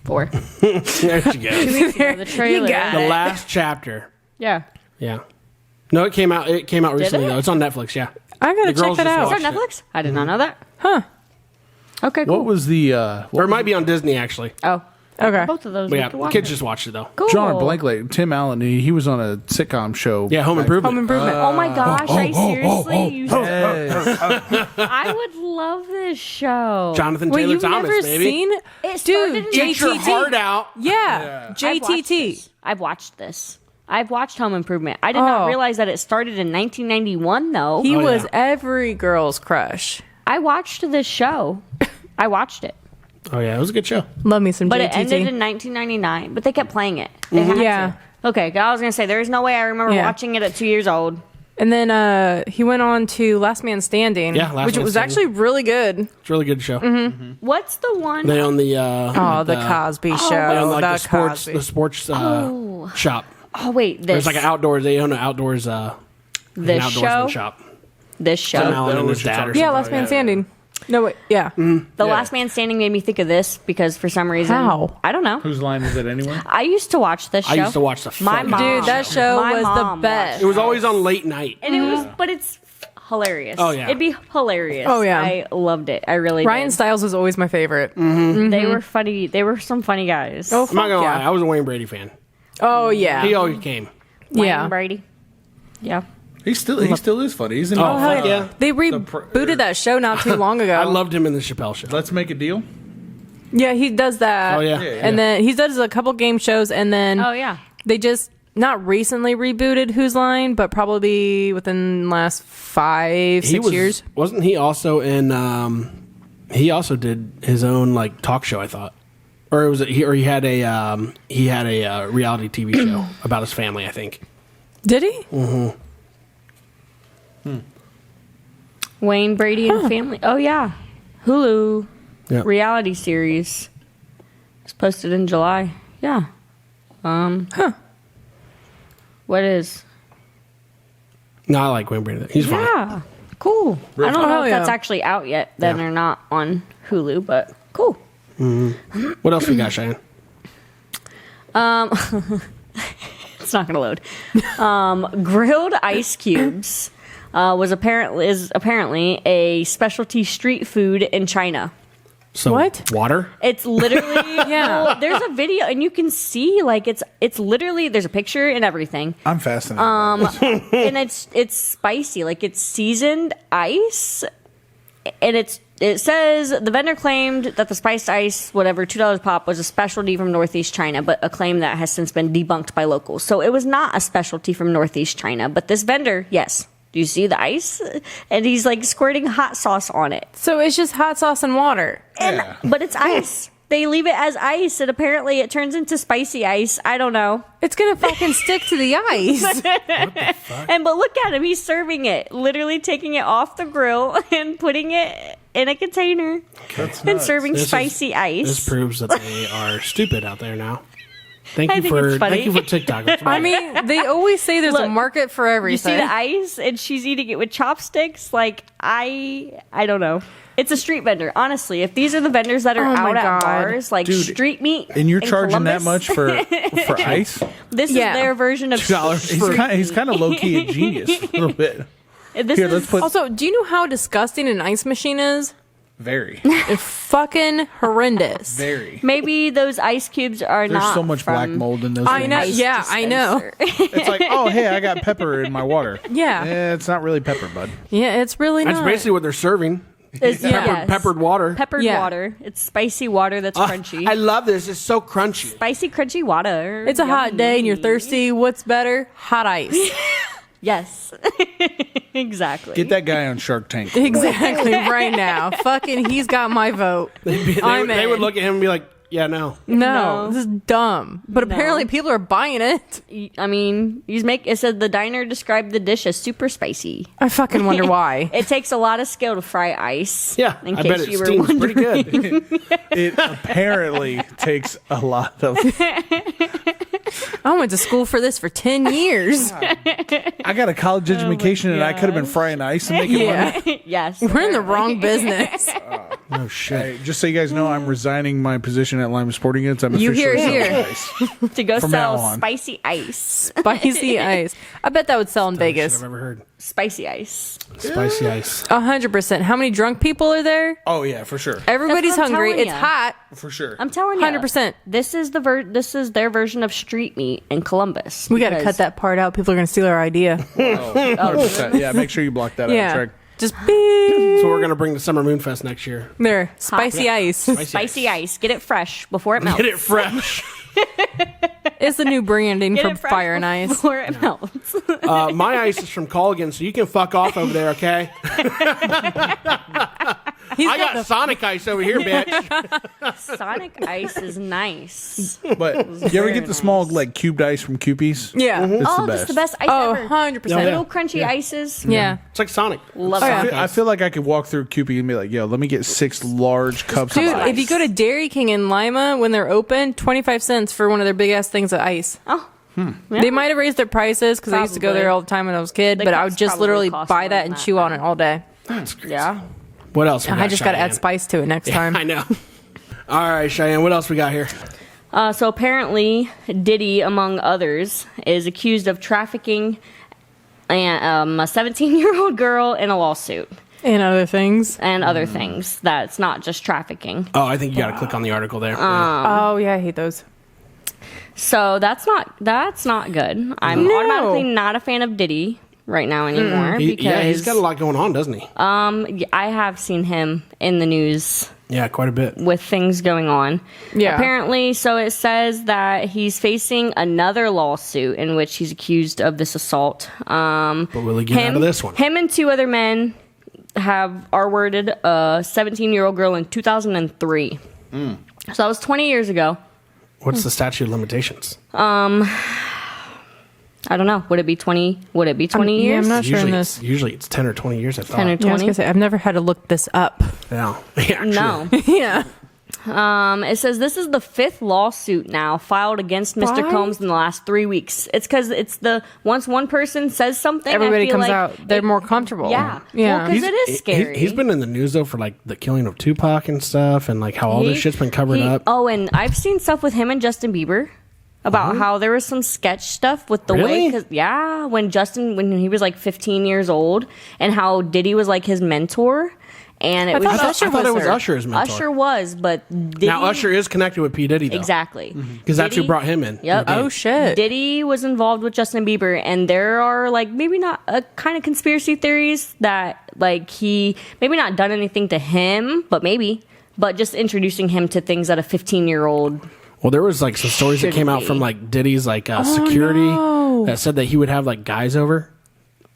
4. There you go. The trailer. The last chapter. Yeah. Yeah. No, it came out. It came out recently it? though. It's on Netflix. Yeah. I gotta The check girls that just out. Is that Netflix? I did not know that. Huh. Okay, cool. What was the Or it might be on Disney actually. Oh. Okay. Both of those. But we yeah, could watch kids it. just watched it though. Cool. John Blankley, Tim Allen? He was on a sitcom show. Yeah, Home Improvement. Home Improvement. Oh my gosh! I seriously, you Yes. I would love this show. Jonathan Wait, Taylor you've Thomas, never baby. seen it? It started Dude, in Get your JTT. heart out. Yeah. JTT. I've watched this. I've watched Home Improvement. I did not Oh. realize that it started in 1991, though. He Oh, was yeah. every girl's crush. I watched this show. I watched it. Oh yeah, it was a good show. Love me some But JTT. it ended in 1999. But they kept playing it. They had Yeah. to. Okay, 'cause I was going to say, there's no way I remember Yeah. watching it at 2 years old. And then he went on to Last Man Standing, Yeah, Last which Man was Standing. actually really good. It's a really good show. What's the one? They own the Oh, the Cosby Show. they own like the Cosby. sports shop. Oh, wait. This. There's like an outdoors. They own an outdoors This an outdoorsman show? shop. This Tim show. Allen and what his you're dad. Or talking Yeah, something. Last Man Standing. No, wait. Yeah. The Last Man Standing made me think of this because for some reason. How? I don't know. Whose line is it anyway? I used to watch this show. I used to watch the My fuck mom. out of Dude, that show My was mom the best. It was always on late night. And it was, but it's hilarious. Oh, yeah. It'd be hilarious. Oh, yeah. I loved it. I really Ryan did. Stiles was always my favorite. They were funny. They were some funny guys. Oh, I'm not gonna yeah. lie. I was a Wayne Brady fan. Oh, yeah. He always came. Wayne yeah. Brady. Yeah. He still is funny. He's in. Oh, fuck yeah. They rebooted that show not too long ago. I loved him in the Chappelle Show. Let's make a deal. Yeah, he does that. Oh yeah. And then he does a couple game shows, and then Oh, yeah. they just not recently rebooted Whose Line, but probably within the last 5-6 years. Wasn't he also in? He also did his own like talk show. I thought, or it was he had a reality TV show about his family. I think. Did he? Wayne Brady and Family. Oh, yeah. Hulu Yeah. reality series. It's posted in July. Yeah. What is? No, I like Wayne Brady. He's fine. Yeah. Cool. I don't know Oh, if that's yeah. actually out yet. Then Yeah. they're not on Hulu, but cool. What else we got, Cheyenne? It's not gonna load. Grilled ice cubes is apparently a specialty street food in China. So What? water? It's literally Yeah. well, there's a video and you can see like it's literally there's a picture and everything. I'm fascinated. And it's spicy, like it's seasoned ice. And it says the vendor claimed that the spiced ice, whatever, $2 pop, was a specialty from Northeast China, but a claim that has since been debunked by locals. So it was not a specialty from Northeast China, but this vendor, yes. Do you see the ice? And he's like squirting hot sauce on it. So it's just hot sauce and water. But it's ice. They leave it as ice, and apparently it turns into spicy ice. I don't know. It's gonna fucking stick to the ice. But look at him. He's serving it. Literally taking it off the grill and putting it in a container and serving spicy ice. This proves that they are stupid out there now. Thank I you think for it's funny. TikTok. I mean, they always say there's a Look, market for You everything. see the ice, and she's eating it with chopsticks. Like, I don't know. It's a street vendor. Honestly, if these are the vendors that are Oh my out at God. bars, like Dude, street meat, And you're in charging that Columbus, much for ice? This Yeah. is their version of $2 He's kind of low key a genius a little bit. This Here, is, let's put Also, do you know how disgusting an ice machine is? very, It's fucking horrendous. very. maybe those ice cubes are There's not. so much black from mold in those I things. know. ice Yeah, I know. dispenser. It's like, oh, hey, I got pepper in my water. Yeah. It's not really pepper, bud. Yeah, it's really That's not. basically what they're serving. It's- yes. Peppered water. Peppered Yeah. water. It's spicy water that's crunchy. I love this. It's so crunchy. Spicy, crunchy water. It's a hot Yummy. day and you're thirsty. What's better? Hot ice. Yes. Exactly. Get that guy on Shark Tank. Exactly. Right now. Fucking, he's got my vote. They would look at him and be like, yeah, no. No, No. this is dumb. But apparently people are buying it. I mean, it said the diner described the dish as super spicy. I fucking wonder why. It takes a lot of skill to fry ice. Yeah, in I case bet it you were steams wondering. pretty good. It apparently takes a lot of. I went to school for this for 10 years. I got a college education and I could have been frying ice and making money. Yeah. Yes. We're in the wrong business. Oh, shit. Hey, just so you guys know, I'm resigning my position at Lima Sporting Goods. I'm You officially hear it selling here. ice. To go From sell now on. spicy ice. Spicy ice. I bet that would sell in I've Vegas. ever heard. Spicy ice. Spicy ice. 100%. How many drunk people are there? Oh yeah, for sure, Everybody's That's what I'm hungry. telling It's ya. hot. for sure. I'm telling you. 100%. This is this is their version of street meat in Columbus. We got to because- cut that part out. People are going to steal our idea. 100%. Yeah, make sure you block that out. Yeah. Treg. Just beep. So we're going to bring the Summer Moonfest next year. There. Spicy ice. Spicy ice. Get it fresh before it melts. Get it fresh. It's the new branding Get for it fresh Fire and Ice. before it melts. My ice is from Colligan, so you can fuck off over there, okay? I got Sonic ice over here, bitch. Sonic ice is nice. But you ever get the small like cubed ice from Kewpies? Yeah. It's Oh, the that's best. the best ice Oh, ever. 100%. Little crunchy ices. Yeah. It's like Sonic. Love Oh, yeah. Sonic I ice. feel like I could walk through Kewpie and be like, "Yo, let me get 6 large cups Dude, of ice." if you go to Dairy King in Lima when they're open, 25 cents for one of their big ass things of ice. Oh. Yeah. They might have raised their prices because I used to go Probably. there all the time when I was a kid, The but I cups would just probably literally cost buy more that than and that, chew on though. it all day. That's great. Yeah. What else? We I got, just got to Cheyenne? add spice to it next time. I know. All right, Cheyenne, what else we got here? So apparently, Diddy, among others, is accused of trafficking a 17-year-old girl in a lawsuit And other things. and other things. That's not just trafficking. Oh, I think you got to click on the article there. Oh, yeah, I hate those. So that's not good. I'm No. automatically not a fan of Diddy right now anymore because He's got a lot going on, doesn't he? I have seen him in the news Yeah, quite a bit. with things going on. Yeah. Apparently, so it says that he's facing another lawsuit in which he's accused of this assault. But will he get out of this one? Him and 2 other men have R-worded a 17-year-old girl in 2003. So that was 20 years ago. What's the statute of limitations? I don't know. Would it be 20? Would it be 20 Yeah, years? I'm not sure in Usually, this. usually it's 10 or 20 years, I thought. 10 or Yeah, I was 20? gonna say, I've never had to look this up. Yeah. Yeah, No. Yeah. It says this is the 5th lawsuit now filed against Mr. Why? Combs in the last 3 weeks. It's because it's once one person says something, Everybody I feel comes like out. They're more comfortable. Yeah. Yeah. Well, 'cause it is scary. He's been in the news, though, for, like, the killing of Tupac and stuff, and, like, how all this shit's been covered up. Oh, and I've seen stuff with him and Justin Bieber about how there was some sketch stuff with the Really? way, when he was like 15 years old, and how Diddy was like his mentor, and it was I just thought it was Usher's mentor. Usher was, but Diddy, Now, Usher is connected with P. Diddy, though. exactly Because that's who Diddy- brought him in. Yep. Oh, shit. Diddy was involved with Justin Bieber, and there are like maybe not a kind of conspiracy theories that like he maybe not done anything to him, but just introducing him to things that a 15-year-old. Well, there was, like, some stories that came out from, like, Diddy's, like, security that said that he would have, like, guys over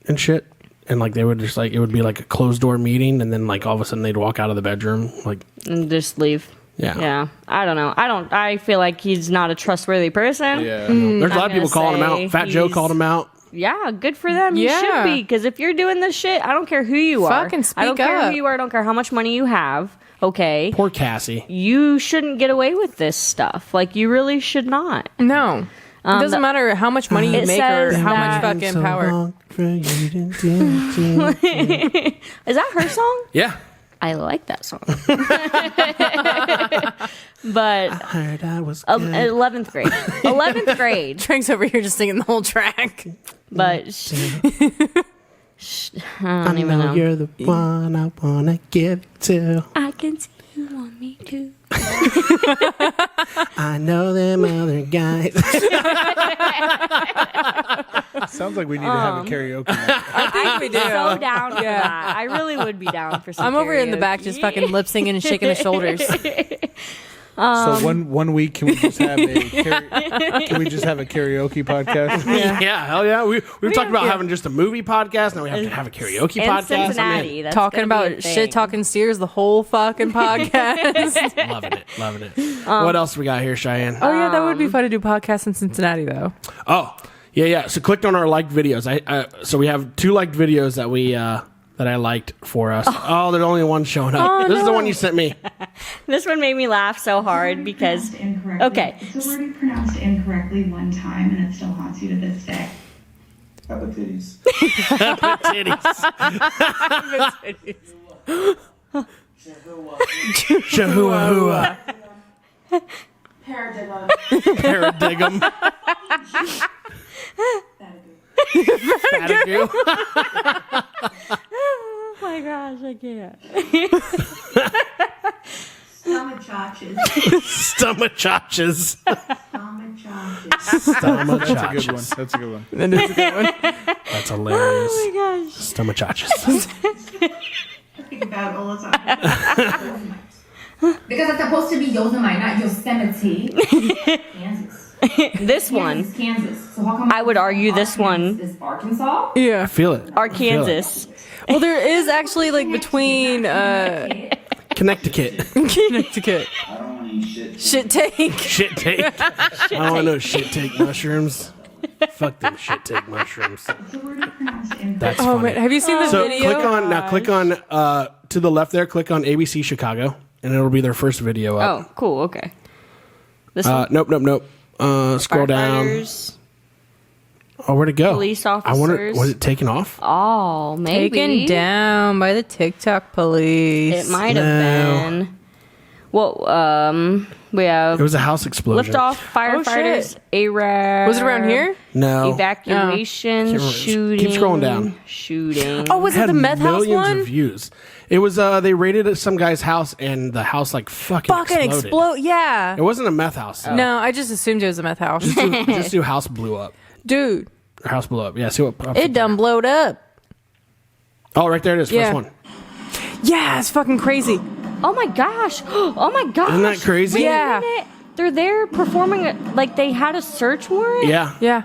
and shit. And, like, they would just, like, it would be, like, a closed-door meeting, and then, like, all of a sudden they'd walk out of the bedroom, like, And just leave. Yeah. I don't know. I feel like he's not a trustworthy person. Yeah. There's a lot of people calling him out. Fat Joe called him out. Yeah, good for them. You Yeah. should be, because if you're doing this shit, I don't care who you are. Fucking speak I don't care up. who you are. I don't care how much money you have. Okay, Poor Cassie. you shouldn't get away with this stuff. Like, you really should not. No. It doesn't matter how much money you it make or says how much that- fucking power. Is that her song? Yeah. I like that song. But Heard I was good. 11th grade. 11th grade. Frank's over here just singing the whole track. But I don't even know. You're the one I wanna give to. I can see you want me to. I know them other guys. Sounds like we need to have a karaoke night. I think we do. So down for that. I really would be down for some I'm over in the karaoke. back just fucking lip singing and shaking the shoulders. So one week, can we just have a karaoke podcast? Yeah, hell yeah. We've talked about having just a movie podcast. Now we have to have a karaoke In podcast. Cincinnati. That's Talking gonna be a about thing. shit talking steers the whole fucking podcast. Loving it. What else we got here, Cheyenne? Oh yeah, that would be fun to do podcasts in Cincinnati though. Oh, yeah. So clicked on our liked videos. So we have 2 liked videos that we that I liked for us. Oh, there's only one showing up. This is the one you sent me. This one made me laugh so hard because okay. It's already pronounced incorrectly one time, and it still haunts you to this day. Titties. Chahuahua. Paradigm. Paradigm. Fatigue. Oh my gosh, I can't. Stomachotches. Stomachotches. Stomachotches. That's a good one. That's a good one. That is a good one. That's hilarious. Oh my gosh. Stomachotches. Think about all the time. Because it's supposed to be Yosemite, not Yosemite. Kansas. This one, Kansas. So how come I would argue this one, is Arkansas? Yeah. I feel it. Arkansas. Well, there is actually like between Connecticut. Connecticut. I don't want to eat shit. Shit take. Shit take. I don't want no shit take mushrooms. Fuck them shit take mushrooms. It's already pronounced incorrectly. That's Oh funny. man, have you seen the So video? click on to the left there. Click on ABC Chicago, and it'll be their first video up. Oh, cool. Okay. This one. Nope. Scroll down. Firefighters. Oh, where'd it go? Police I wonder, officers. was it taken off? Oh, maybe. Taken down by the TikTok police. It might have No. been. Well, we have It was a house explosion. liftoff, firefighters, ARAB. Was it around here? No. Evacuation, Keep shooting. scrolling down. Shooting. Oh, was it Had the meth house millions one? of views. It was they raided some guy's house and the house like fucking exploded. explode. Yeah. It wasn't a meth house. though. No, I just assumed it was a meth house. Just do house blew up. Dude, Or house blew up. Yeah, see what it done blowed up. Oh, right there it is. Yeah. First one. Yeah, it's fucking crazy. Oh my gosh. Oh my gosh. Isn't that crazy? Wait a Yeah. minute. They're there performing it like they had a search warrant. Yeah. Yeah.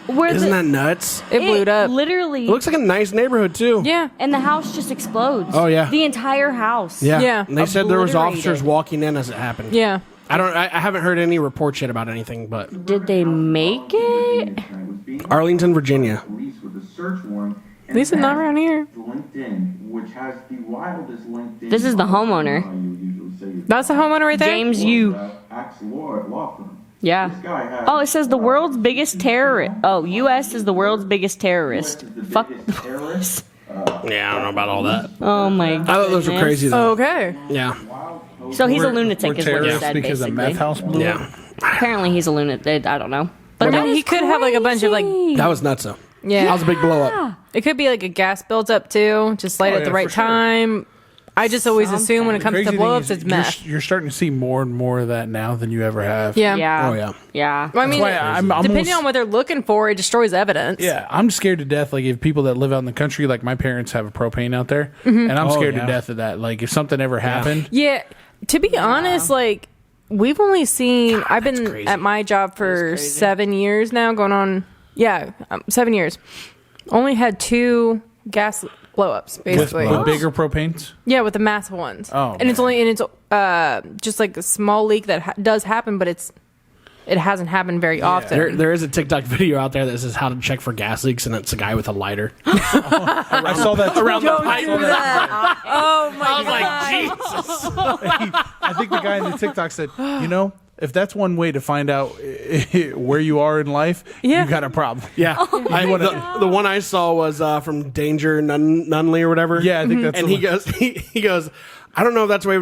Where Isn't that nuts? It blew up. Literally. It looks like a nice neighborhood too. Yeah. and the house just explodes. Oh, yeah. The entire house. Yeah. Yeah. And they said there was Obliterated. officers walking in as it happened. Yeah. I haven't heard any reports yet about anything, but Did they make it? Arlington, Virginia. Police with a search warrant. At least it's not around here. LinkedIn, which has the wildest LinkedIn. This is the homeowner. That's the homeowner right there? James Yu. Axe law firm. Yeah. This guy has. Oh, it says the world's biggest terrorist. Oh, U.S. is the world's biggest terrorist. Fuck. Terrorist. Yeah, I don't know about all that. Oh my god. I thought those were crazy though. Okay. Yeah. So he's a We're lunatic, is what he terrorists said, because basically. a meth house blew up. Yeah. Apparently, he's a lunatic. I don't know. But I that mean, he is could have like a bunch of like, crazy. That was nuts though. yeah. That was a big blow up. It could be like a gas built up too. Just light Oh, at the yeah, right for sure. time. I just always assume when it comes to Crazy blow ups, thing it's is meth. You're starting to see more and more of that now than you ever have. Yeah. Yeah. Oh yeah. Yeah. Well, I mean, why I'm depending almost- on what they're looking for, it destroys evidence. Yeah, I'm scared to death. Like if people that live out in the country, like my parents have a propane out there, and I'm Oh, scared yeah. to death of that. Like if something ever happened, Yeah. To be honest, like we've only seen. I've been crazy. at my job for 7 years now, going on. Yeah, 7 years. Only had 2 gas blow-ups, With, basically. with bigger propanes. Yeah, with the massive ones. Oh, and it's just like a small leak that does happen, but it hasn't happened very often. There is a TikTok video out there that says how to check for gas leaks, and it's a guy with a lighter. I saw that around the pipe. Oh my I was like, Jesus. I think the guy in the TikTok said, if that's one way to find out where you are in life, you got a problem. Yeah. The one I saw was from Danger Nunley or whatever. Yeah, I think that's and the he goes, I don't know if that's a way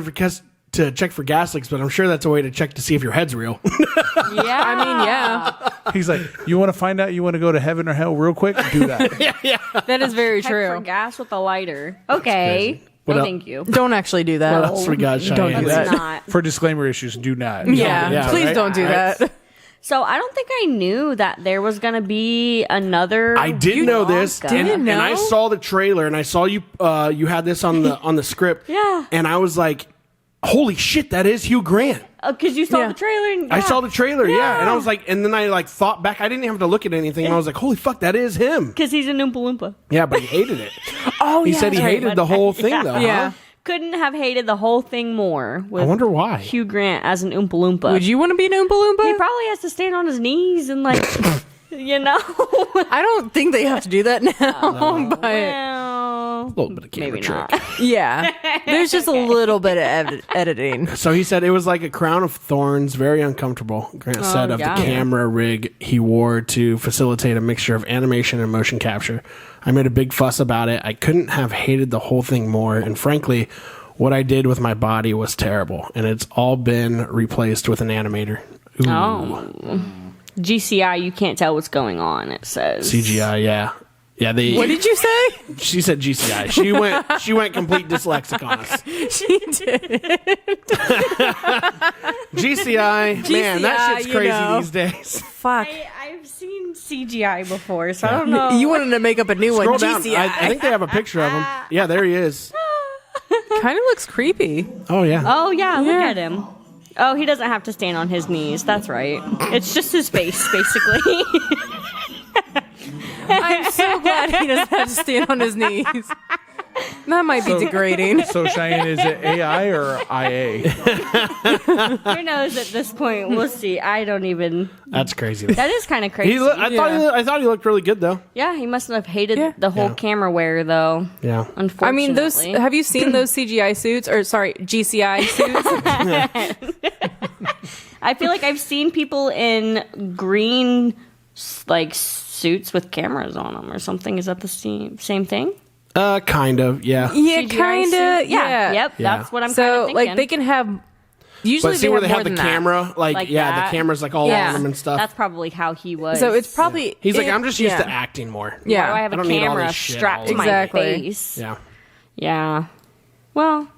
to check for gas leaks, but I'm sure that's a way to check to see if your head's real. Yeah. I mean, yeah. He's like, you want to find out you want to go to heaven or hell real quick? Do that. That is very Check for true. gas with a lighter. Okay. What No, else? thank you. Don't actually do that. What else we got, Don't Cheyenne? do Let's that. not. For disclaimer issues, do not. Yeah, please right? don't do that. So I don't think I knew that there was going to be another. I did know this, Didn't and I know? saw the trailer, and I saw you had this on the script. Yeah. And I was like, holy shit, that is Hugh Grant. Because you saw Yeah. the trailer. And, I saw the trailer, Yeah. and I was like, and then I thought back. I didn't have to look at anything, and I was like, holy fuck, that is him. Because he's an Oompa Loompa. Yeah, but he hated it. Oh, He yeah, said he that's right. hated the whole thing, though. Yeah. Huh? Couldn't have hated the whole thing more. With I wonder why. Hugh Grant as an Oompa Loompa. Would you want to be an Oompa Loompa? He probably has to stand on his knees and I don't think they have to do that now, but A little bit of camera maybe trick. not. yeah, there's just a little bit of editing. So he said it was like a crown of thorns, very uncomfortable. Grant said of yeah. the camera rig he wore to facilitate a mixture of animation and motion capture. I made a big fuss about it. I couldn't have hated the whole thing more, and frankly, what I did with my body was terrible, and it's all been replaced with an animator. Ooh. Oh. GCI, you can't tell what's going on, it says. CGI, yeah. Yeah, What did you say? She said GCI. She went complete dyslexic on us. She did. GCI, man, that shit's you crazy know. these days. Fuck. I've seen CGI before, so I don't know. You wanted to make up a new Scroll one. down. GCI. I think they have a picture of him. Yeah, there he is. Kind of looks creepy. Oh yeah. Oh, yeah, look at him. Oh, he doesn't have to stand on his knees. That's right. It's just his face, basically. I'm so glad he doesn't have to stand on his knees. That might be degrading. So Cheyenne, is it AI or IA? Who knows at this point? We'll see. I don't even. That's crazy. That is kind of crazy. I thought he looked really good though. Yeah, he must have hated Yeah. the whole Yeah. camera wear, though. Yeah. Unfortunately. I mean, those. Have you seen those CGI suits? Or sorry, GCI suits? I feel like I've seen people in green, suits with cameras on them or something. Is that the same thing? Kind of. Yeah. Yeah, CGI kind of. suit? Yeah. Yep. Yeah. That's what I'm kind So of thinking. like they can have. Usually But see where they more have the than that. camera, Like the that. camera's like all Yeah. on him and stuff. That's probably how he was. So it's probably. He's like, I'm just used yeah. to acting more. Yeah. Why do I have I a don't need all camera this shit strapped all to over. my Exactly. face? Yeah. Yeah. Well,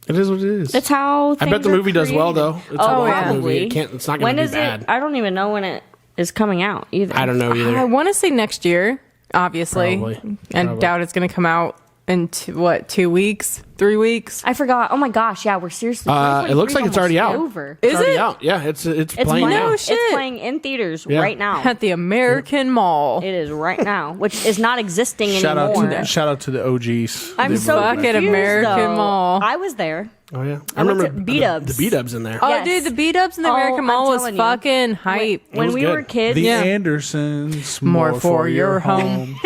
It is what it is. that's how. I bet the movie does well though. It's a Oh, long yeah. movie. It's not When going to be is bad. it? I don't even know when it is coming out either. I don't know either. I want to say next year, obviously. Probably. And Probably. doubt it's going to come out in 2 weeks, 3 weeks. I forgot. Oh my gosh! Yeah, we're seriously. It looks like it's already out. Over. It's Is already it? out. Yeah, it's It's playing playing. now. No It's shit. playing in theaters Yeah. right now. At the American Mall. It is right now, which is not existing Shout out anymore. to the OGs. I'm so Fuck it, confused, American though. Mall. I was there. Oh yeah, I went to B-dubs. the B-dubs in there. Oh, Yes. dude, the B-dubs in the Oh, American I'm Mall was telling you. fucking hype. When was we good. were kids, The Yeah. Andersons, More for your home.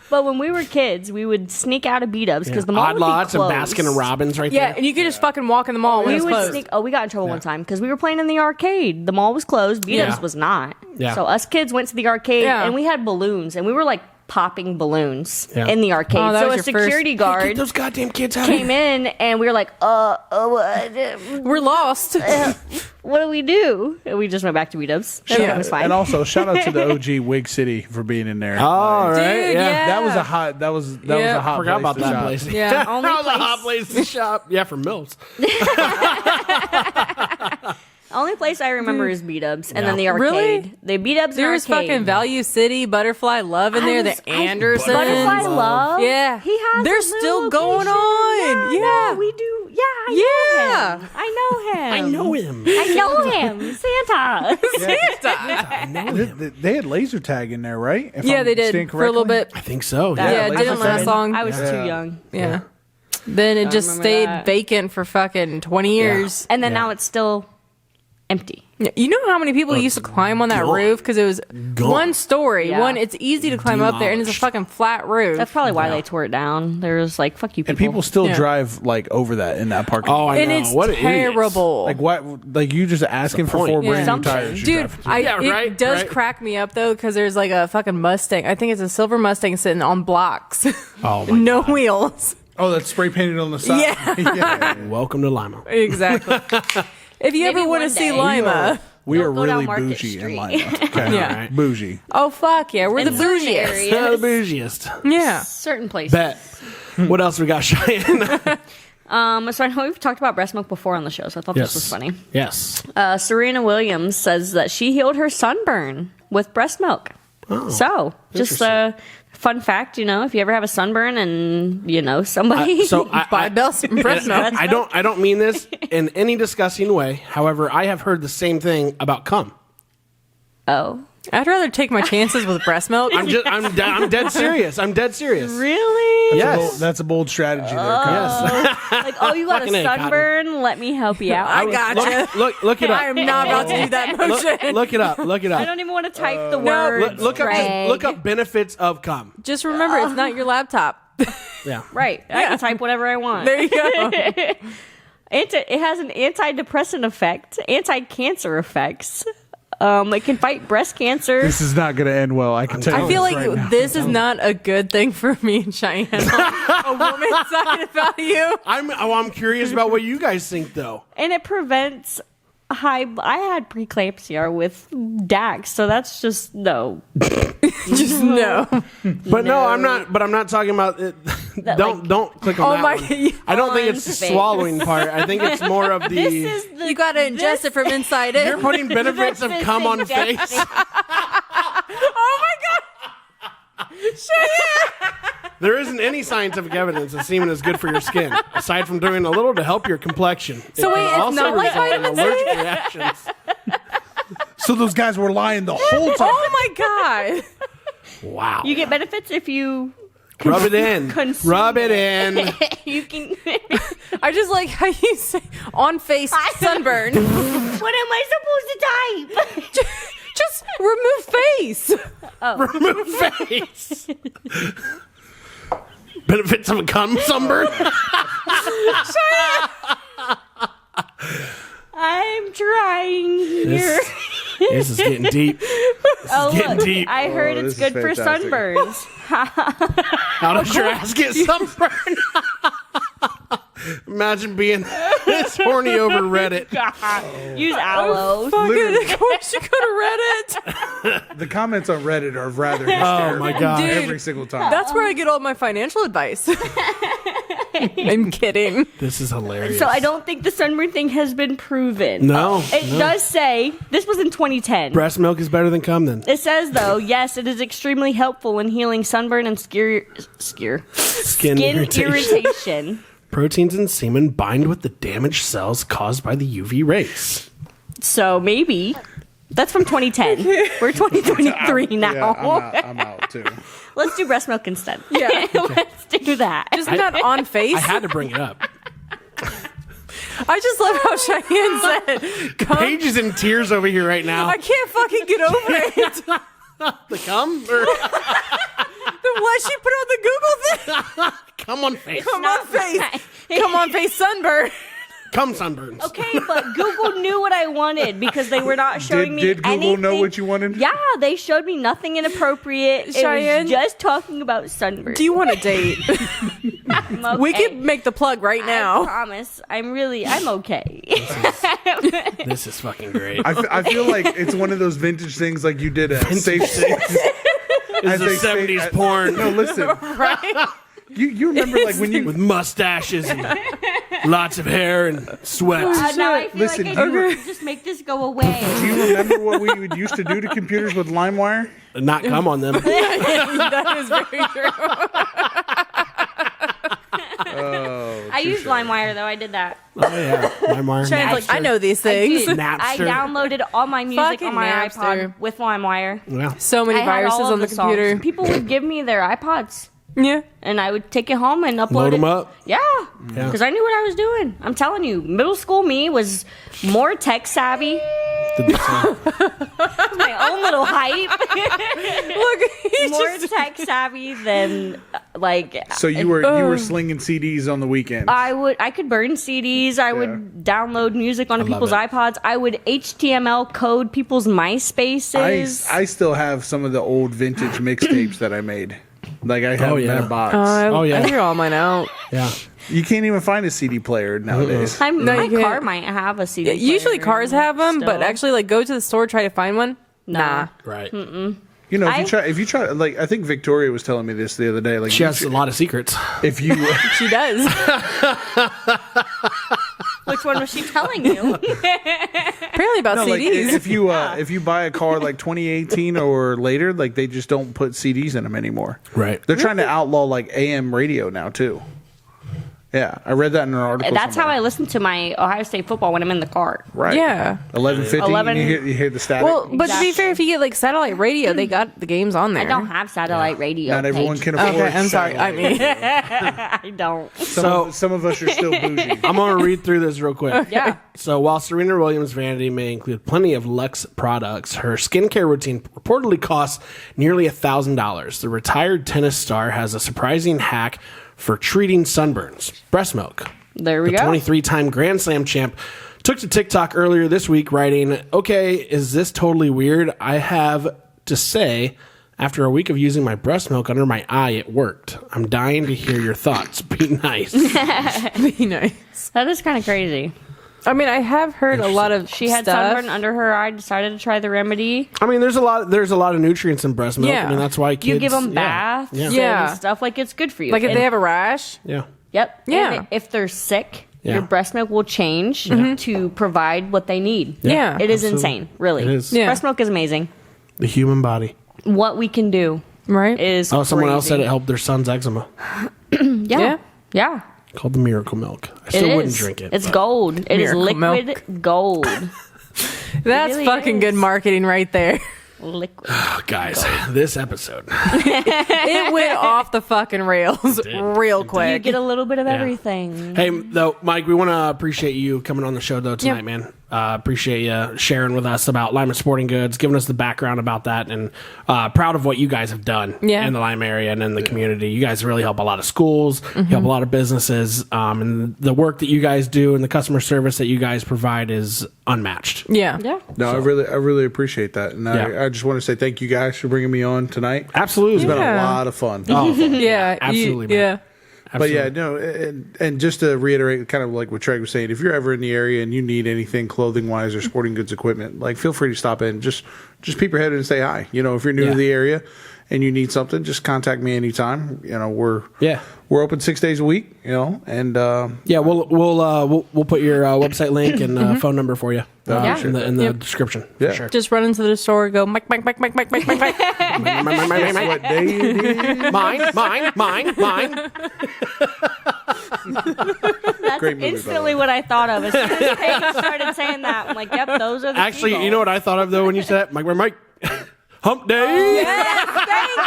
but when we were kids, we would sneak out of B-dubs because the mall Odd would be Lots and closed. Baskin and Robbins right Yeah, there. and you could just fucking walk in the mall when We it's would closed. sneak. Oh, we got in trouble one time because we were playing in the arcade. The mall was closed. B-dubs Yeah. was not. Yeah. So us kids went to the arcade Yeah. and we had balloons and we were like popping balloons Yeah. in the arcade. Oh, that So was a your security Get guard those goddamn kids out came in and we were like, We're lost. what do we do? And we just went back to B-dubs. Everything was fine. And also, shout out to the OG Wig City for being in there. All right, Dude, yeah. That was a hot. That was Yeah. a hot. Forgot about place to that shop. place. Yeah. Only that was a place- hot place to shop. Yeah, for Mills. Only place I remember is B-dubs and Yeah. then the arcade. Really? The B-dubs and There's arcade. fucking Value City, Butterfly Love in there, the Andersons. Butterfly Love. Yeah. He has. They're a still little going location. on. Yeah. no, we do. Yeah. Yeah. Yeah. I know him. I know him. I know him. Santa. I know him. They had laser tag in there, right? If Yeah, I'm they did staying for a little correctly? bit. I think so. Yeah, it laser didn't last tag. long. I was too young. Yeah. Then it just remember stayed that. vacant for fucking 20 years. And then now it's still empty. You know how many people used to climb on that gone. roof because it was one story. Yeah. It's easy to climb up there, and it's a Demolished. fucking flat roof. That's probably why they tore it down. There's like, fuck you people. And people still Yeah. drive like over that in that parking Oh, lot. I and know. it's What idiots. terrible. Like what? Like you just asking for point. 4 brand new Something. tires, you Dude, drive. it does crack me up though because there's like a fucking Mustang. I think it's a silver Mustang sitting on blocks, Oh, my no God. wheels. Oh, that's spray painted on the side. Yeah. Welcome to Lima. Exactly. If you Maybe ever want to one see day. Lima, We are Don't go down really Market bougie in Street. Lima. Okay. Yeah. Right. Bougie. oh fuck yeah, we're the In certain bougiest. areas. Yeah, the bougiest. Yeah. Certain places. Bet. What else we got, Cheyenne? So I know we've talked about breast milk before on the show, so I thought this was funny. Yes. Serena Williams says that she healed her sunburn with breast milk. Oh, So, just a fun fact, if you ever have a sunburn and, somebody Buy Bell some breast milk. I don't mean this in any disgusting way. However, I have heard the same thing about cum. Oh. I'd rather take my chances with breast milk. I'm dead serious. I'm dead serious. Really? Yes. That's a bold strategy there. Yes. Like, oh, you got a Fucking A, Cotton. sunburn? Let me help you out. I gotcha. Look it up. I am not about to do that motion. Look it up. Look it I up. don't even want to type the word. Look up benefits of cum. Just remember, it's not your laptop. Yeah. Right. I can type whatever I want. There you go. It has an antidepressant effect, anti-cancer effects. It can fight breast cancer. This is not going to end well. I can tell you. I feel this like right now. this is not a good thing for me and Cheyenne. A woman talking about you. I'm curious about what you guys think, though. And it prevents I had preeclampsia with Dax, so that's just no. Just no. But no, I'm not. But I'm not talking about it. Don't click on Oh that my- one. I don't think it's the Unfair. swallowing part. I think it's more of the. You got to ingest it from inside it. You're putting benefits of cum on face. Oh my god. Cheyenne. There isn't any scientific evidence that semen is good for your skin, aside from doing a little to help your complexion. So It wait, can it's also not like result in vitamin C? allergic reactions. So those guys were lying the whole time. Oh my god. Wow. You get benefits if you Rub it in. consume Rub it in. you can. I just like how you say on face sunburn. What am I supposed to type? Just remove face. Remove face. Benefits of a cum sunburn. I'm trying here. This is getting deep. Oh, getting look, deep. I heard this it's is good for fantastic. sunburns. How does your ass get sunburned? Imagine being this horny over Reddit. Use aloe. Fucking, of course you could have read it. The comments on Reddit are rather hysterical. Oh my god. Dude. Every single time. That's where I get all my financial advice. I'm kidding. This is hilarious. So I don't think the sunburn thing has been proven. No, It no. does say, this was in 2010. Breast milk is better than cum then. It says, though, yes, it is extremely helpful in healing sunburn and skin Skin irritation. Proteins in semen bind with the damaged cells caused by the UV rays. So maybe. That's from 2010. We're 2023 now. Yeah, I'm out too. Let's do breast milk instead. Yeah. Let's do that. Just not on face. I had to bring it up. I just love how Cheyenne said, "Come." Paige is in tears over here right now. I can't fucking get over it. The cum? Or What she put on the Google thing? cum on face. Come on face. Come on face sunburn. Cum sunburns. Okay, but Google knew what I wanted because they were not showing me Did Google anything. know what you wanted? Yeah, they showed me nothing inappropriate. Cheyenne? It was just talking about sunburn. Do you want a date? I'm We okay. could make the plug right I now. promise. I'm okay. This is fucking great. I feel like it's one of those vintage things like you did at Safe Sex. This is 70s porn. No, listen. Right? You remember like when you With mustaches and lots of hair and sweat. Now I feel Listen, like I you- need to just make this go away. do you remember what we would used to do to computers with LimeWire? Not cum on them. That is very true. I used LimeWire though. I did that. Oh yeah, LimeWire. Shannon's like, I know these things. I downloaded all my music Fucking on my Napster. iPod with LimeWire. Yeah. So many I had viruses all of on the songs. computer. People would give me their iPods. Yeah. And I would take it home and upload Load it. 'em up? Yeah. Yeah. Because I knew what I was doing. I'm telling you, middle school me was more tech savvy. My own little hype. Look, More tech savvy than like. So you were slinging CDs on the weekends. I could burn CDs. I would download music onto love people's it. iPods. I would HTML code people's MySpaces. I still have some of the old vintage mixtapes that I made. Like I have them in yeah. a box. Oh, yeah. I hear all mine out. Yeah. You can't even find a CD player nowadays. My you car can't. might have a CD. Usually player cars have them, but still. actually, like, go to the store, try to find one. Nah. Right. You know, if you try, like I think Victoria was telling me this the other day. Like She has a lot of secrets. if you She does. Which one was she telling you? Apparently about no, like, CDs. if you buy a car like 2018 or later, like they just don't put CDs in them anymore. Right. They're trying to outlaw like AM radio now too. Yeah, I read that in an article. That's how I somewhere. listen to my Ohio State football when I'm in the car. Right. Yeah. 11:50. 11 You hear the static. Well, but to Exactly. be fair, if you get like satellite radio, they got the games on there. I don't have satellite radio. Not everyone Paige. can afford. Okay, I'm sorry. I satellite. mean, I don't. Some of us are still bougie. I'm going to read through this real quick. Yeah. So while Serena Williams' vanity may include plenty of luxe products, her skincare routine reportedly costs nearly $1,000. The retired tennis star has a surprising hack for treating sunburns: breast milk. There we The go. 23-time Grand Slam champ took to TikTok earlier this week, writing, "Okay, is this totally weird? I have to say, after a week of using my breast milk under my eye, it worked. I'm dying to hear your thoughts. Be nice." be nice. That is kind of crazy. I mean, I have heard a lot of She had stuff. sunburn under her eye. Decided to try the remedy. I mean, there's a lot of nutrients in breast milk. Yeah. I mean, that's why kids You give them yeah. baths Yeah. and stuff. Like, it's good for you. Like if And- they have a rash. Yeah. Yep. Yeah. And if they're sick, Yeah. your breast milk will change to provide what they need. Yeah. It is absolutely. insane, really. It is. Yeah. Breast milk is amazing. The human body. What we can do Right? is Oh, someone else said crazy. it helped their son's eczema. Yeah. Yeah. Called the miracle milk. I still It wouldn't is. drink it. It's but- gold. It is Miracle liquid milk. gold. That's really fucking is. good marketing right there. Liquid. Oh, guys, this episode. It went off the fucking rails real You quick. get a little bit of everything. Hey, though, Mike, we want to appreciate you coming on the show, though, tonight, Yep. man. Appreciate you sharing with us about Lima Sporting Goods, giving us the background about that, and proud of what you guys have done Yeah. in the Lima area and in the community. You guys really help a lot of schools, you help a lot of businesses, and the work that you guys do and the customer service that you guys provide is unmatched. Yeah. Yeah. No, I really appreciate that, and Yeah. I just want to say thank you guys for bringing me on tonight. Absolutely. It's been Yeah. a lot of fun. Oh, Yeah. absolutely, man. Yeah. But yeah, Absolutely. no, and just to reiterate, kind of like what Trey was saying, if you're ever in the area and you need anything clothing wise or sporting goods equipment, like feel free to stop in. Just peep your head in and say hi. You know, if you're new Yeah. to the area and you need something, just contact me anytime. You know, we're Yeah. open 6 days a week. You know, and Yeah, we'll put your website link and phone number for you Yeah. in the description. Yeah. For sure. Just run into the store, go Mike. guess what day it is? Mine. That's Great movie, by the instantly way. what I thought of. As soon as Paige started saying that, I'm like, yep, those are the Actually, people. you know what I thought of though when you said that? Mike, hump day. Thank you.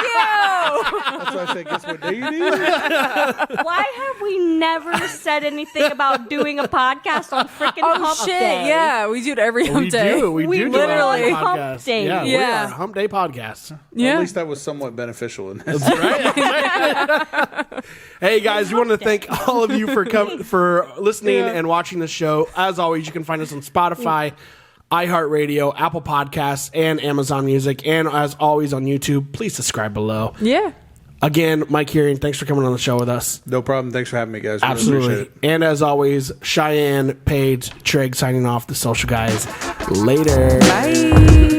That's why I said, guess what day it is? Why have we never said anything about doing a podcast on freaking Oh Hump shit! Day? Yeah, we do it every hump We day. do. We do do literally a Hump podcast. Day. Yeah, we Yeah. are a Hump Day podcast. Yeah. At least that was somewhat beneficial in this. Hey guys, we want to thank all of you for listening and watching the show. As always, you can find us on Spotify, iHeartRadio, Apple Podcasts, and Amazon Music. And as always on YouTube, please subscribe below. Yeah. Again, Mike Kirian, thanks for coming on the show with us. No problem. Thanks for having me, guys. Really Absolutely. appreciate it. And as always, Cheyenne, Paige, Trigg signing off, the social guys. Later. Bye.